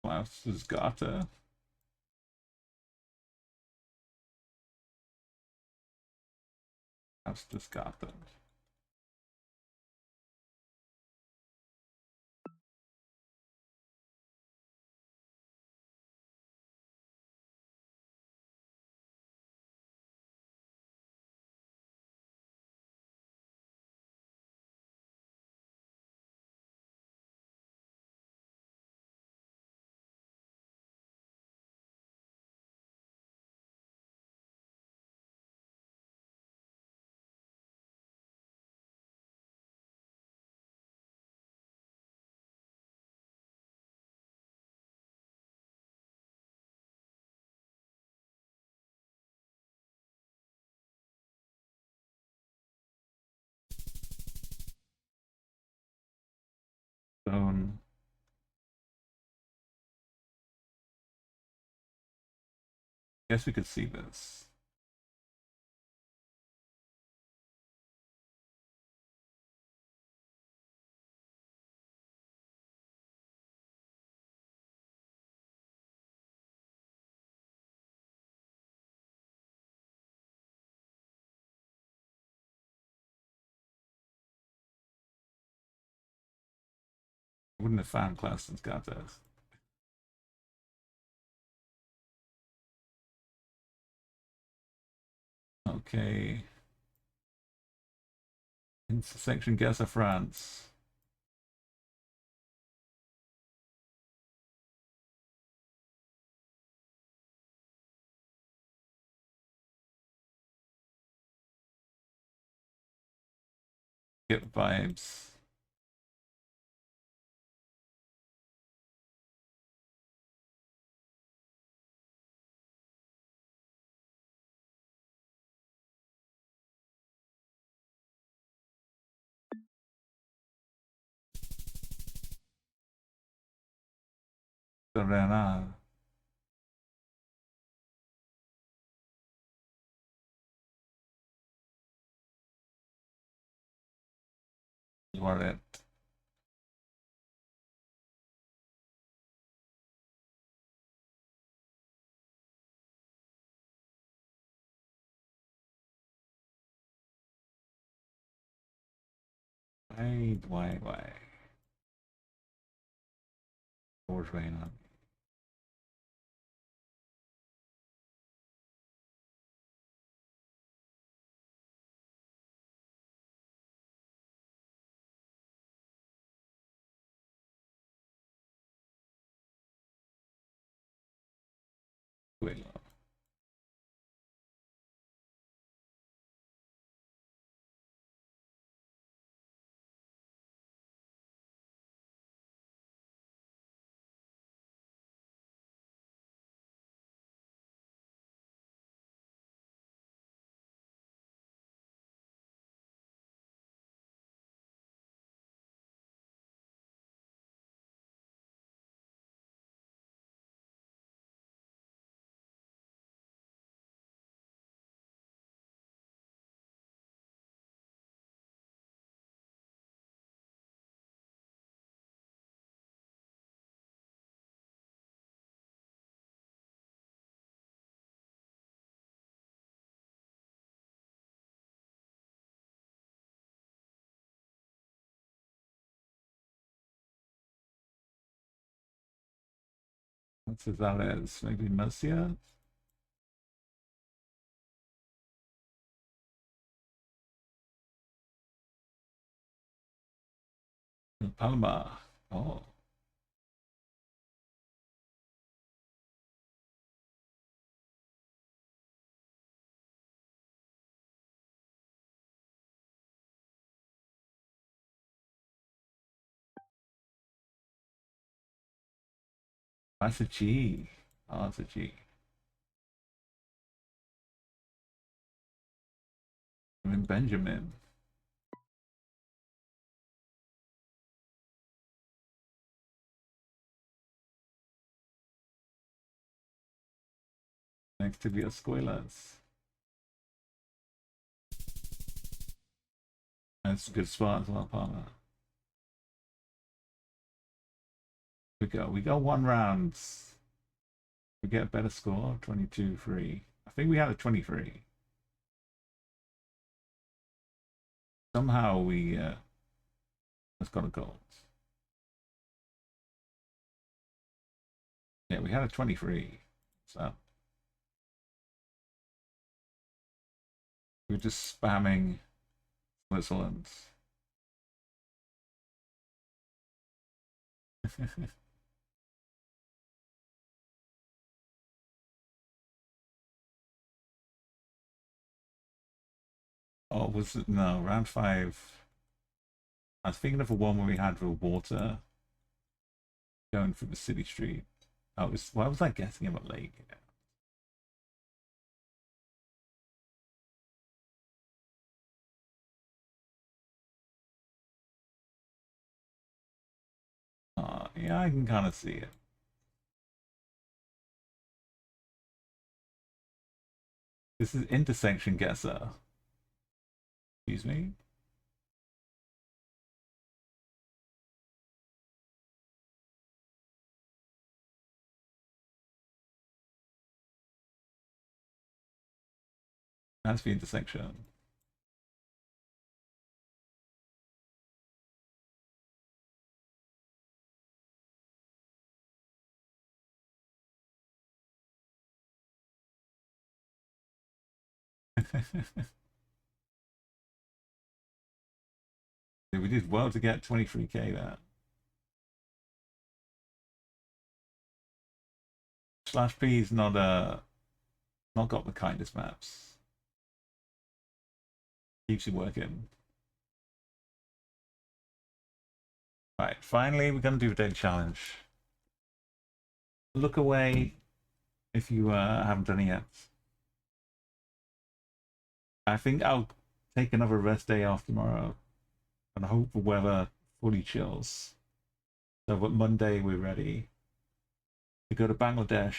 Speaker 1: Klaus Gata. Klaus Gata. Guess we could see this. Wouldn't have found Klauson's gathers. Okay. Intersection Gaza, France. Get vibes. Serena. What it? Why? Pours rain on me. Wait, what's his alias? Maybe Mercia? Palma. Oh. That's a G. Oh, that's a G. I mean, Benjamin. Next to the escuelas. That's a good spot as well, Palma. We got one round. We get a better score, 22-3. I think we had a 23. Somehow we just got a gold. Yeah, we had a 23. So we're just spamming Switzerland. Oh, was it? No, round 5. I was thinking of a one where we had the water going through the city street. Oh, why was I guessing about lake? Yeah, I can kind of see it. This is intersection guesser. Excuse me. That's the intersection. We did well to get 23k there. Slash P's not got the kindest maps. Keeps you working. Right, finally we're gonna do a daily challenge. Look away if you haven't done it yet. I think I'll take another rest day off tomorrow and hope the weather fully chills. So that Monday we're ready to go to Bangladesh,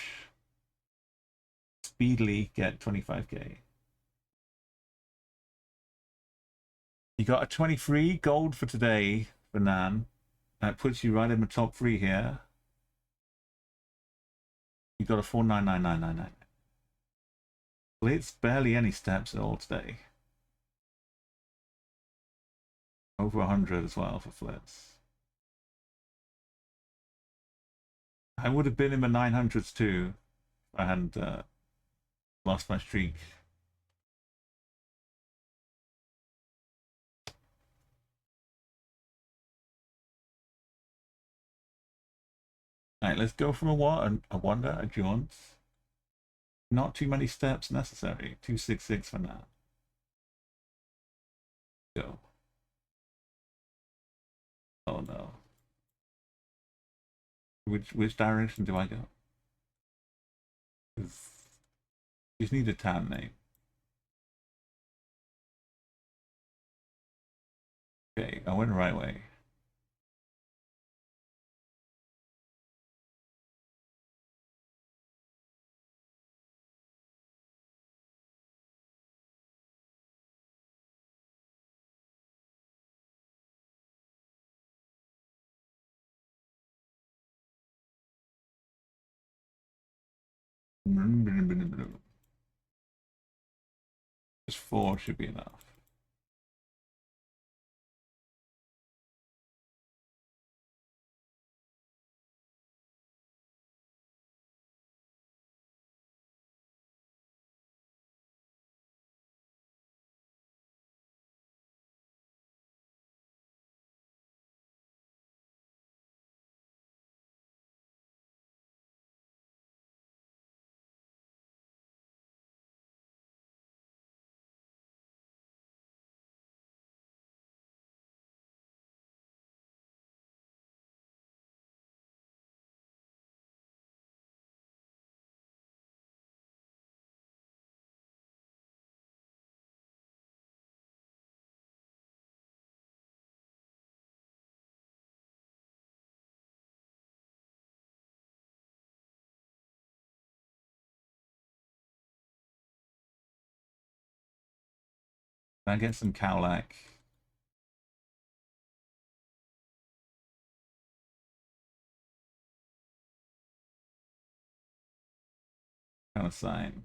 Speaker 1: speedily get 25k. You got a 23 gold for today for Nan. That puts you right in the top 3 here. You got a 499999. It's barely any steps at all today. Over 100 as well for Flitz. I would have been in the 900s too if I hadn't lost my streak. Alright, let's go from a wonder, a jaunt. Not too many steps necessary. 266 for now. Go. Oh no. Which direction do I go? Just need a town name. Okay, I went the right way. Just 4 should be enough. Can I get some cowlack? Kind of sign.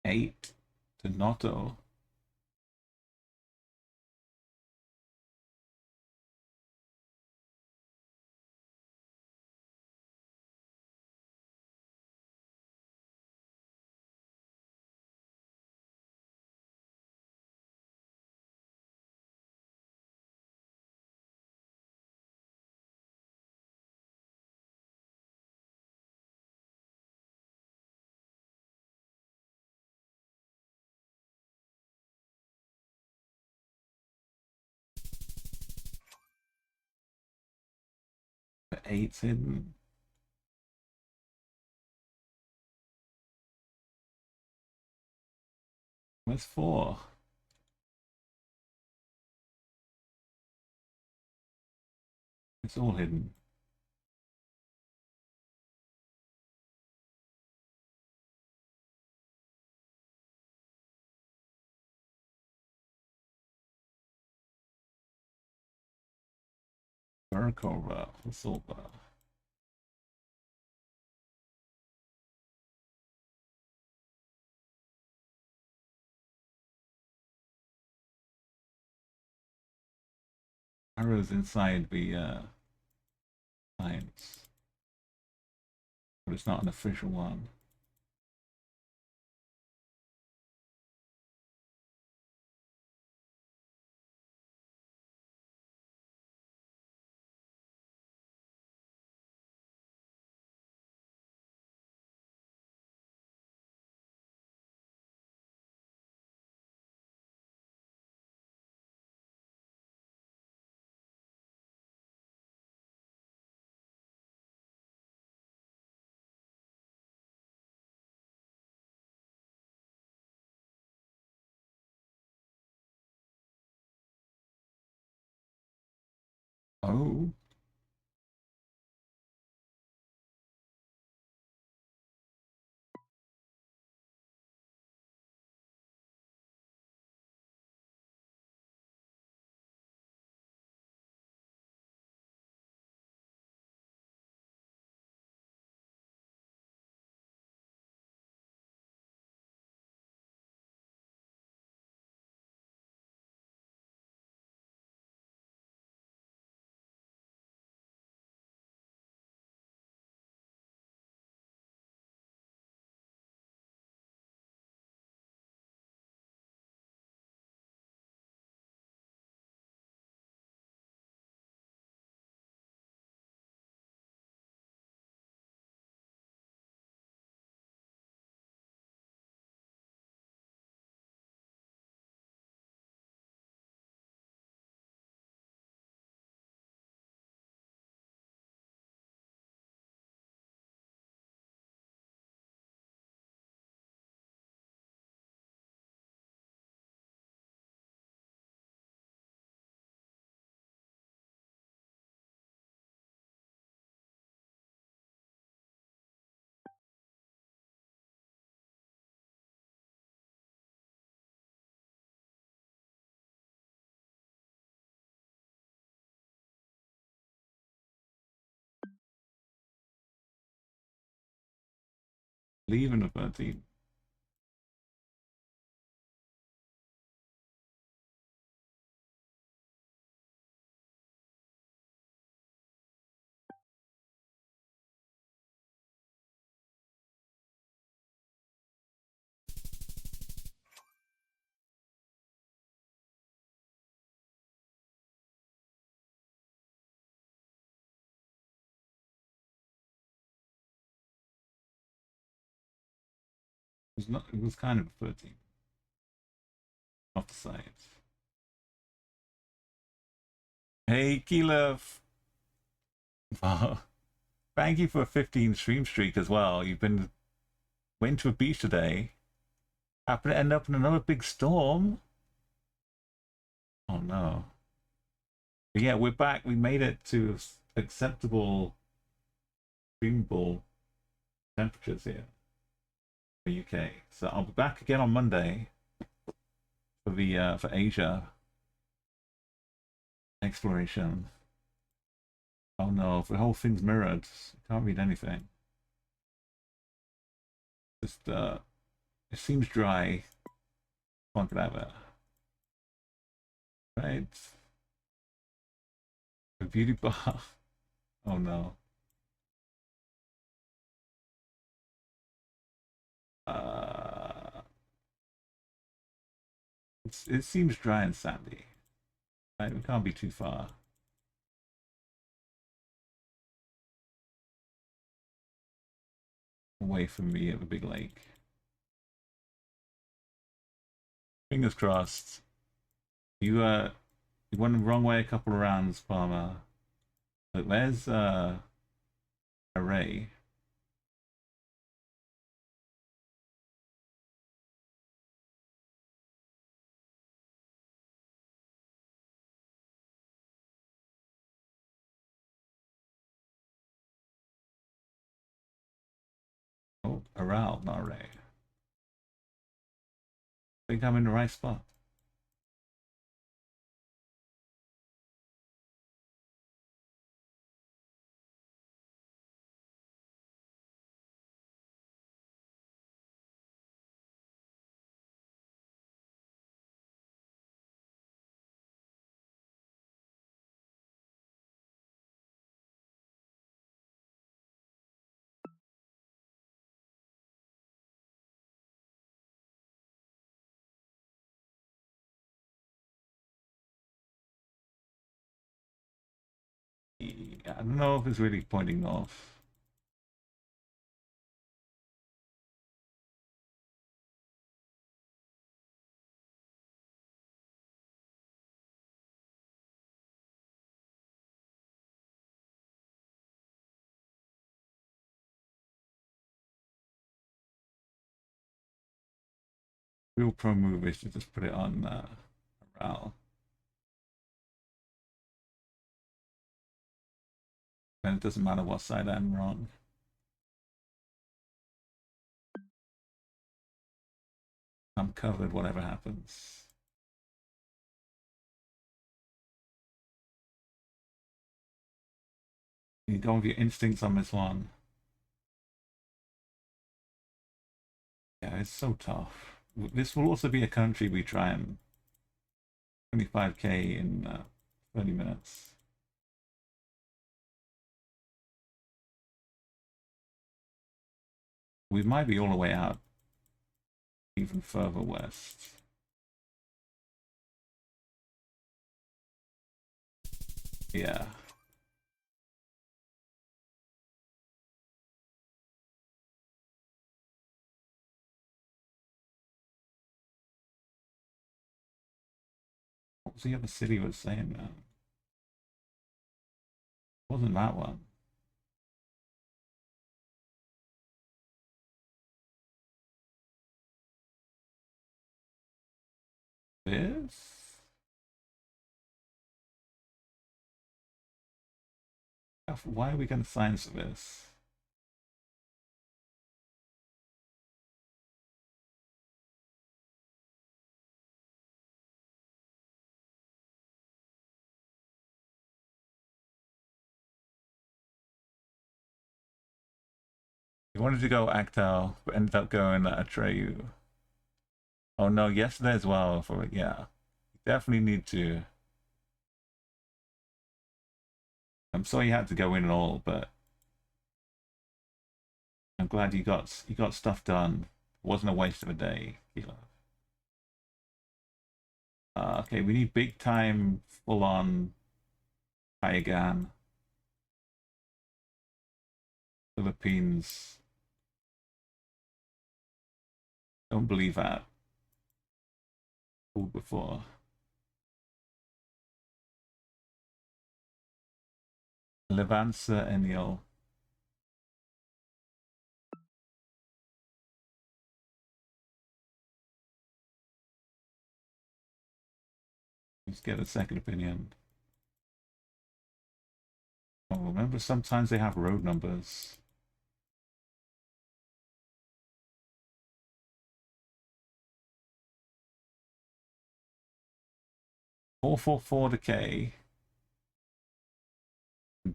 Speaker 1: Eight to Noto. 8's hidden. Where's 4? It's all hidden. Verkova, silver. Arrows inside the science, but it's not an official one. Oh. Leaving a 13. It was not. It was kind of a 13 off the sides. Hey, Keylove. Wow. Thank you for a 15 stream streak as well. You've been went to a beach today. Happened to end up in another big storm. Oh no. But yeah, we're back. We made it to acceptable, streamable temperatures here for UK. So I'll be back again on Monday for the for Asia exploration. Oh no, the whole thing's mirrored. Can't read anything. Just it seems dry. Can't get out of it. Right. The beauty bar. Oh no. It seems dry and sandy. Right, we can't be too far. Away from me at the big lake. Fingers crossed. You went the wrong way a couple of rounds, Palmer. But there's array. Oh, around, not array. I think I'm in the right spot. I don't know if it's really pointing north. Real pro move is to just put it on RAL. Then it doesn't matter what side I'm on. I'm covered, whatever happens. You go with your instincts on this one. Yeah, it's so tough. This will also be a country we try and 25k in 30 minutes. We might be all the way out, even further west. Yeah. What was the other city was saying that? Wasn't that one? This? Why are we going to science this? We wanted to go Actal, but ended up going Atreyu. Oh no, yesterday as well. For yeah, you definitely need to. I'm sorry you had to go in and all, but I'm glad you got stuff done. It wasn't a waste of a day. Okay, we need big time, full on Kayagan. Philippines. Don't believe that. Called before. Levanza Enil. Let's get a second opinion. Oh, remember sometimes they have road numbers. $444 to K.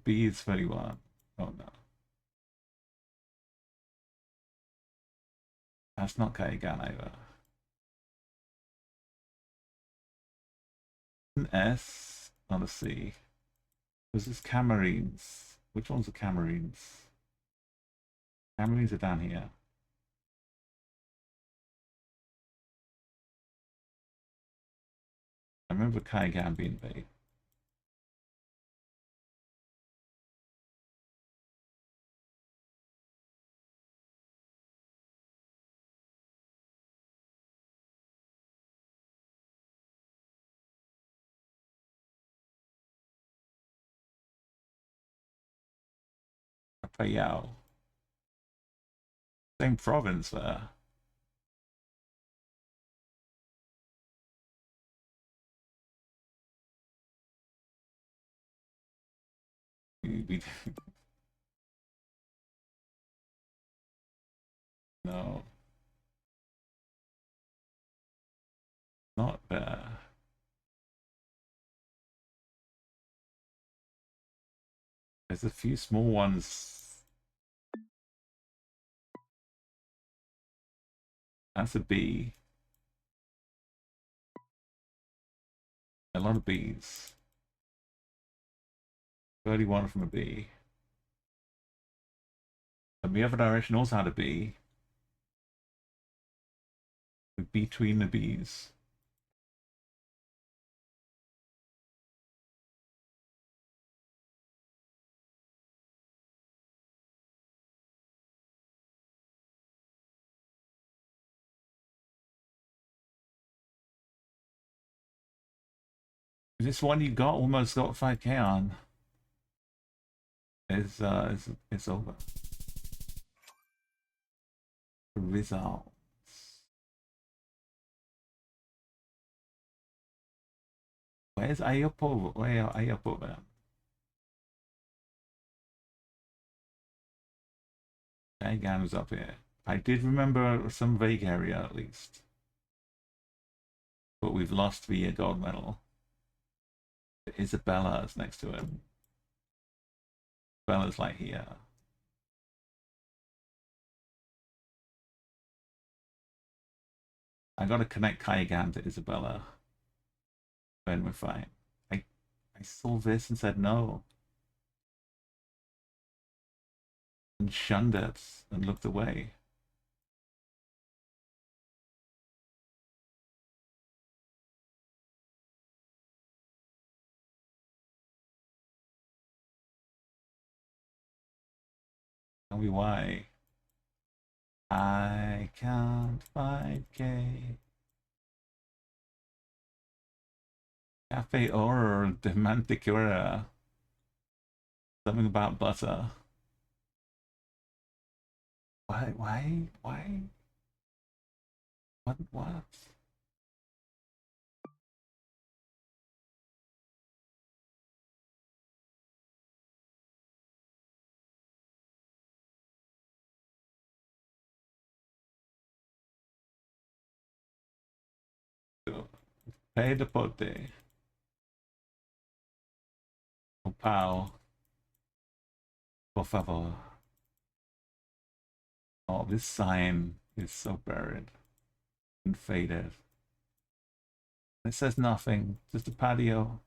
Speaker 1: B is 31. Oh no. That's not Kayagan either. An S, not a C. This is Camarines. Which one's the Camarines? Camarines are down here. I remember Kayagan being big. Payao. Same province there. No, not there. There's a few small ones. That's a bee. A lot of bees. 31 from a bee. And the other direction also had a bee. Between the bees. This one you got almost got 5k on. It's over. Results. Where's Ayopo? Where are Ayopo then? Dagan was up here. I did remember some vague area at least. But we've lost the gold medal. Isabella's next to him. Bella's like here. I gotta connect Kaigan to Isabella. Then we're fine. I saw this and said no. And shunned it and looked away. Tell me why. I can't 5k. Cafe or the Manticura. Something about butter. Why? What? Pay the pote. Oh, pal. Por favor. Oh, this sign is so buried and faded. It says nothing, just a patio.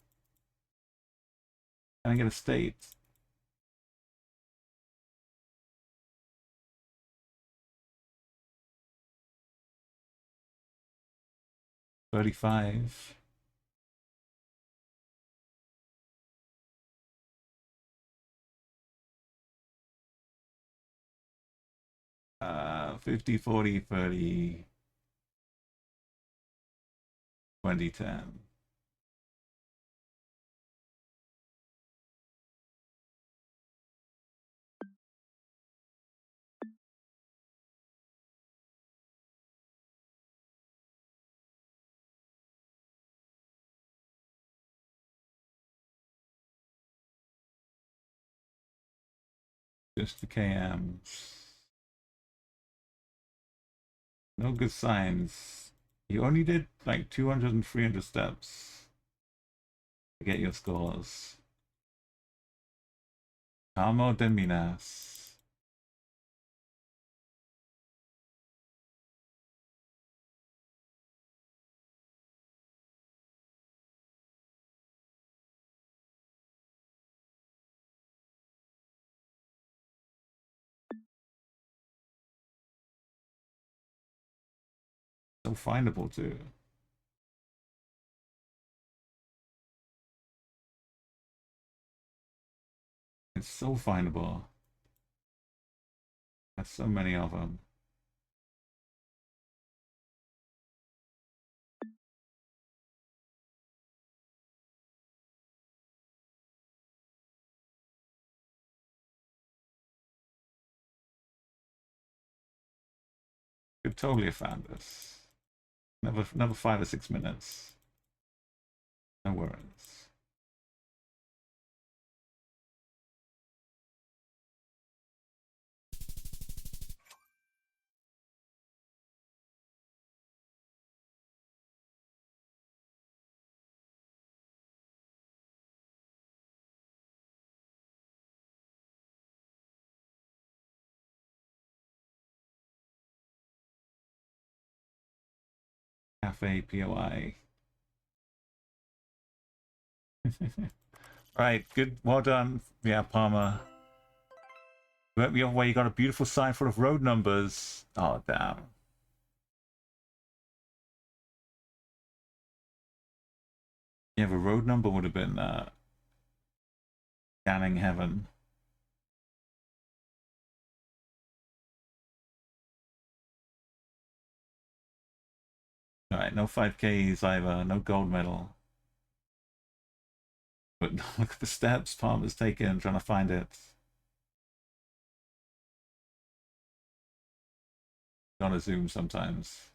Speaker 1: Can I get a state? $35. 50, 40, 30, 2010. Just the KMs. No good signs. You only did like 200 and 300 steps to get your scores. Amo de Minas. So findable too. It's so findable. There's so many of them. Could totally have found this. Another 5 or 6 minutes. No worries. Cafe POI. Right, good. Well done. Yeah, Palmer. Went the other way. You got a beautiful sign full of road numbers. Oh, damn. Yeah, the road number would have been scanning heaven. Alright, no 5Ks either. No gold medal. But look at the steps Palmer's taken trying to find it. Gotta zoom sometimes.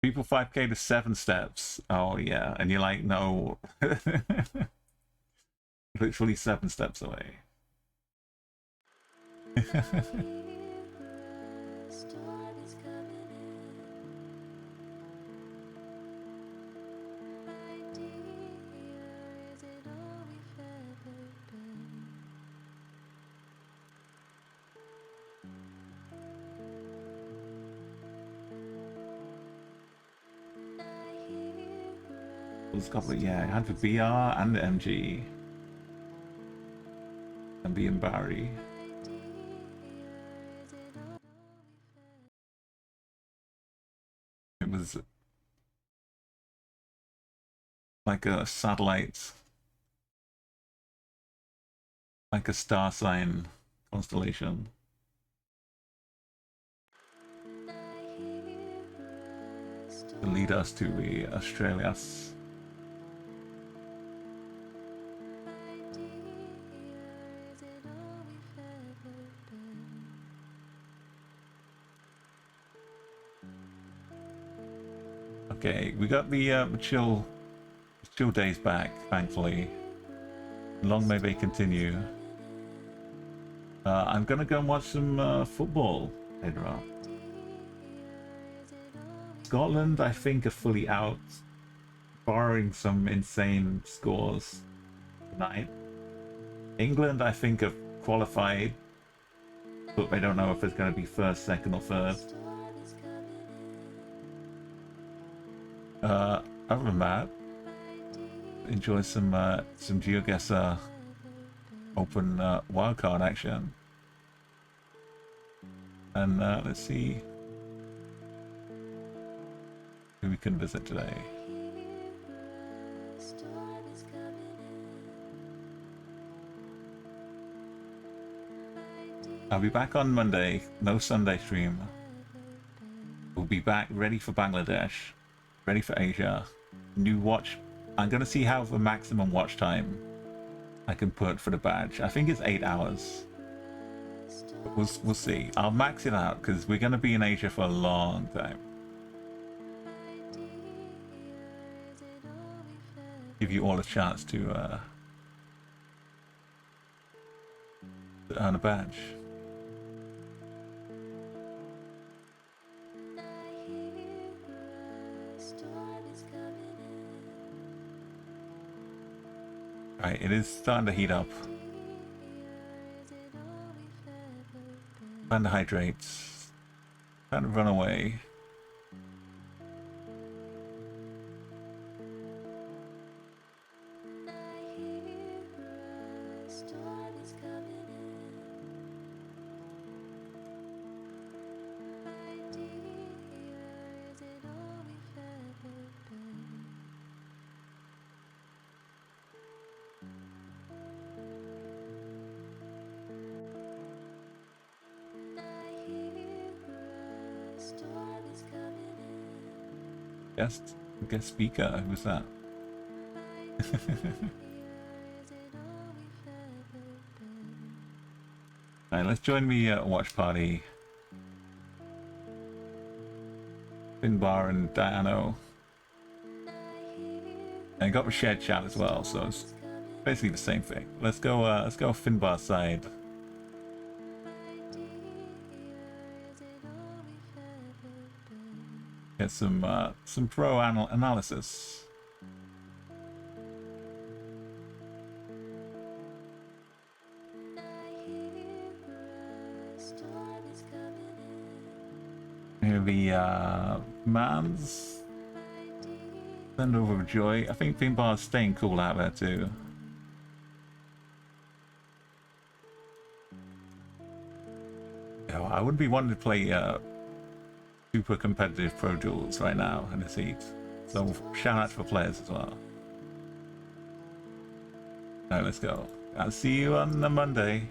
Speaker 1: People 5K to 7 steps. Oh yeah, and you're like, no. Literally 7 steps away. It's got, yeah, it had the BR and the MG. And the Barry. It was like a satellite, like a star sign constellation. To lead us to the Australias. Okay, we got the chill days back, thankfully. Long may they continue. I'm gonna go and watch some football later on. Scotland, I think, are fully out, barring some insane scores tonight. England, I think, have qualified, but I don't know if it's going to be first, second, or third. Other than that, enjoy some GeoGuessr open wildcard action. And let's see who we can visit today. I'll be back on Monday, no Sunday stream. We'll be back ready for Bangladesh, ready for Asia. New watch. I'm gonna see how the maximum watch time I can put for the badge. I think it's 8 hours. But we'll see. I'll max it out because we're gonna be in Asia for a long time. Give you all a chance to earn a badge. Right, it is starting to heat up. Trying to hydrate. Trying to run away. Guest speaker, who's that? Alright, let's join the watch party. Finbar and Diano. And got the shared chat as well, so it's basically the same thing. Let's go Finbar side. Get some pro analysis. Here the Mans. Send over Joy. I think Finbar's staying cool out there too. Yeah, I wouldn't be wanting to play super competitive pro duels right now in this heat. So shout out to the players as well. Alright, let's go. I'll see you on the Monday.